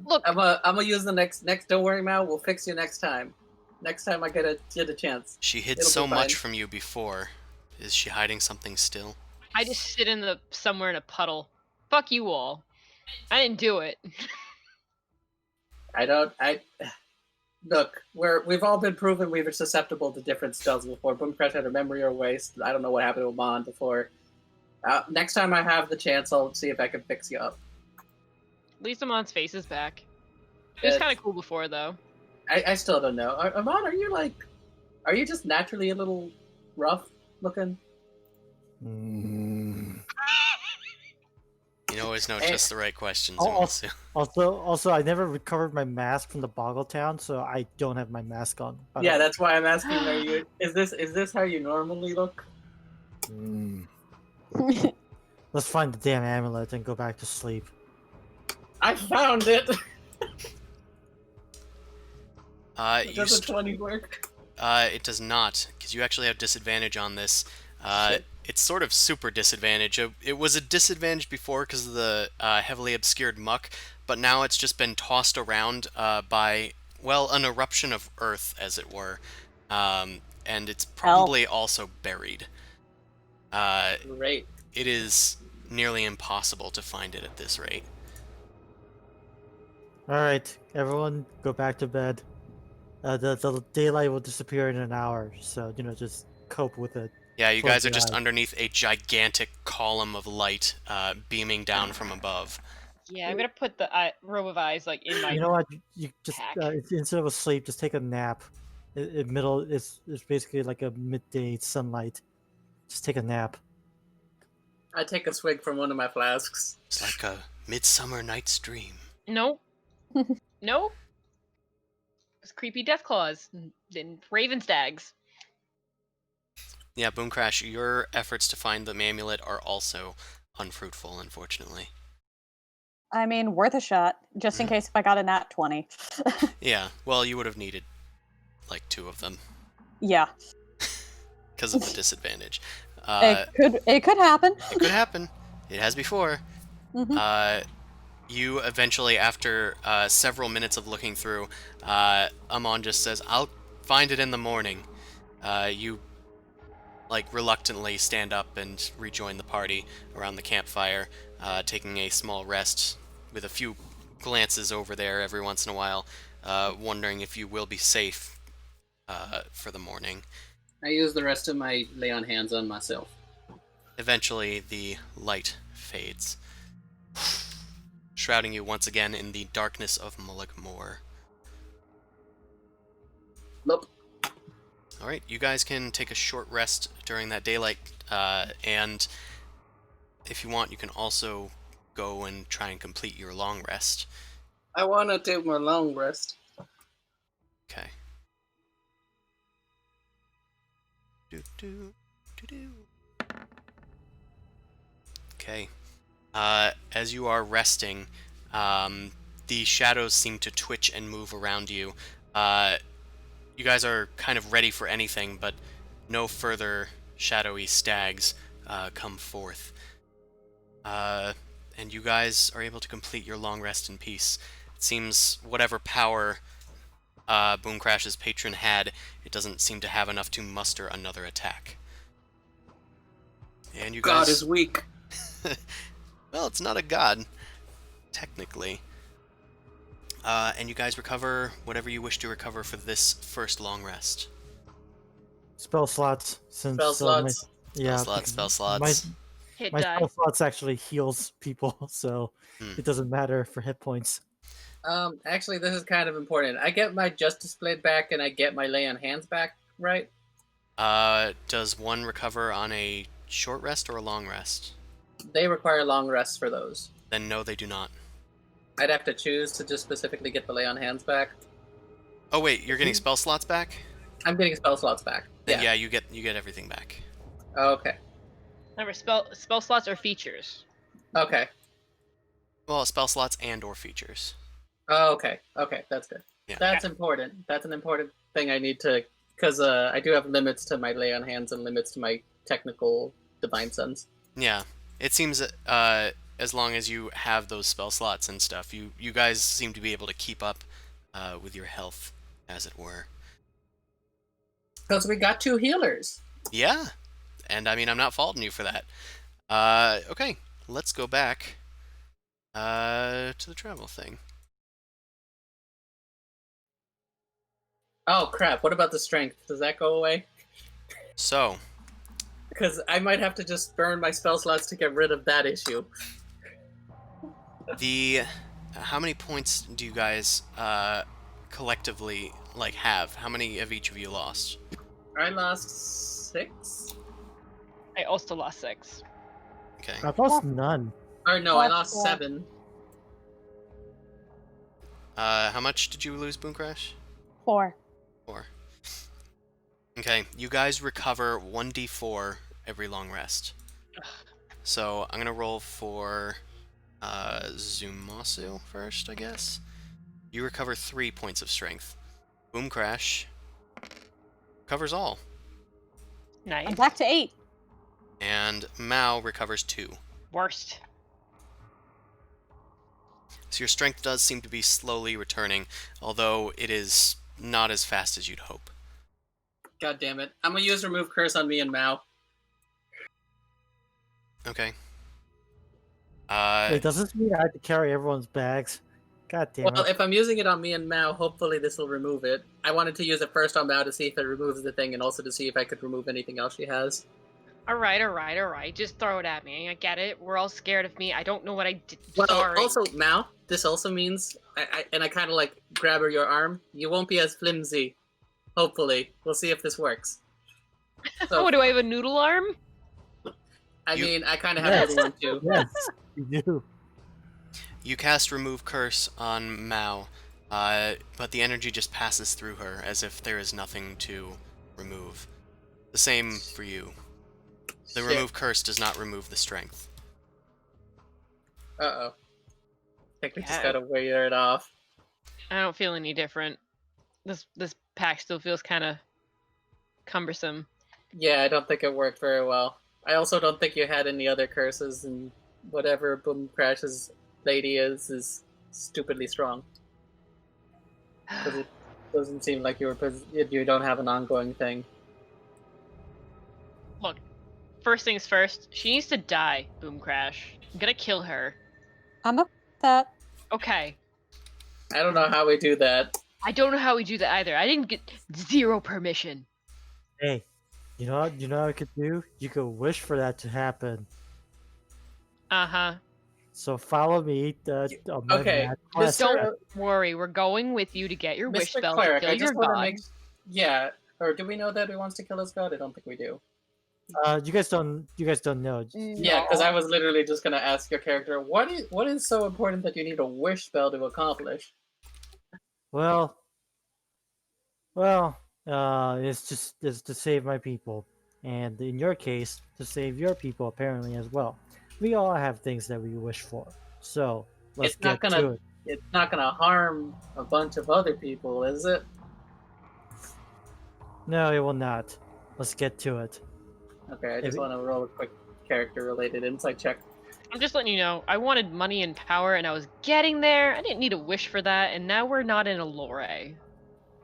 Look, I'm gonna use the next. Don't worry, Mao. We'll fix you next time. Next time I get a chance. She hid It'll be so much fine. from you before. Is she hiding something still? I just sit in somewhere in a puddle. Fuck you all. I didn't do it. Look. We've all been proven we were susceptible to different spells before. Boomcrash had a memory or waste. I don't know what happened to Amon before. Next time I have the chance, I'll see if I can fix you up. At least Amon's face is back. It was Yes. kind of cool before, though. I still don't know. Amon, are you just naturally a little rough looking? You always know Hey. just the right questions. Oh, Umasu. Also, I never recovered my mask from the Boggle Town, so I don't have my mask on. Yeah, that's why I'm asking. Is this how you normally look? Let's find the damn amulet and go back to sleep. I found it. You Does a 20 work? It does not, because you actually have disadvantage on this. Shit. It's sort of super disadvantage. It was a disadvantage before because of the heavily obscured muck, but now it's just been tossed around by, well, an eruption of earth, as it were. And it's probably also buried. Great. It is nearly impossible to find it at this rate. All right, everyone, go back to bed. The daylight will disappear in an hour, so just cope with it. Yeah, you Close guys are your just eyes. underneath a gigantic column of light beaming down from above. Yeah, I'm gonna put the row of eyes in my. You know what? You just pack. instead of a sleep, just take a nap. It's basically like a midday sunlight. Just take a nap. I take a swig from one of my flasks. It's like a midsummer night's dream. No. No. It's creepy death claws and raven stags. Yeah, Boomcrash, your efforts to find the amulet are also unfruitful, unfortunately. I mean, worth a shot, just in case if I got a nat 20. Yeah, well, you would have needed, like, 2 of them Yeah, because of the disadvantage. it could happen. It could happen. It has before. Mhm. You eventually, after several minutes of looking through, Amon just says, "I'll find it in the morning." You, like, reluctantly stand up and rejoin the party around the campfire, taking a small rest with a few glances over there every once in a while, wondering if you will be safe for the morning. I use the rest of my lay on hands on myself. Eventually, the light fades, shrouding you once again in the darkness of Mullick Moor. Nope. Alright, you guys can take a short rest during that daylight, and if you want, you can also go and try and complete your long rest. I want to take my long rest. Okay. Do. Okay. As you are resting, the shadows seem to twitch and move around you. You guys are kind of ready for anything, but no further shadowy stags come forth. And you guys are able to complete your long rest in peace. It seems whatever power Boomcrash's patron had, it doesn't seem to have enough to muster another attack. And you guys... God is weak. Well, it's not a god, technically. And you guys recover whatever you wish to recover for this first long rest. Spell slots. Since Spell slots. Spell slots. Hit My die. spell slots actually heals people, so Hmm. it doesn't matter for hit points. Actually, this is kind of important. I get my Justice Blade back, and I get my lay on hands back, right? Does one recover on a short rest or a long rest? They require long rests for those. Then no, they do not. I'd have to choose to just specifically get the lay on hands back. Oh wait, you're getting spell slots back? I'm getting spell slots back. Then yeah, you get everything back. Oh, okay. Remember, spell slots are features. Okay. Well, spell slots and or features. Oh, okay. Okay, that's good. Yeah. That's important. That's an important thing I need to... Because I do have limits to my lay on hands and limits to my technical Divine Sense. Yeah, it seems as long as you have those spell slots and stuff, you guys seem to be able to keep up with your health, as it were. Because we got 2 healers. Yeah, and I mean, I'm not faulting you for that. Okay, let's go back to the travel thing. Oh, crap. What about the strength? Does that go away? So, Because I might have to just burn my spell slots to get rid of that issue. how many points do you guys collectively have? How many of each of you lost? I lost 6? I also lost 6. Okay. I've lost none. Or no, I Lost lost 4. 7. How much did you lose, Boomcrash? 4. 4. Okay, you guys recover 1d4 every long rest. So I'm gonna roll for Zumasu first, I guess. You recover 3 points of strength. Boomcrash covers all, Nice. I'm back to 8. and Mao recovers 2. Worst. So your strength does seem to be slowly returning, although it is not as fast as you'd hope. God damn it. I'm gonna use Remove Curse on me and Mao. Okay. Wait, does this mean I have to carry everyone's bags? God damn Well, it. if I'm using it on me and Mao, hopefully this will remove it. I wanted to use it first on Mao to see if it removes the thing, and also to see if I could remove anything else she has. Alright. Just throw it at me. I get it. We're all scared of me. I don't know what I did. Well, Sorry. also, Mao, this also means, I kind of grab your arm, you won't be as flimsy. Hopefully. We'll see if this works. So, Oh, do I have a noodle arm? I You- mean, I kind of have Yes. everyone too. Yes, you do. You cast Remove Curse on Mao, but the energy just passes through her as if there is nothing to remove. The same for you. The Shit. Remove Curse does not remove the strength. Uh-oh. I think we just Yeah. gotta wear it off. I don't feel any different. This pack still feels kind of cumbersome. Yeah, I don't think it worked very well. I also don't think you had any other curses, and whatever Boom Crash's lady is stupidly strong. Because it doesn't seem like you don't have an ongoing thing. Look, first things first, she needs to die, Boom Crash. I'm gonna kill her. I'm up with that. Okay. I don't know how we do that. I don't know how we do that either. I didn't get 0 permission. Hey, you know what? You know what I could do? You could wish for that to happen. Uh-huh. So follow me. On my Okay, mad quest. Mr. Worry, we're going with you to get your wish Mr. spell Cleric, to kill I your just want to god. make. Yeah, or do we know that he wants to kill his god? I don't think we do. You guys don't. You guys don't know. Yeah, because I was literally just gonna ask your character, what is so important that you need a wish spell to accomplish? Well, it's to save my people, and in your case, to save your people apparently as well. We all have things that we wish for, so let's It's not get gonna- to it. It's not gonna harm a bunch of other people, is it? No, it will not. Let's get to it. Okay, I If just it- want to roll a quick character-related insight check. I'm just letting you know, I wanted money and power, and I was getting there. I didn't need a wish for that, and now we're not in a lore.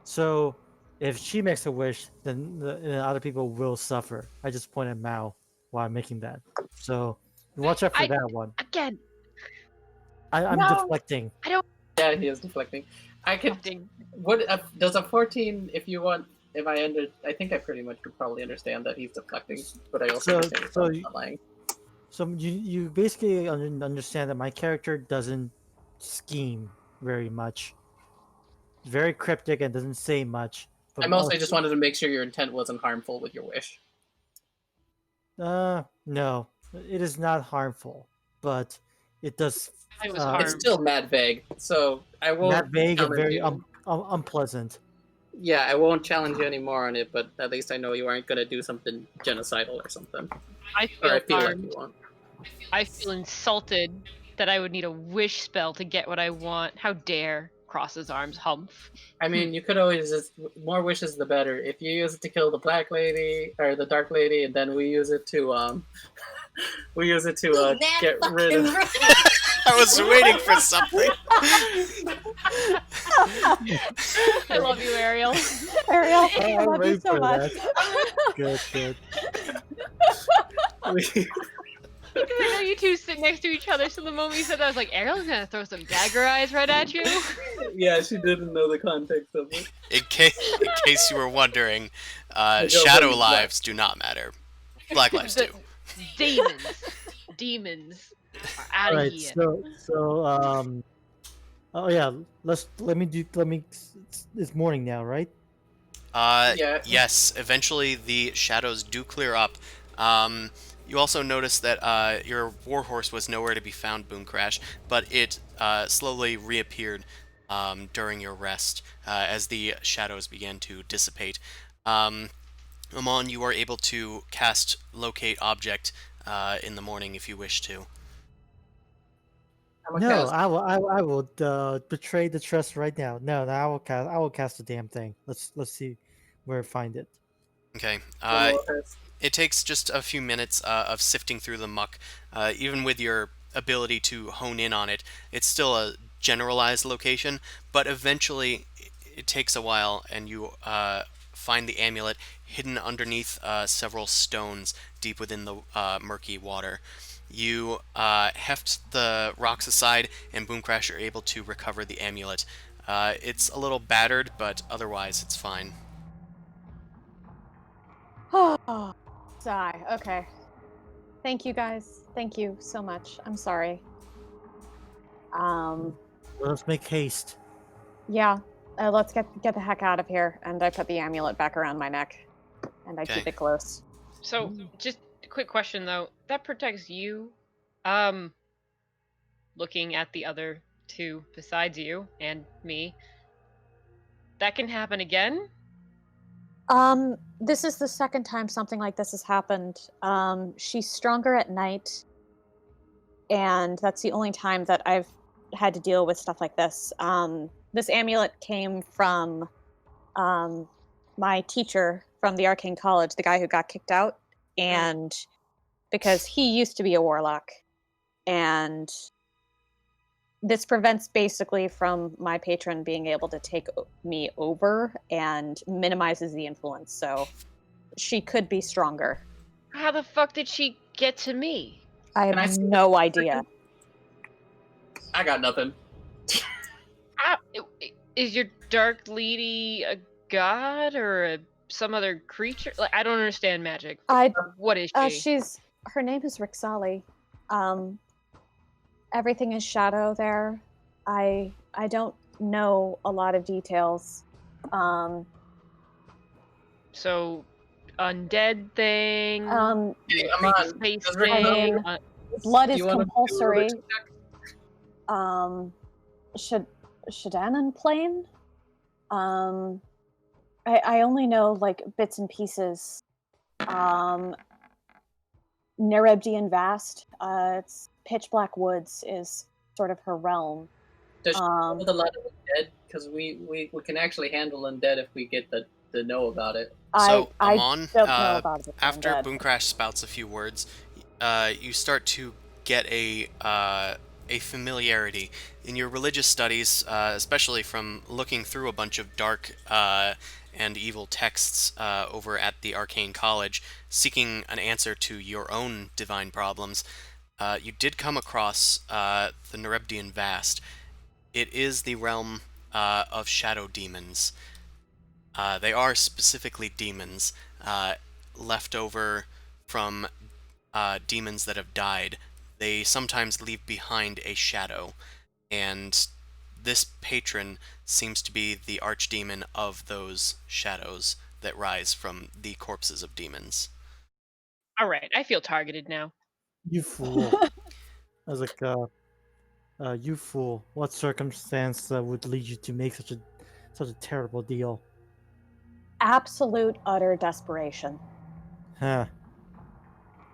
So, if she makes a wish, then the other people will suffer. I just pointed at Mao while I'm making that. So, watch out for I- that one. Again, I'm No. deflecting. Yeah, he is deflecting. I could. acting. What does a 14? If you want, if I think I pretty much could probably understand that he's deflecting, but I also So- understand he's so not lying. So you basically understand that my character doesn't scheme very much. Very cryptic and doesn't say much. But I mostly just wanted to make sure your intent wasn't harmful with your wish. No, it is not harmful, but it does. It was uh, harm. It's still mad vague, so I won't. Not vague and challenge very you. unpleasant. Yeah, I won't challenge you anymore on it, but at least I know you aren't gonna do something genocidal or something. I Or I feel feel like harmed. you won't. I feel insulted that I would need a wish spell to get what I want. How dare cross his arms, humph. I mean, you could always just more wishes the better. If you use it to kill the black lady or the dark lady, and then we use it to get rid of. I was waiting for something. I love you, Ariel. Ariel, Oh, I I'm love you ready so for much. Good. Because I know you two sit next to each other, so the moment you said that, I was like, Ariel's gonna throw some dagger eyes right at you. Yeah, she didn't know the context of it. In case you were wondering, go shadow black. lives do not matter. Black lives do. Demons are out of Alright, here. oh yeah, it's morning now, right? Yeah. Yes, eventually the shadows do clear up. You also notice that your warhorse was nowhere to be found, Boom Crash, but it slowly reappeared during your rest as the shadows began to dissipate. Amon, you are able to cast Locate Object in the morning if you wish to. I'm a No, cast. I will betray the trust right now. No, I will cast the damn thing. Let's see where to find it. Okay. I'm a cast. It takes just a few minutes of sifting through the muck. Even with your ability to hone in on it, it's still a generalized location, but eventually it takes a while and you find the amulet hidden underneath several stones deep within the murky water. You heft the rocks aside, and Boom Crash are able to recover the amulet. It's a little battered, but otherwise it's fine. Oh, sigh. Okay. Thank you guys. Thank you so much. I'm sorry. Let's make haste. Yeah. Let's get the heck out of here. And I put the amulet back around my neck, and I Okay. keep it close. So, just quick question though. That protects you. Looking at the other two besides you and me, that can happen again. This is the second time something like this has happened. She's stronger at night, and that's the only time that I've had to deal with stuff like this. This amulet came from my teacher from the Arcane College, the guy who got kicked out, and because he used to be a warlock, and this prevents basically from my patron being able to take me over and minimizes the influence. So she could be stronger. How the fuck did she get to me? I Can I have see no idea. I got nothing. Is your dark lady a god or some other creature? Like, I don't understand magic. What is she? Her name is Rixali. Everything is shadow there. I don't know a lot of details. So, undead thing. Hey, I'm on. Space Does Rick know? thing. Blood is You wanna do a compulsory. religion check? Shadanan plane. I only know like bits and pieces. Nerebdian Vast. It's pitch black woods is sort of her realm. Does she know with a lot of undead? Because we can actually handle undead if we get the know about it. So, I Amon, don't know about it. after Boomcrash spouts a few words, you start to get a familiarity in your religious studies, especially from looking through a bunch of dark and evil texts over at the Arcane College, seeking an answer to your own divine problems. You did come across the Nerebdian Vast. It is the realm of shadow demons. They are specifically demons, left over from demons that have died. They sometimes leave behind a shadow, and this patron seems to be the archdemon of those shadows that rise from the corpses of demons. All right, I feel targeted now. You fool. I was like, you fool. What circumstance would lead you to make such a terrible deal? Absolute utter desperation. Huh.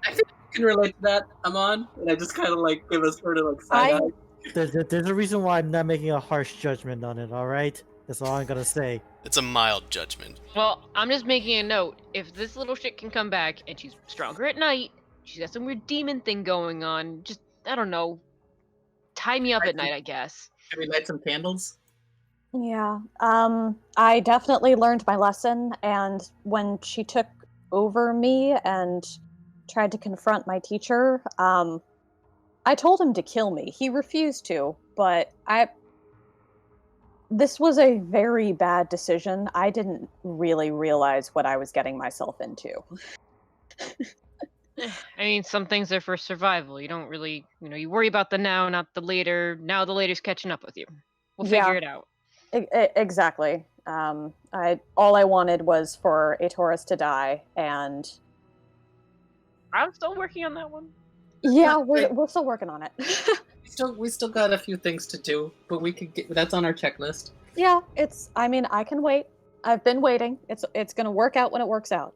I think you can relate to that, Amon. And I just kind of like give us sort of like side eye. There's a reason why I'm not making a harsh judgment on it, alright? That's all I'm gonna say. It's a mild judgment. Well, I'm just making a note. If this little shit can come back and she's stronger at night, she's got some weird demon thing going on, just, I don't know, tie me up at night, I guess. Can we light some candles? Yeah. I definitely learned my lesson, and when she took over me and tried to confront my teacher, I told him to kill me. He refused to, but this was a very bad decision. I didn't really realize what I was getting myself into. I mean, some things are for survival. You don't really, you worry about the now, not the later. Now the later's catching up with you. We'll figure it out. Exactly. All I wanted was for a Taurus to die, and I'm still working on that one. yeah, we're still working on it. We still got a few things to do, but we could get that's on our checklist. Yeah, I mean, I can wait. I've been waiting. It's gonna work out when it works out.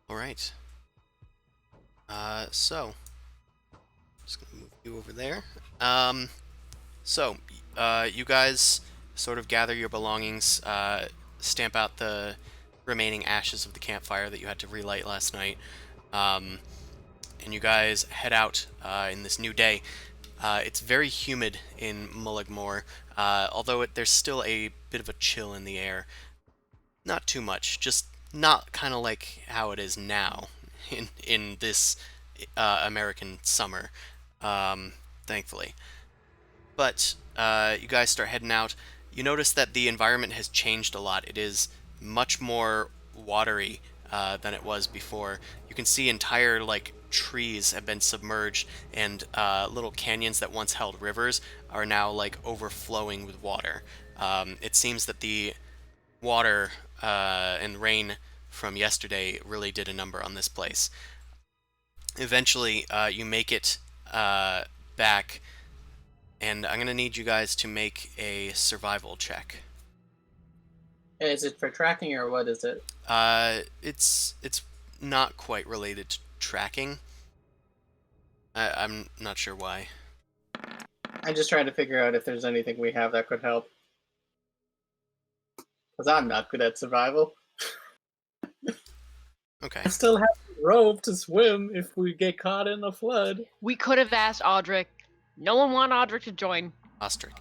All right. So, just gonna move you over there. You guys sort of gather your belongings, stamp out the remaining ashes of the campfire that you had to relight last night, and you guys head out in this new day. It's very humid in Mullaghmore, although there's still a bit of a chill in the air. Not too much, just not kind of like how it is now in this American summer, thankfully. But you guys start heading out. You notice that the environment has changed a lot. It is much more watery than it was before. You can see entire trees have been submerged, and little canyons that once held rivers are now overflowing with water. It seems that the water and rain from yesterday really did a number on this place. Eventually, you make it back, and I'm gonna need you guys to make a survival check. Is it for tracking or what is it? It's not quite related to tracking. I'm not sure why. I'm just trying to figure out if there's anything we have that could help. Because I'm not good at survival. Okay. I still have a rope to swim if we get caught in a flood. We could have asked Audric. No one wanted Audric to join. Ostrich.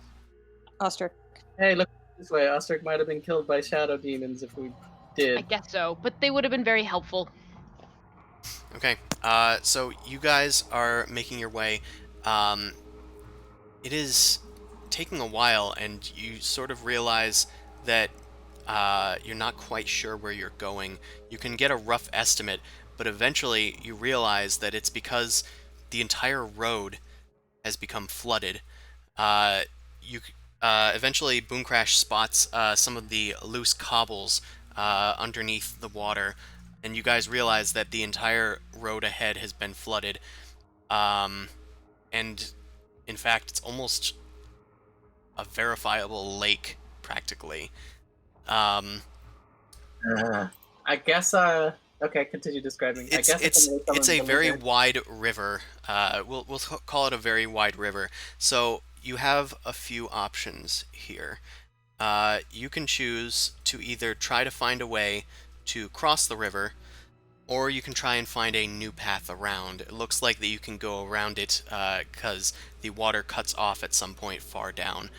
Oster. Hey, look this way. Ostrich might have been killed by shadow demons if we did. I guess so, but they would have been very helpful. Okay. So you guys are making your way. It is taking a while, and you sort of realize that you're not quite sure where you're going. You can get a rough estimate, but eventually you realize that it's because the entire road has become flooded. Eventually Boomcrash spots some of the loose cobbles underneath the water, and you guys realize that the entire road ahead has been flooded. And in fact, it's almost a verifiable lake, practically. I guess, okay, continue describing. I guess It's a very wide river. We'll call it a very wide river. So you have a few options here. You can choose to either try to find a way to cross the river, or you can try and find a new path around. It looks like that you can go around it because the water cuts off at some point far down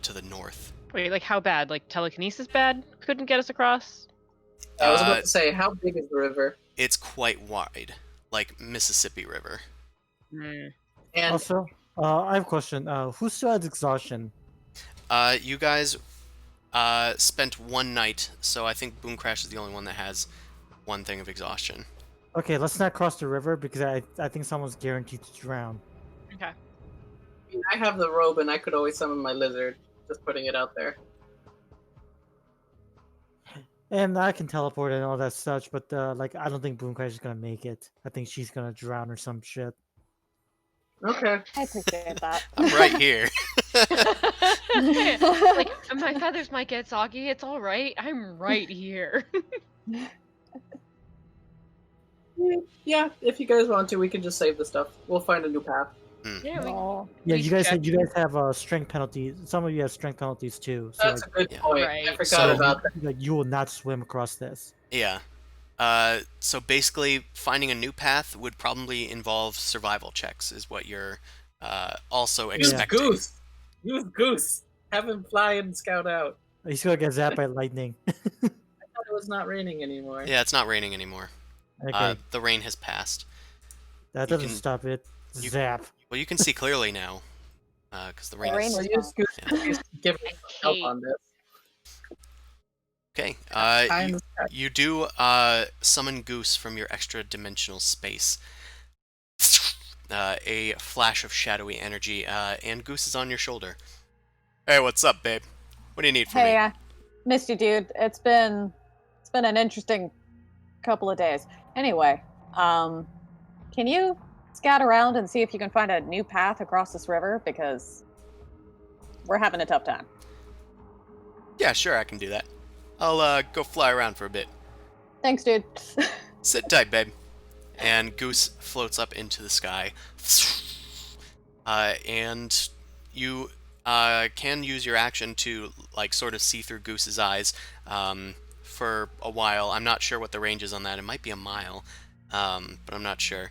to the north. Wait, like how bad? Like telekinesis bad? Couldn't get us across? I was about to say, how big is the river? It's quite wide, like Mississippi River. Mm. And Also, I have a question. Who still has exhaustion? You guys spent one night, so I think Boomcrash is the only one that has one thing of exhaustion. Okay, let's not cross the river because I think someone's guaranteed to drown. Okay. I have the robe and I could always summon my lizard. Just putting it out there. And I can teleport and all that such, but like I don't think Boomcrash is gonna make it. I think she's gonna drown or some shit. Okay. I appreciate that. I'm right here. Like my feathers might get soggy. It's all right. I'm right here. Yeah, if you guys want to, we can just save the stuff. We'll find a new path. Yeah, Oh. Yeah, Please you guys check. have strength penalties. Some of you have strength penalties too. So That's like, a good yeah. point. Right. I forgot So- about that. like you will not swim across this. Yeah. So basically, finding a new path would probably involve survival checks, is what you're also Use expecting. Goose! Use Goose! Have him fly and scout out. He's gonna get zapped by lightning. I thought it was not raining anymore. Yeah, it's not raining anymore. Okay, The rain has passed. that you doesn't can- stop it. you- Zap. Well, you can see clearly now, because the rain The rain is... was- So use Goose to please give I me help hate. on this. Okay, High in you, the sky. you do summon Goose from your extra-dimensional space. A flash of shadowy energy, and Goose is on your shoulder. Hey, what's up, babe? What do you need from Hey, me? I missed you, dude. It's been an interesting couple of days. Anyway, can you scout around and see if you can find a new path across this river? Because we're having a tough time. Yeah, sure, I can do that. I'll go fly around for a bit. Thanks, dude. Sit tight, babe. And Goose floats up into the sky. And you can use your action to, like, sort of see through Goose's eyes for a while. I'm not sure what the range is on that. It might be a mile, but I'm not sure.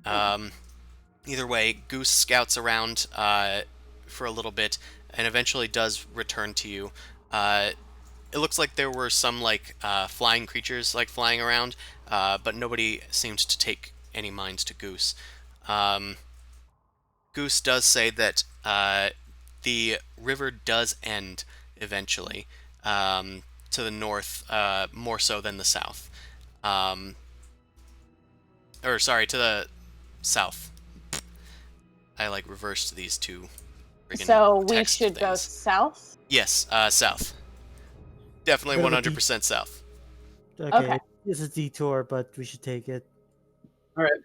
Either way, Goose scouts around for a little bit and eventually does return to you. It looks like there were some, like, flying creatures, like, flying around, but nobody seems to take any mind to Goose. Goose does say that the river does end eventually to the north, more so than the south. Or, sorry, to the south. I, like, reversed these two friggin' So we text should go things. south. Yes, south. Definitely Bit of a 100% south. Okay, Okay. it's a detour, but we should take it. All right.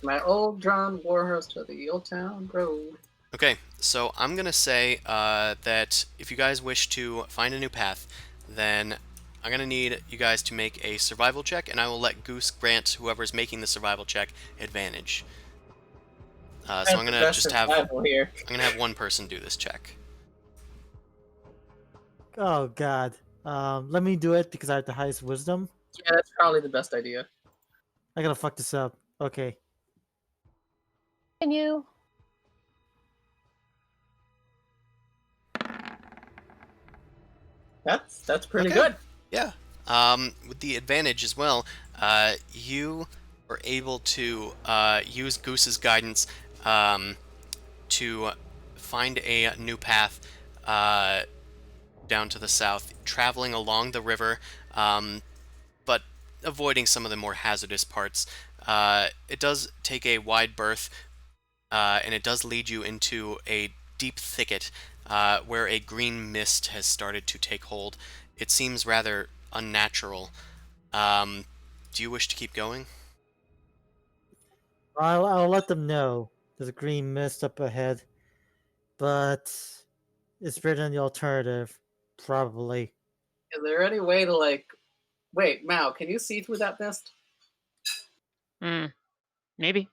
My old drawn warhorse to the old town road. Okay, so I'm gonna say that if you guys wish to find a new path, then I'm gonna need you guys to make a survival check, and I will let Goose grant whoever's making the survival check advantage. So That's I'm the gonna best just have survival here. one person do this check. Oh God. Let me do it because I have the highest wisdom. Yeah, that's probably the best idea. I gotta fuck this up. Okay. Can you? That's pretty Okay. good. Yeah. With the advantage as well, you are able to use Goose's guidance to find a new path down to the south, traveling along the river, but avoiding some of the more hazardous parts. It does take a wide berth, and it does lead you into a deep thicket where a green mist has started to take hold. It seems rather unnatural. Do you wish to keep going? I'll let them know. There's a green mist up ahead, but it's better than the alternative, probably. Is there any way to like? Wait, Mao, can you see through that mist? Maybe.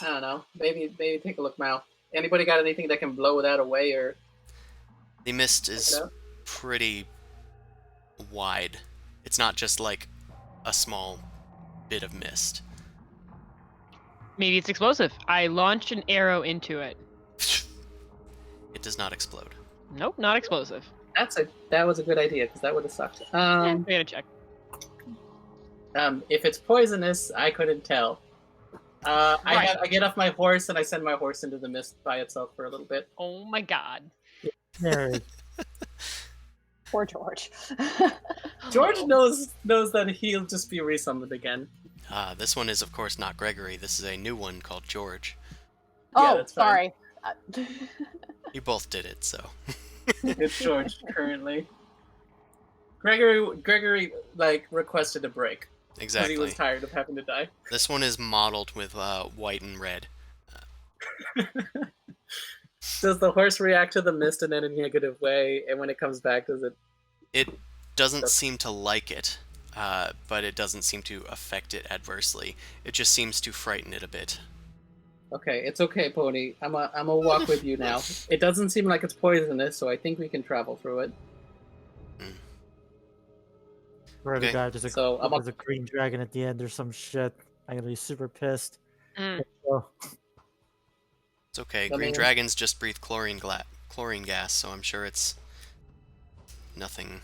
I don't know. Maybe take a look, Mao. Anybody got anything that can blow that away or? The mist check it is out? pretty wide. It's not just like a small bit of mist. Maybe it's explosive. I launched an arrow into it. It does not explode. Nope, not explosive. That was a good idea because that would have sucked. We gotta check. If it's poisonous, I couldn't tell. Right. I get off my horse and I send my horse into the mist by itself for a little bit. Oh my god. Mary. Poor George. George Oh. knows that he'll just be resummoned again. This one is, of course, not Gregory. This is a new one called George. Yeah, Oh, that's fine. sorry. You both did it, so. It's George currently. Gregory like requested a break because Exactly. he was tired of having to die. This one is modeled with white and red. Does the horse react to the mist in any negative way? And when it comes back, does it? It doesn't seem to like it, but it doesn't seem to affect it adversely. It just seems to frighten it a bit. Okay, it's okay, Pony. I'm a walk with you now. It doesn't seem like it's poisonous, so I think we can travel through it. Swear to Okay. God, So, I'm there's a green dragon at the end or some shit. I'm gonna be super pissed. Mm. Oh, It's okay. I Green mean- dragons just breathe chlorine gas, so I'm sure it's nothing.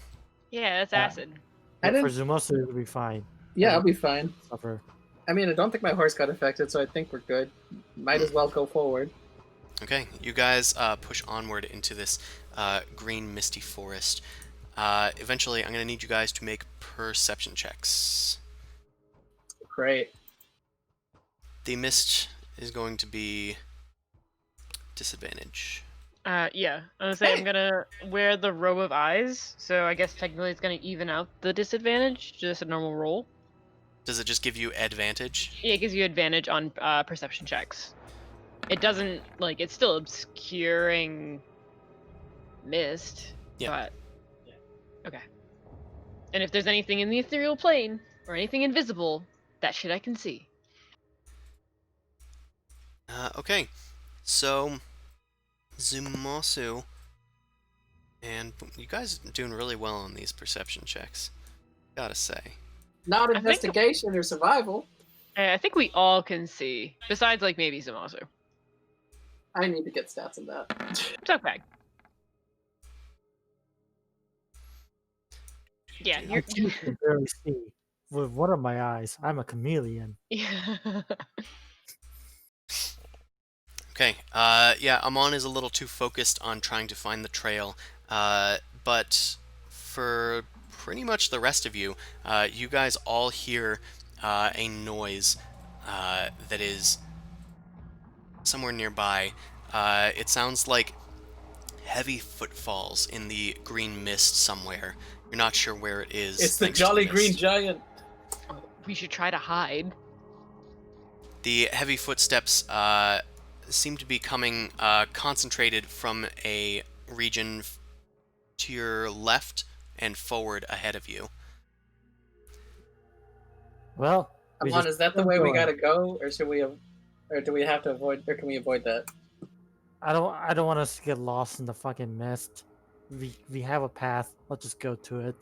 Yeah, that's Yeah. acid. I for didn't. Zumosu, it'll be fine. Yeah, I'll be fine. Suffer. I mean, I don't think my horse got affected, so I think we're good. Might as well go forward. Okay, you guys push onward into this green misty forest. Eventually, I'm going to need you guys to make perception checks. Great. The mist is going to be disadvantage. Yeah. I'm gonna say I'm gonna wear the robe of eyes, so I guess technically it's gonna even out the disadvantage, just a normal roll. Does it just give you advantage? Yeah, it gives you advantage on perception checks. It doesn't like it's still obscuring mist. Yeah. But okay. And if there's anything in the ethereal plane or anything invisible, that shit I can see. Okay, so Zumasu, and you guys are doing really well on these perception checks. Gotta say. Not think- investigation or survival. I think we all can see, besides like maybe Zamasu. I need to get stats on that. It's okay. Yeah, you're. I can barely see with one of my eyes. I'm a chameleon. Yeah. Okay, yeah, Amon is a little too focused on trying to find the trail, but for pretty much the rest of you, you guys all hear a noise that is somewhere nearby. It sounds like heavy footfalls in the green mist somewhere. You're not sure where it is. It's the thanks to Jolly mist. Green Giant. We should try to hide. The heavy footsteps seem to be coming concentrated from a region to your left and forward ahead of you. Well, Come we on, just is that the keep way we going. gotta go, or should we, or do we have to avoid, or can we avoid that? I don't want us to get lost in the fucking mist. We have a path. Let's just go to it.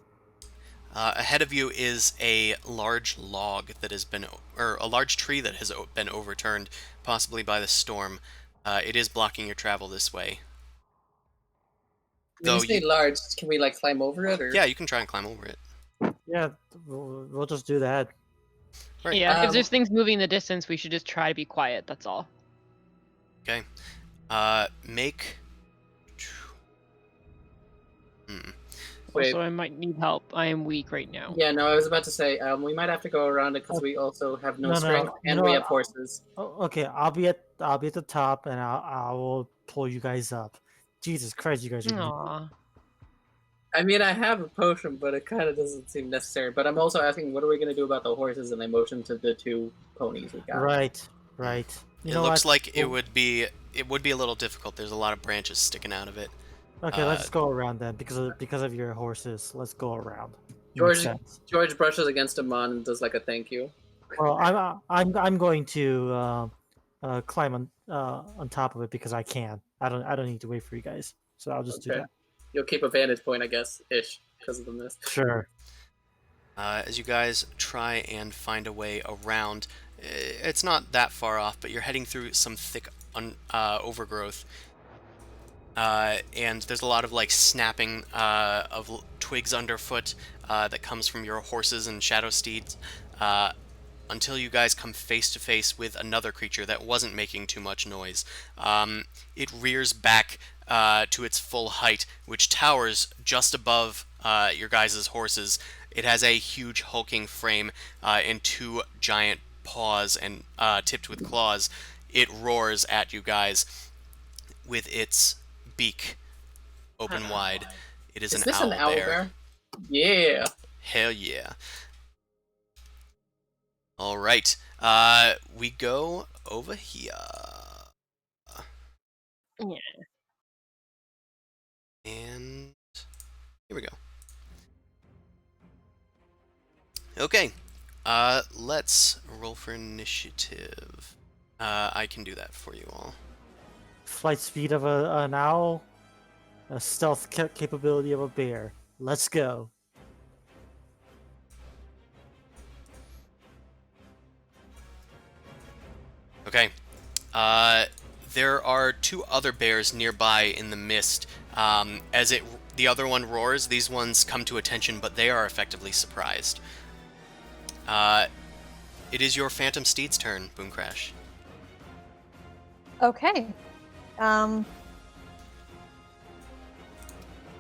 Ahead of you is a large log that has been, or a large tree that has been overturned, possibly by the storm. It is blocking your travel this way. When Though you say large, can we like climb over it, or? Yeah, you can try and climb over it. Yeah, we'll just do that. Right. Yeah, if Um, there's things moving in the distance, we should just try to be quiet. That's all. Okay. Make. Wait. Also, I might need help. I am weak right now. Yeah, no, I was about to say we might have to go around it because we also have no No, strength you and know we what? have horses. Oh, okay, I'll be at the top, and I will pull you guys up. Jesus Christ, you guys are. Aww. I mean, I have a potion, but it kind of doesn't seem necessary. But I'm also asking, what are we going to do about the horses? And I motion to the 2 ponies we got. Right. You It know looks what? like it would be a little difficult. There's a lot of branches sticking out of it. Okay, let's go around then because of your horses. Let's go around. George- Makes sense. George brushes against him on and does like a thank you. Well, I'm going to climb on top of it because I can. I don't need to wait for you guys, so I'll just do Okay. that. You'll keep a vantage point, I guess, ish, because of the mist. Sure. As you guys try and find a way around, it's not that far off, but you're heading through some thick overgrowth. And there's a lot of like snapping of twigs underfoot that comes from your horses and shadow steeds until you guys come face to face with another creature that wasn't making too much noise. It rears back to its full height, which towers just above your guys' horses. It has a huge hulking frame and 2 giant paws and tipped with claws. It roars at you guys with its beak open wide. It is Is an this owl an owl bear. bear? Yeah. Hell yeah. All right. We go over here. Yeah. And here we go. Okay. Let's roll for initiative. I can do that for you all. Flight speed of an owl, a stealth capability of a bear. Let's go. Okay. There are 2 other bears nearby in the mist. As the other one roars, these ones come to attention, but they are effectively surprised. It is your Phantom Steed's turn, Boomcrash. Okay.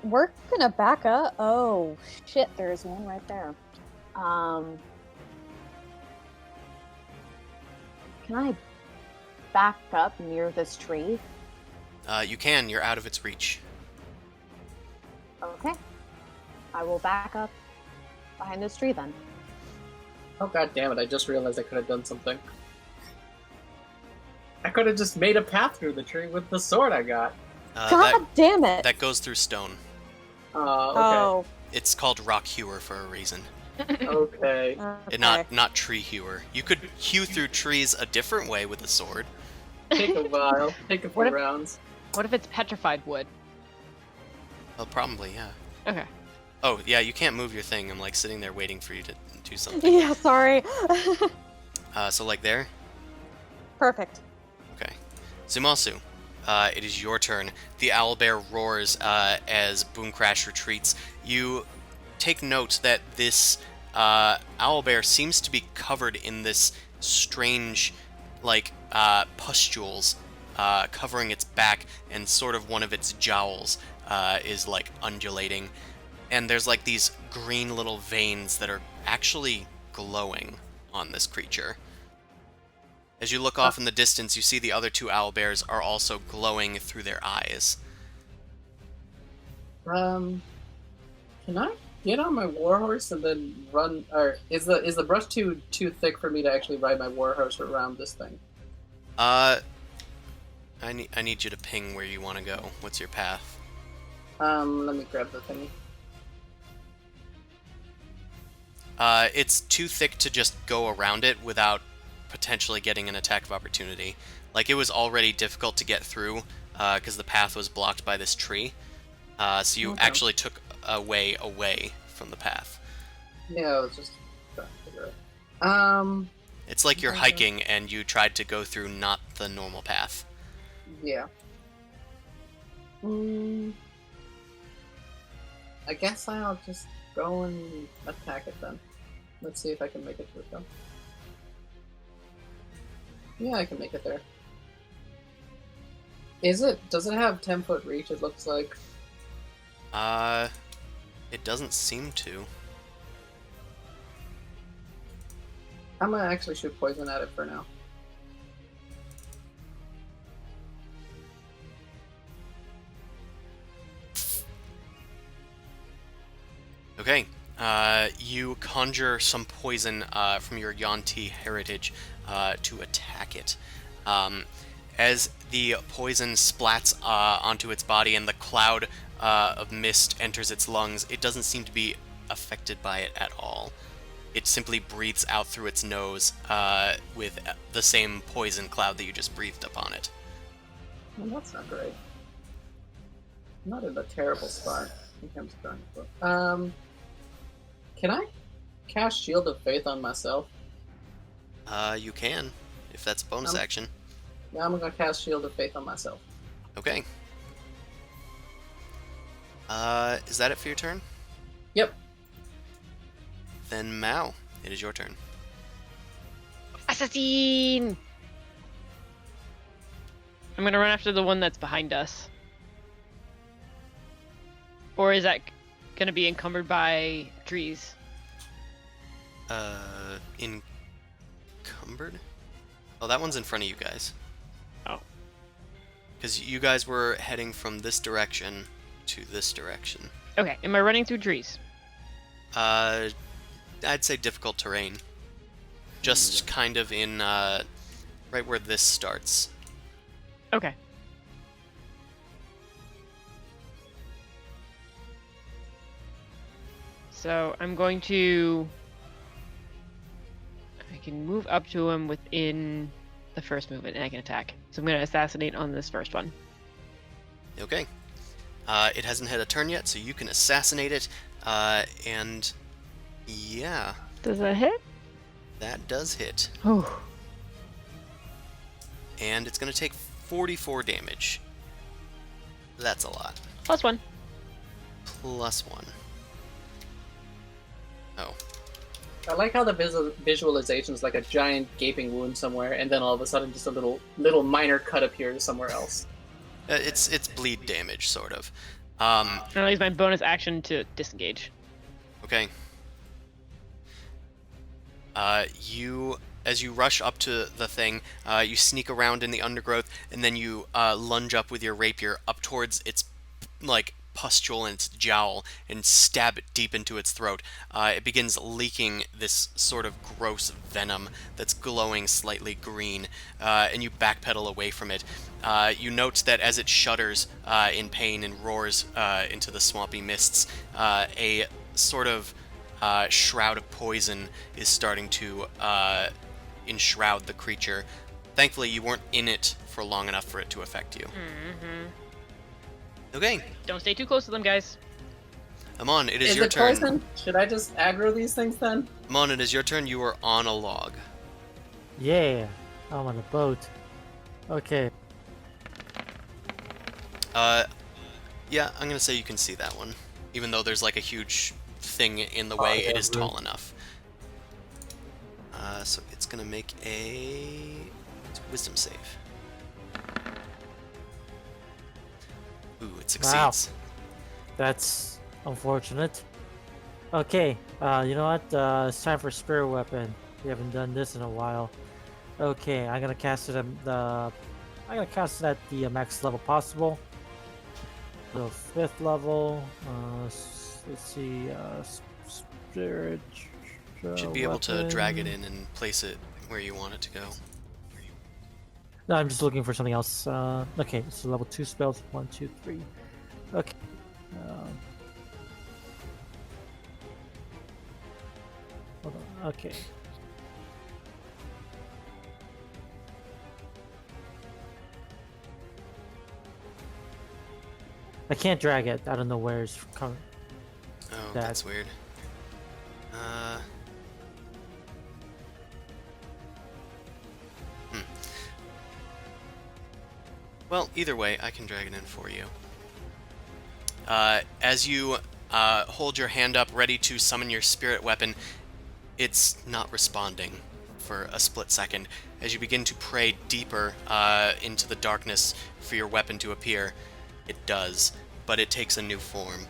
We're gonna back up. Oh shit, there's one right there. Can I back up near this tree? You can. You're out of its reach. Okay. I will back up behind this tree then. Oh god damn it, I just realized I could have done something. I could have just made a path through the tree with the sword I got. God damn it! That goes through stone. Oh, It's called Rock Hewer for a reason. okay. Okay. And not Tree Hewer. You could hew through trees a different way with a sword. Take a while. Take a few What if- rounds. What if it's petrified wood? Well, probably, yeah. Okay. Oh, yeah, you can't move your thing. I'm like sitting there waiting for you to do something. Yeah, sorry. So like there? Perfect. Okay. Zumasu, it is your turn. The owlbear roars as Boomcrash retreats. You take note that this owlbear seems to be covered in this strange, like, pustules covering its back, and sort of one of its jowls is, like, undulating. And there's, like, these green little veins that are actually glowing on this creature. As you look off in the distance, you see the other 2 owlbears are also glowing through their eyes. Can I get on my warhorse and then run? Or is the brush too thick for me to actually ride my warhorse around this thing? I need you to ping where you want to go. What's your path? Let me grab the thingy. It's too thick to just go around it without potentially getting an attack of opportunity. Like, it was already difficult to get through because the path was blocked by this tree. So you Okay. actually took a way away from the path. Yeah, I was just trying to figure it. It's like you're Okay. hiking and you tried to go through not the normal path. Yeah. I guess I'll just go and attack it then. Let's see if I can make it to it though. Yeah, I can make it there. Does it have 10-foot reach, it looks like? It doesn't seem to. I'm gonna actually shoot poison at it for now. Okay, you conjure some poison from your Yuan-Ti heritage to attack it. As the poison splats onto its body and the cloud of mist enters its lungs, it doesn't seem to be affected by it at all. It simply breathes out through its nose with the same poison cloud that you just breathed upon it. Well, that's not great. I'm not in a terrible spot. I think I'm starting to... Can I cast Shield of Faith on myself? You can, if that's a bonus action. Yeah, I'm gonna cast Shield of Faith on myself. Okay. Is that it for your turn? Yep. Then Mao, it is your turn. Assassin! I'm gonna run after the one that's behind us. Or is that gonna be encumbered by trees? Encumbered? Oh, that one's in front of you guys. Oh. Because you guys were heading from this direction to this direction. Okay, am I running through trees? I'd say difficult terrain. Just kind of in, right where this starts. Okay. So I'm going to... I can move up to him within the first movement and I can attack. So I'm going to assassinate on this first one. Okay. It hasn't had a turn yet, so you can assassinate it, and yeah, Does that hit? that does hit. Oh. And it's going to take 44 damage. That's a lot. +1. +1. Oh. I like how the visualization is like a giant gaping wound somewhere, and then all of a sudden just a little minor cut appears somewhere else. It's bleed damage, sort of. I'll use my bonus action to disengage. Okay. As you rush up to the thing, you sneak around in the undergrowth, and then you lunge up with your rapier up towards its, like, pustule and its jowl, and stab it deep into its throat. It begins leaking this sort of gross venom that's glowing slightly green, and you backpedal away from it. You note that as it shudders in pain and roars into the swampy mists, a sort of shroud of poison is starting to enshroud the creature. Thankfully, you weren't in it for long enough for it to affect you. Mm-hmm. Okay, Don't stay too close to them, guys. Amon, it is Is your it turn. poison? Should I just aggro these things then? Amon, it is your turn. You are on a log. Yeah, I'm on a boat. Okay. Yeah, I'm gonna say you can see that one. Even though there's like a huge thing in the way, yeah, it is rude. tall enough. So it's gonna make a wisdom save. Ooh, it succeeds. That's unfortunate. Okay, you know what? It's time for Spirit Weapon. We haven't done this in a while. Okay, I'm gonna cast it at the max level possible. So 5th level. Let's see. Spirit. Should be able to drag it weapon. in and place it where you want it to go. No, I'm just looking for something else. Okay, so level 2 spells. 1, 2, 3. Okay. Hold on. Okay. I can't drag it. I don't know where it's coming. Oh, That- that's weird. Hmm. Well, either way, I can drag it in for you. As you hold your hand up, ready to summon your spirit weapon, it's not responding for a split second. As you begin to pray deeper into the darkness for your weapon to appear, it does, but it takes a new form.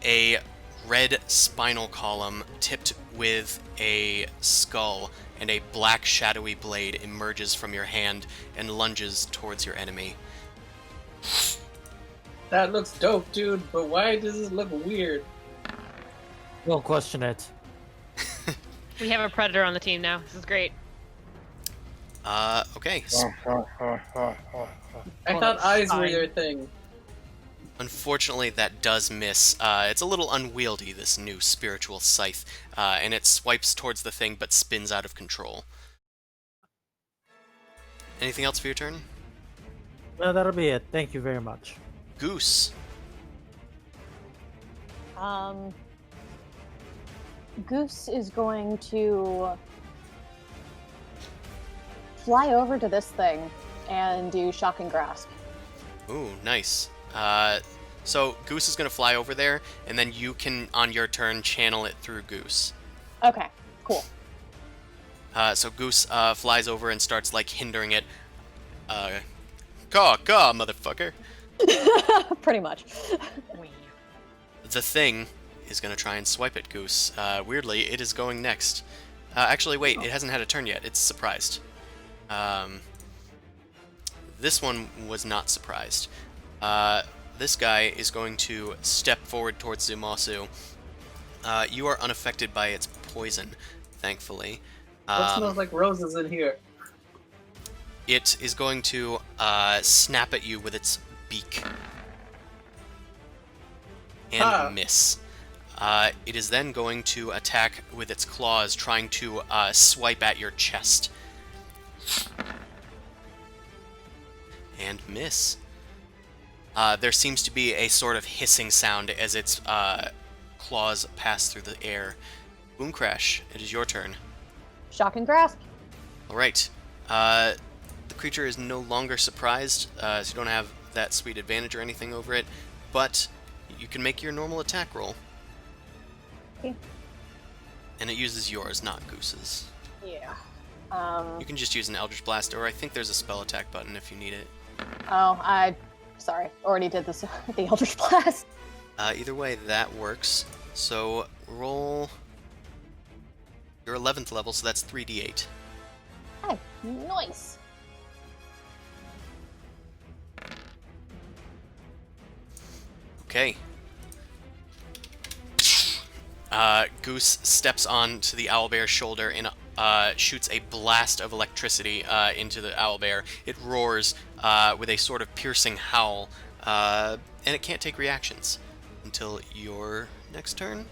A red spinal column tipped with a skull and a black shadowy blade emerges from your hand and lunges towards your enemy. That looks dope, dude, but why does it look weird? Don't question it. We have a predator on the team now. This is great. Okay. I Well, thought that's eyes were fine. your thing. Unfortunately, that does miss. It's a little unwieldy, this new spiritual scythe, and it swipes towards the thing but spins out of control. Anything else for your turn? No, that'll be it. Thank you very much. Goose. Goose is going to fly over to this thing and do shock and grasp. Ooh, nice. So Goose is going to fly over there, and then you can, on your turn, channel it through Goose. Okay, cool. So Goose flies over and starts, like, hindering it. Caw, motherfucker. Pretty much. The thing is going to try and swipe at Goose. Weirdly, it is going next. Actually, wait, it hasn't had a turn yet. It's surprised. This one was not surprised. This guy is going to step forward towards Zumasu. You are unaffected by its poison, thankfully. It smells like roses in here. It is going to snap at you with its beak. And miss. It is then going to attack with its claws, trying to swipe at your chest. And miss. There seems to be a sort of hissing sound as its claws pass through the air. Boom Crash, it is your turn. Shock and grasp. Alright. The creature is no longer surprised, so you don't have that sweet advantage or anything over it, but you can make your normal attack roll. Okay. And it uses yours, not Goose's. Yeah. You can just use an Eldritch Blast, or I think there's a spell attack button if you need it. Oh, sorry, already did this the Eldritch Blast. Either way, that works. So roll your 11th level, so that's 3d8. Hey, nice. Okay. Goose steps onto the owlbear's shoulder and shoots a blast of electricity into the owlbear. It roars with a sort of piercing howl, and it can't take reactions until your next turn.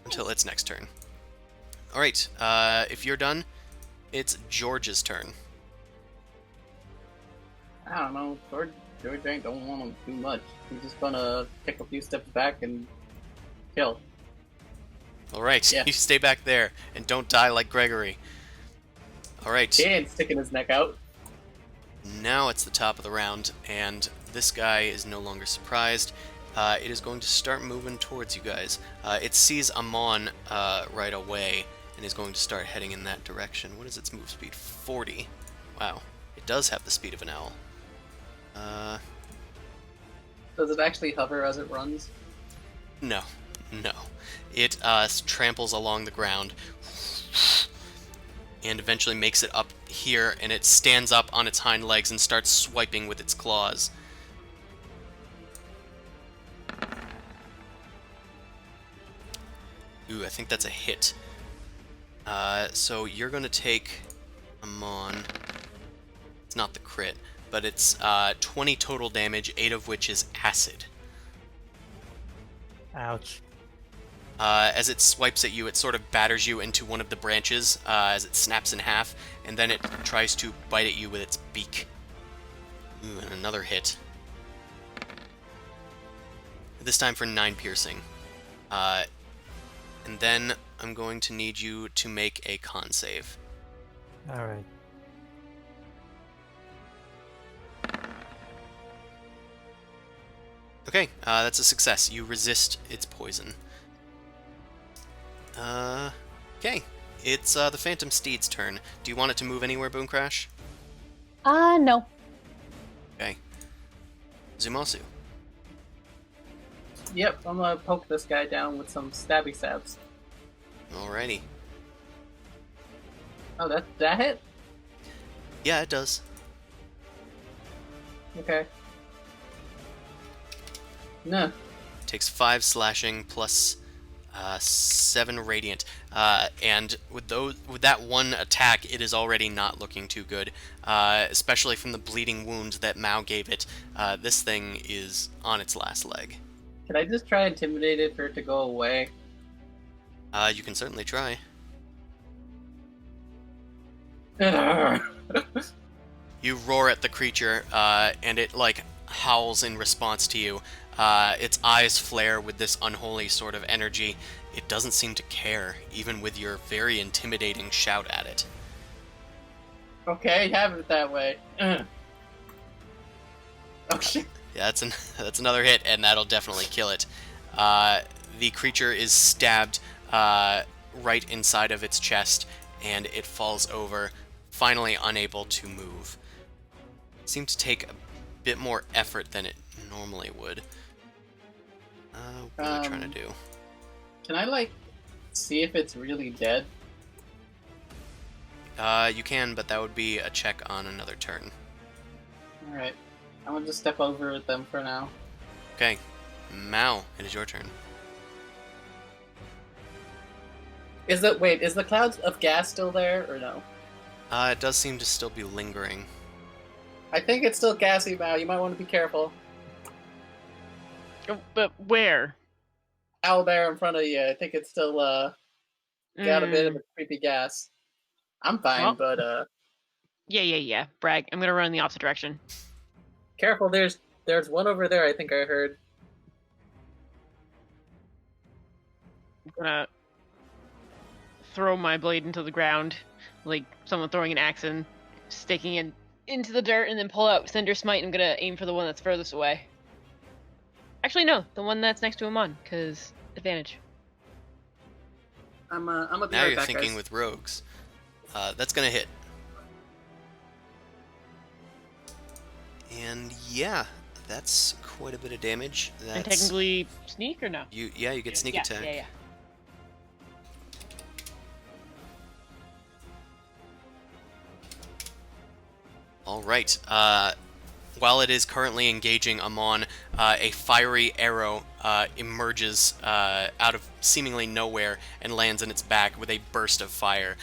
Until its next turn. Alright, if you're done, it's George's turn. I don't know. George ain't don't want to do much. He's just gonna take a few steps back and kill. Alright, Yeah. you stay back there and don't die like Gregory. Alright, He ain't sticking his neck out. now it's the top of the round, and this guy is no longer surprised. It is going to start moving towards you guys. It sees Amon right away and is going to start heading in that direction. What is its move speed? 40. Wow, it does have the speed of an owl. Does it actually hover as it runs? No. It tramples along the ground and eventually makes it up here, and it stands up on its hind legs and starts swiping with its claws. Ooh, I think that's a hit. So you're going to take Amon. It's not the crit, but it's 20 total damage, 8 of which is acid. Ouch. As it swipes at you, it sort of batters you into one of the branches as it snaps in half, and then it tries to bite at you with its beak. Ooh, and another hit. This time for 9 piercing. And then I'm going to need you to make a con save. Alright. Okay, that's a success. You resist its poison. Okay. It's the Phantom Steed's turn. Do you want it to move anywhere, Boom Crash? No. Okay. Zumasu. Yep, I'm gonna poke this guy down with some stabby stabs. Alrighty. Oh, that hit? Yeah, it does. Okay. No. Takes 5 slashing plus 7 radiant. And with that one attack, it is already not looking too good. Especially from the bleeding wound that Mao gave it. This thing is on its last leg. Can I just try intimidate it for it to go away? You can certainly try. You roar at the creature, and it, like, howls in response to you. Its eyes flare with this unholy sort of energy. It doesn't seem to care, even with your very intimidating shout at it. Okay, have it that way. Oh shit. Yeah, that's another hit, and that'll definitely kill it. The creature is stabbed right inside of its chest, and it falls over, finally unable to move. It seemed to take a bit more effort than it normally would. What am I trying to do? Can I, like, see if it's really dead? You can, but that would be a check on another turn. Alright. I'm gonna just step over them for now. Okay. Mao, it is your turn. Is the clouds of gas still there, or no? It does seem to still be lingering. I think it's still gassy, Mao. You might want to be careful. Oh, but where? Out there in front of you. I think it's still, got a bit of a creepy gas. I'm fine, Well- but, Yeah. Brag. I'm gonna run in the opposite direction. careful, there's one over there I think I heard. I'm gonna throw my blade into the ground, like someone throwing an axe and sticking it into the dirt, and then pull out Cinder Smite. I'm gonna aim for the one that's furthest away. Actually, no, the one that's next to Amon, because advantage. I'm a be Now right you're back, thinking guys. with rogues. That's gonna hit. And yeah, that's quite a bit of damage. And That's technically sneak or no? you get sneak yeah, attack. Yeah. All right. While it is currently engaging Amon, a fiery arrow emerges out of seemingly nowhere and lands in its back with a burst of fire.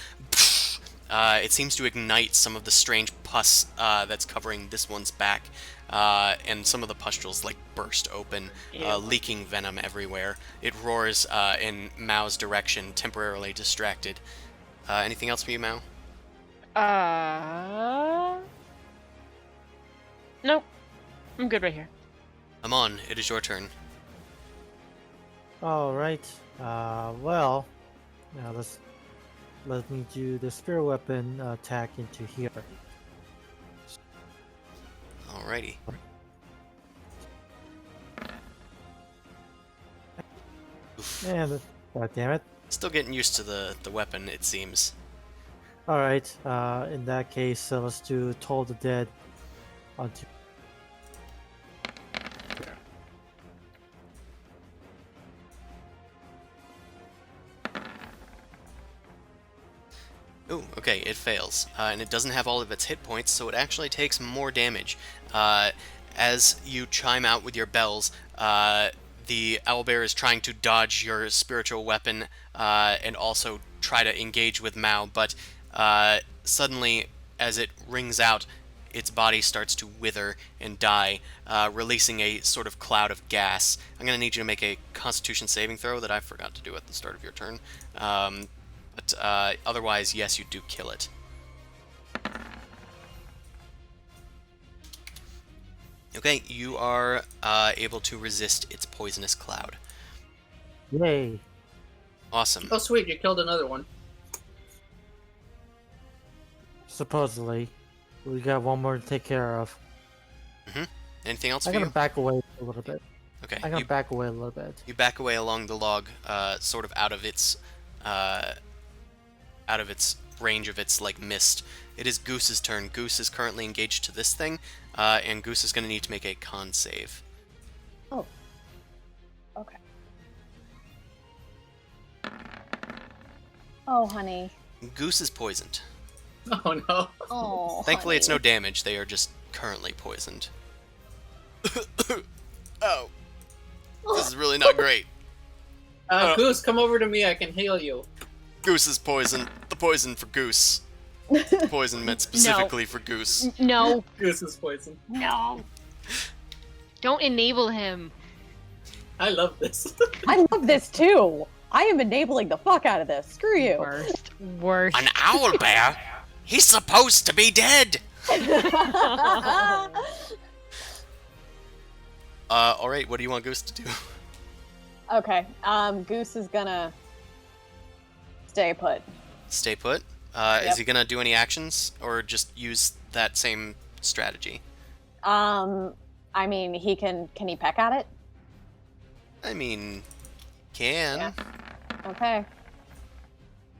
It seems to ignite some of the strange pus that's covering this one's back, and some of the pustules like burst open, Ew. leaking venom everywhere. It roars in Mao's direction, temporarily distracted. Anything else for you, Mao? Nope. I'm good right here. Amon, it is your turn. Alright. Well, now let me do the spirit weapon attack into here. Alrighty. Oof. And god damn it. Still getting used to the weapon, it seems. Alright, in that case, let's do Toll the Dead onto. Ooh, okay, it fails. And it doesn't have all of its hit points, so it actually takes more damage. As you chime out with your bells, the owlbear is trying to dodge your spiritual weapon and also try to engage with Mao, but suddenly, as it rings out, its body starts to wither and die, releasing a sort of cloud of gas. I'm going to need you to make a Constitution saving throw that I forgot to do at the start of your turn. But otherwise, yes, you do kill it. Okay, you are able to resist its poisonous cloud. Yay. Awesome. Oh, sweet, you killed another one. Supposedly. We got one more to take care of. Anything else I'm for gonna you? back away a little bit. Okay. I'm gonna back away a little bit. You back away along the log, sort of out of its range of its like mist. It is Goose's turn. Goose is currently engaged to this thing, and Goose is going to need to make a con save. Oh. Okay. Oh, honey. Goose is poisoned. Oh no. Oh. Thankfully, it's no honey. damage. They are just currently poisoned. Oh, this is really not great. Goose, come over to me. I can heal you. Goose is poisoned. The poison for Goose. The poison meant specifically for Goose. No, Goose is poisoned. no. Don't enable him. I love this. I love this too. I am enabling the fuck out of this. Screw you. Worst. Worst. An owlbear? He's supposed to be dead! Alright, what do you want Goose to do? Okay. Goose is gonna stay put. Stay put? Yep. Is he gonna do any actions, or just use that same strategy? I mean, can he peck at it? I mean, can. Yeah. Okay.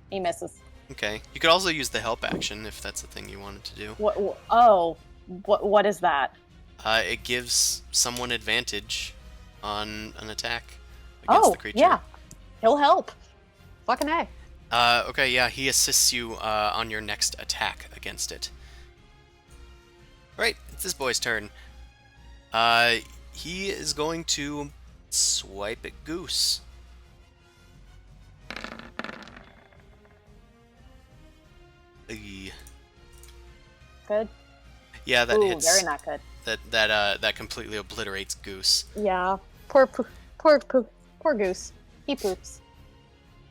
He misses. Okay. You could also use the help action if that's the thing you wanted to do. What is that? It gives someone advantage on an attack against Oh, the creature. yeah. He'll help. Fucking A. Okay, yeah, he assists you on your next attack against it. Right, it's this boy's turn. He is going to swipe at Goose. Eey. Good. Yeah, that Ooh, hits. very not good. That completely obliterates Goose. Yeah. Poor Goose. He poops.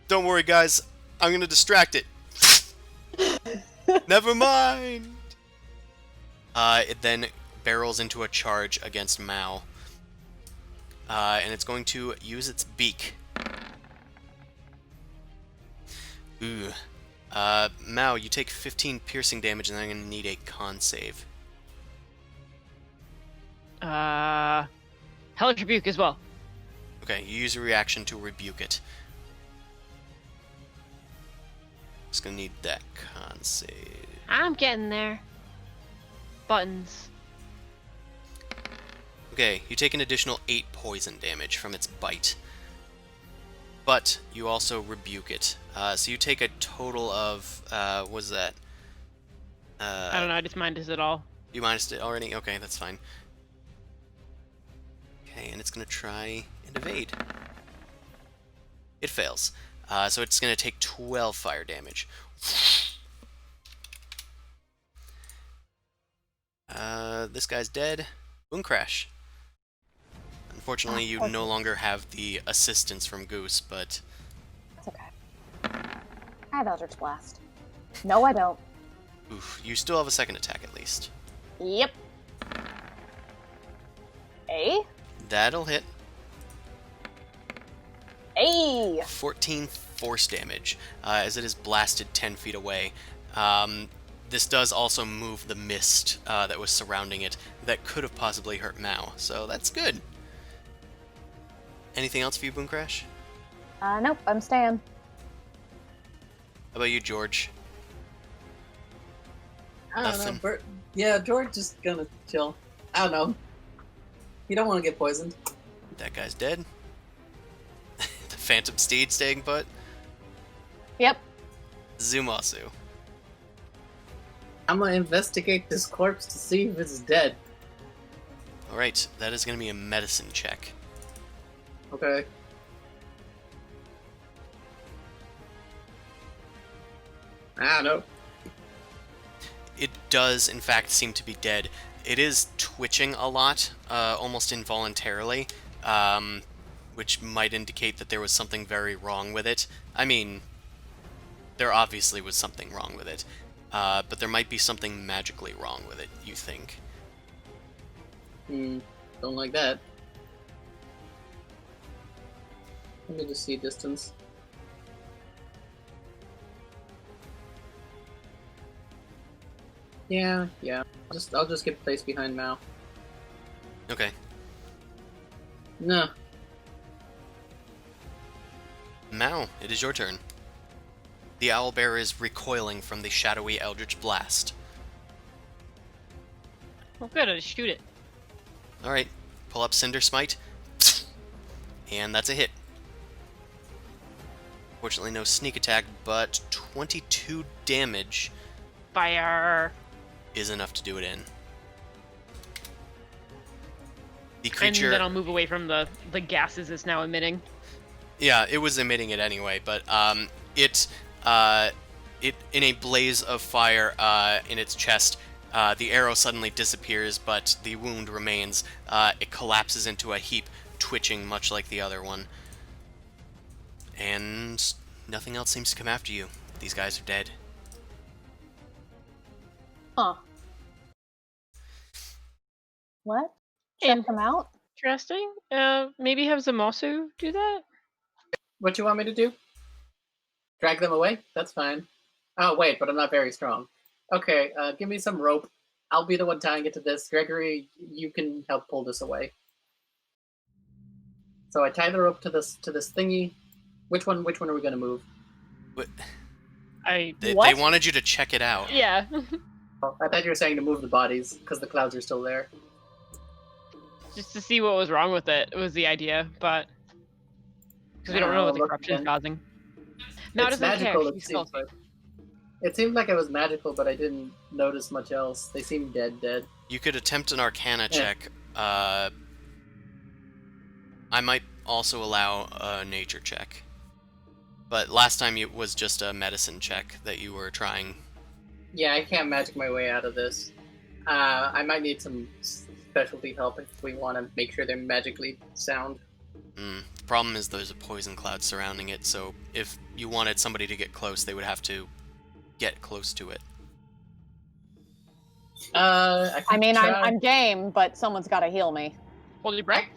Don't worry, guys. I'm gonna distract it. Never mind. It then barrels into a charge against Mao. And it's going to use its beak. Ooh. Mao, you take 15 piercing damage, and I'm gonna need a con save. Hellish Rebuke as well. Okay, you use a reaction to rebuke it. Just gonna need that con save. I'm getting there. Buttons. Okay, you take an additional 8 poison damage from its bite. But you also rebuke it. So you take a total of, what was that? I don't know, I just mined it all. You minused it already? Okay, that's fine. Okay, and it's gonna try and evade. It fails. So it's gonna take 12 fire damage. This guy's dead. Boom crash. Unfortunately, you no longer have the assistance from Goose, but... It's okay. I have Eldritch Blast. No, I don't. Oof, you still have a second attack at least. Yep. A? That'll hit. A! 14 force damage, as it is blasted 10 feet away. This does also move the mist that was surrounding it that could have possibly hurt Mao, so that's good. Anything else for you, Boom Crash? Nope, I'm staying. How about you, George? I don't Nothing. know. Yeah, George is gonna chill. I don't know. You don't want to get poisoned. That guy's dead. The Phantom Steed staying put. Yep. Zumasu. I'm gonna investigate this corpse to see if it's dead. Alright, that is going to be a medicine check. Okay. No. It does, in fact, seem to be dead. It is twitching a lot, almost involuntarily, which might indicate that there was something very wrong with it. I mean, there obviously was something wrong with it, but there might be something magically wrong with it, you think. Don't like that. Let me just see distance. Yeah. I'll just get placed behind Mao. Okay. No. Mao, it is your turn. The owlbear is recoiling from the shadowy eldritch blast. Well, good. I'll just shoot it. Alright, pull up Cinder Smite. And that's a hit. Fortunately, no sneak attack, but 22 damage Fire. is enough to do it in. The And creature... then I'll move away from the gases it's now emitting. Yeah, it was emitting it anyway, but it in a blaze of fire in its chest, the arrow suddenly disappears, but the wound remains. It collapses into a heap, twitching much like the other one. And nothing else seems to come after you. These guys are dead. Huh. What? And- Check them out? Interesting. Maybe have Zamasu do that? What you want me to do? Drag them away? That's fine. Oh, wait, but I'm not very strong. Okay, give me some rope. I'll be the one tying it to this. Gregory, you can help pull this away. So I tie the rope to this thingy. Which one are we gonna move? But I they What? wanted you to check it out. yeah. Oh, I thought you were saying to move the bodies because the clouds are still there. Just to see what was wrong with it was the idea, but because we don't know what the look corruption is again. causing. Now It's doesn't care. magical, He's it still seems like. It seemed like it was magical, but I didn't notice much else. They seemed dead. You could attempt an Arcana Yeah. check. I might also allow a nature check. But last time it was just a medicine check that you were trying. Yeah, I can't magic my way out of this. I might need some specialty help if we want to make sure they're magically sound. The problem is there's a poison cloud surrounding it, so if you wanted somebody to get close, they would have to get close to it. I I mean, try. I'm game, but someone's got to heal me. Hold your breath.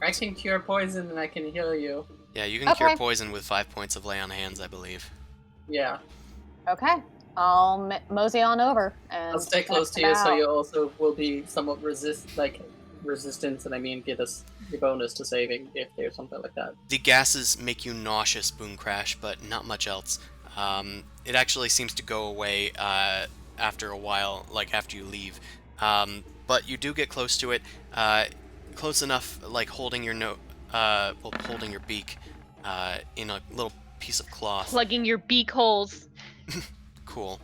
I can cure poison and I can heal you. Yeah, you can cure Okay. poison with 5 points of lay on hands, I believe. Yeah, Okay. I'll mosey on over and I'll stay close to check you, it so out. you also will be somewhat resistance, and I mean get us your bonus to saving if there's something like that. The gases make you nauseous, Boom Crash, but not much else. It actually seems to go away after a while, like after you leave. But you do get close to it, close enough, like holding your holding your beak in a little piece of cloth. Plugging your beak holes. Cool.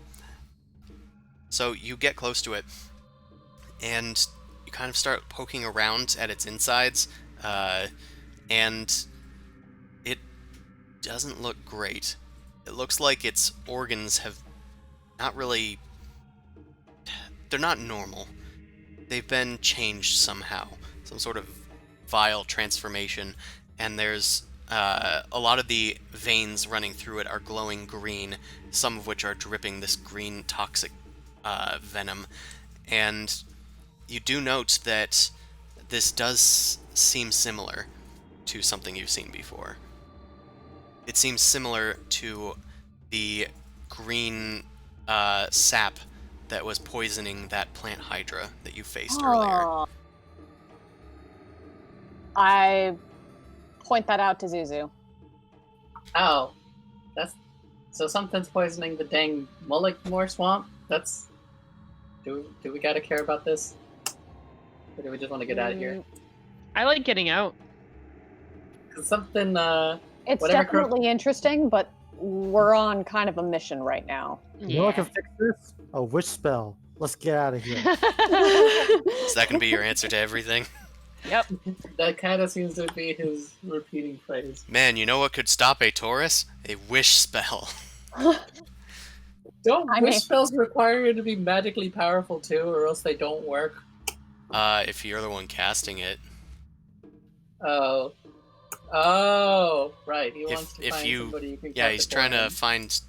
So you get close to it, and you kind of start poking around at its insides, and it doesn't look great. It looks like its organs have not really... They're not normal. They've been changed somehow. Some sort of vile transformation, and there's a lot of the veins running through it are glowing green, some of which are dripping this green toxic venom. And you do note that this does seem similar to something you've seen before. It seems similar to the green sap that was poisoning that plant hydra that you faced earlier. Oh. I point that out to Zuzu. Oh, that's so something's poisoning the dang Mullickmore swamp. That's do we gotta care about this, or do we just want to get out of here? I like getting out. 'Cause something It's Whatever definitely interesting, but we're on kind of a mission right now. You know what can fix this? A witch spell. Let's get out of here. Is that going to be your answer to everything? Yep. That kind of seems to be his repeating phrase. Man, you know what could stop a Taurus? A wish spell. Don't I wish mean- spells require you to be magically powerful too, or else they don't work? If you're the one casting it. Oh. Oh, right. He If- wants to if find you- somebody who can Yeah, cast he's it for trying to him. find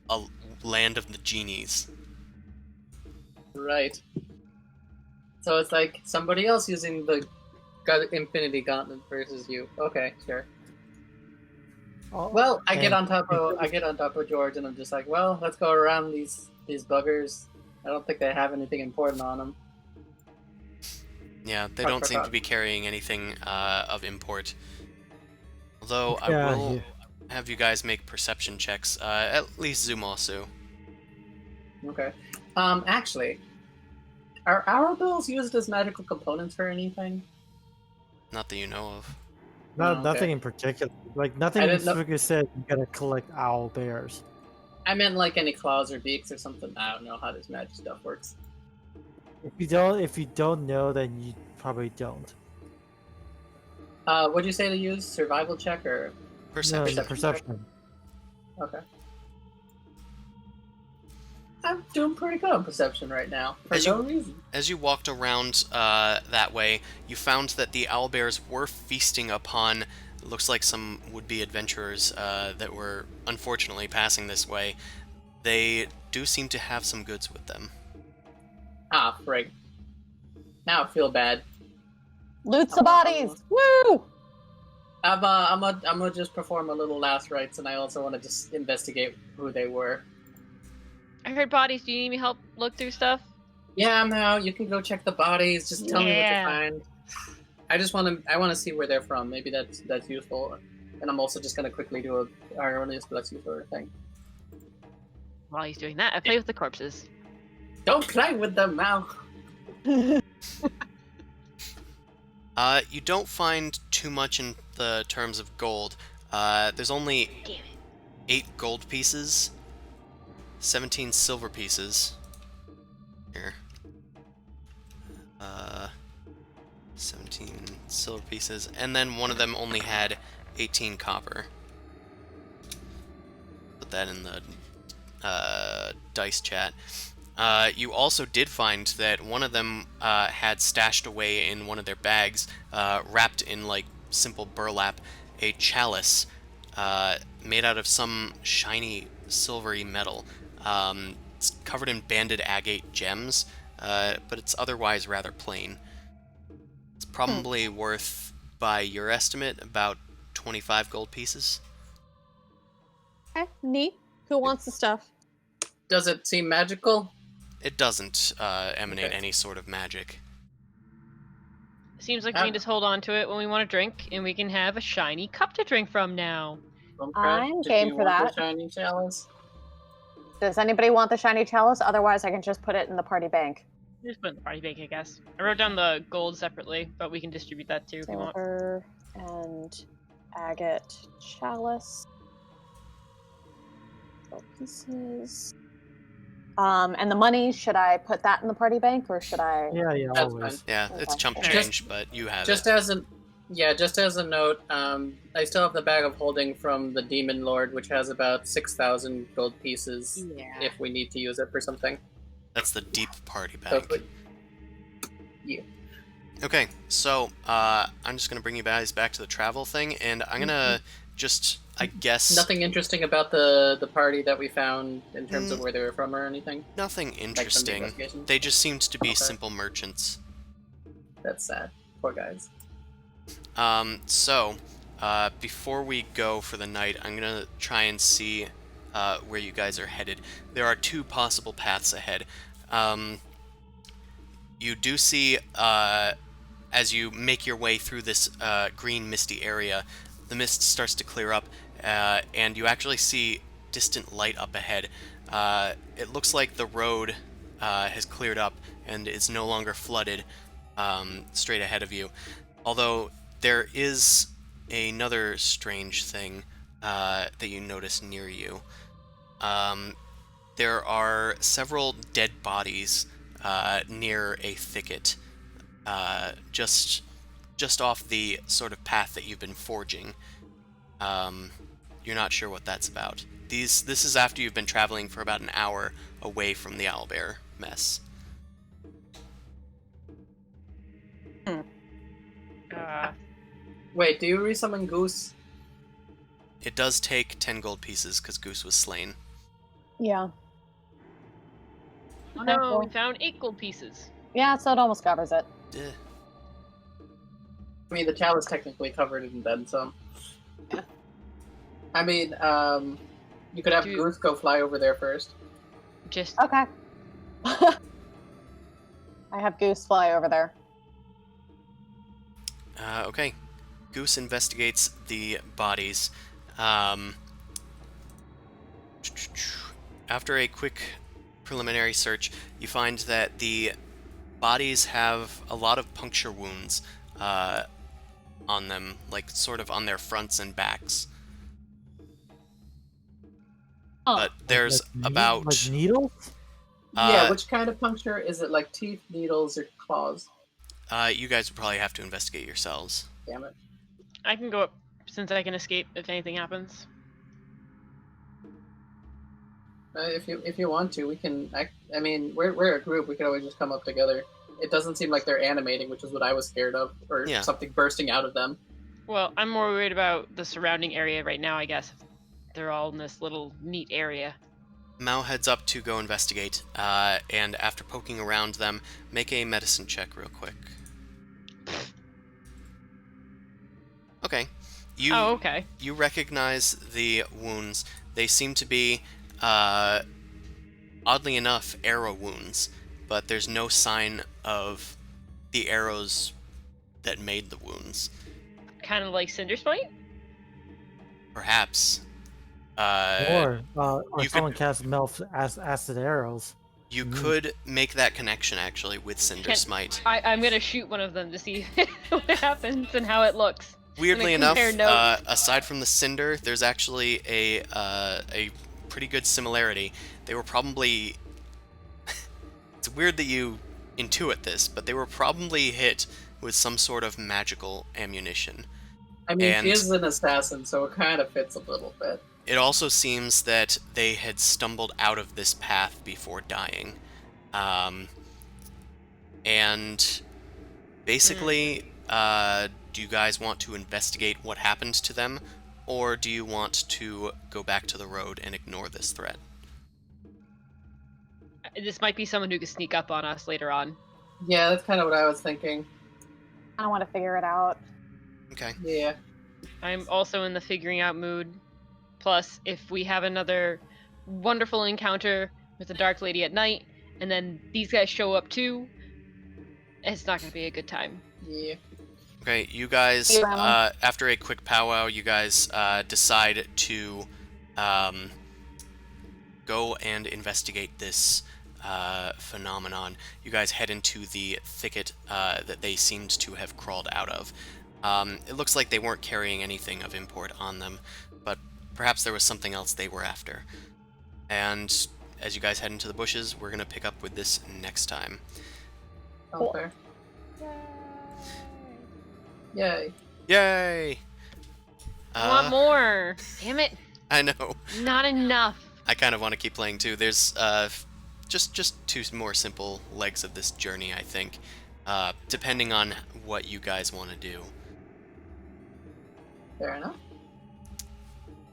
a land of the genies. Right. So it's like somebody else using the Infinity Gauntlet versus you. Okay, sure. Oh, Well, I get and- on top of George, and I'm just like, well, let's go around these buggers. I don't think they have anything important on them. Yeah, they I don't seem to forgot. be carrying anything of import. Although I Yeah, will yeah. have you guys make perception checks, at least Zumasu. Okay. Actually, are our bills used as magical components for anything? Not that you know of. Not, Oh, okay. Nothing in particular. Like nothing I didn't know- specifically said you gotta collect owl bears. I meant like any claws or beaks or something. I don't know how this magic stuff works. If you don't know, then you probably don't. What'd you say to use? Survival check or Perception. No, Perception. perception. okay? I'm doing pretty good on perception right now for As no you- reason. As you walked around that way, you found that the owlbears were feasting upon, looks like some would-be adventurers that were unfortunately passing this way. They do seem to have some goods with them. Ah, frig. Now I feel bad. Loot the bodies! Woo! I'm gonna just perform a little last rites, and I also want to just investigate who they were. I heard bodies. Do you need me help look through stuff? Yeah, no, you can go check the bodies. Just tell me what you Yeah. find. I want to see where they're from. Maybe that's useful. And I'm also just gonna quickly do a Ironious Bless You sort of thing. While he's doing that, I play with the corpses. Don't play with them now. You don't find too much in the terms of gold. There's only Damn it. 8 gold pieces, 17 silver pieces. Here. 17 silver pieces, and then one of them only had 18 copper. Put that in the dice chat. You also did find that one of them had stashed away in one of their bags, wrapped in like simple burlap, a chalice made out of some shiny silvery metal. It's covered in banded agate gems, but it's otherwise rather plain. It's probably worth, by your estimate, about 25 gold pieces. Okay, neat. Who wants the stuff? Does it seem magical? It doesn't emanate Okay. any sort of magic. Seems like we can just hold on to it when we want to drink, and we can have a shiny cup to drink from now. I'm Did game you for want that. The shiny chalice? Does anybody want the shiny chalice? Otherwise, I can just put it in the party bank. Just put it in the party bank, I guess. I wrote down the gold separately, but we can distribute that too if you want. Silver and agate chalice. Gold pieces. And the money, should I put that in the party bank or should I? Yeah, That's always. fine. Yeah, it's Okay. chump Just- change, but you have Just it. as a note, I still have the bag of holding from the Demon Lord, which has about 6,000 gold pieces. Yeah. If we need to use it for something. That's the deep party So bag. if we- Okay, so I'm just gonna bring you guys back to the travel thing, and I'm gonna just, I guess, Nothing interesting about the party that we found in terms of where they were from or anything. nothing Like from the interesting. investigation? They just seemed to be Okay. simple merchants. That's sad. Poor guys. So, before we go for the night, I'm gonna try and see where you guys are headed. There are 2 possible paths ahead. You do see, as you make your way through this green misty area, the mist starts to clear up, and you actually see distant light up ahead. It looks like the road has cleared up and is no longer flooded straight ahead of you. Although there is another strange thing that you notice near you. There are several dead bodies near a thicket, just just off the sort of path that you've been forging. You're not sure what that's about. This is after you've been traveling for about an hour away from the owlbear mess. Wait, do you resummon Goose? It does take 10 gold pieces because Goose was slain. Yeah. Oh Okay, no, cool. we found 8 gold pieces. Yeah, so it almost covers it. Yeah. I mean, the chalice technically covered it and then some. Yeah. I mean, you could have Goose go fly over there first. Just Okay. I have Goose fly over there. Okay. Goose investigates the bodies. After a quick preliminary search, you find that the bodies have a lot of puncture wounds on them, like sort of on their fronts and backs. Oh. But there's about... Like needles? Yeah, which kind of puncture? Is it like teeth, needles, or claws? You guys would probably have to investigate yourselves. Damn it. I can go up since I can escape if anything happens. If you want to, we can. I mean, we're a group. We can always just come up together. It doesn't seem like they're animating, which is what I was scared of, or Yeah. something bursting out of them. Well, I'm more worried about the surrounding area right now, I guess. They're all in this little neat area. Mao heads up to go investigate, and after poking around them, make a medicine check real quick. Okay. Oh, okay. You recognize the wounds. They seem to be, oddly enough, arrow wounds, but there's no sign of the arrows that made the wounds. Kind of like Cinder Smite? Perhaps. Or you someone cast acid arrows. You could make that connection, actually, with Cinder Smite. I'm gonna shoot one of them to see what happens and how it looks. Weirdly enough, compare notes. aside from the Cinder, there's actually a pretty good similarity. They were probably... It's weird that you intuit this, but they were probably hit with some sort of magical ammunition. I mean, And- she is an assassin, so it kind of fits a little bit. It also seems that they had stumbled out of this path before dying. And basically, do you guys want to investigate what happened to them, or do you want to go back to the road and ignore this threat? This might be someone who could sneak up on us later on. Yeah, that's kind of what I was thinking. I want to figure it out. Okay. Yeah. I'm also in the figuring out mood. Plus, if we have another wonderful encounter with the Dark Lady at night, and then these guys show up too, it's not going to be a good time. Yeah. Okay, you guys, Yeah. after a quick powwow, you guys decide to go and investigate this phenomenon. You guys head into the thicket that they seemed to have crawled out of. It looks like they weren't carrying anything of import on them, but perhaps there was something else they were after. And as you guys head into the bushes, we're going to pick up with this next time. Sounds fair. Yay. Yay! I want more! Damn it! I know. Not enough! I kind of want to keep playing too. There's just two more simple legs of this journey, I think, depending on what you guys want to do. Fair enough.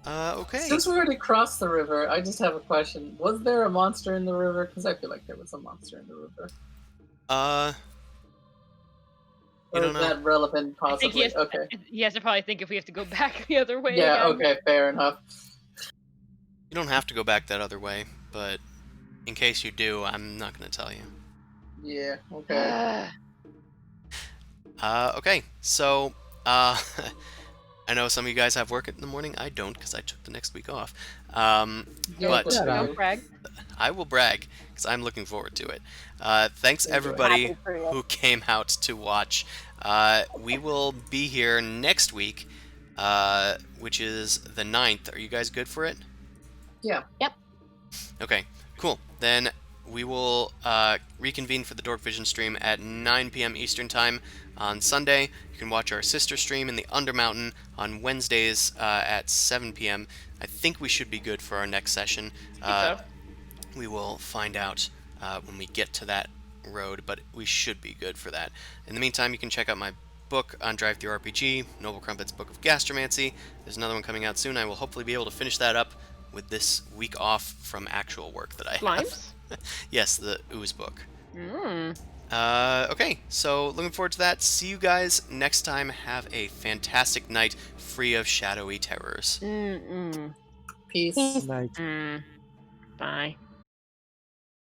Okay. Since we already crossed the river, I just have a question. Was there a monster in the river? Because I feel like there was a monster in the river. You Or don't is know. that relevant, I think possibly? Okay. he has to probably think if we have to go back the other way Yeah, again. okay, fair enough. You don't have to go back that other way, but in case you do, I'm not going to tell you. Yeah, okay. Okay, so, I know some of you guys have work in the morning. I don't, because I took the next week off. Yeah, but good for Don't you. brag. I will brag, because I'm looking forward to it. Thanks, everybody Happy for you. who came out to watch. We will be here next week, which is the 9th. Are you guys good for it? Yeah. Okay, cool. Then we will reconvene for the Dorkvision stream at 9 p.m. Eastern Time on Sunday. You can watch our sister stream in the Undermountain on Wednesdays at 7 p.m. I think we should be good for our next session. I think so. We will find out when we get to that road, but we should be good for that. In the meantime, you can check out my book on Drive Through RPG, Noble Crumpet's Book of Gastromancy. There's another one coming out soon. I will hopefully be able to finish that up with this week off from actual work that I have. Slimes? Yes, the Ooze book. Mm. Okay, so looking forward to that. See you guys next time. Have a fantastic night free of shadowy terrors. Mm-mm. Peace. Night. Mm. Bye.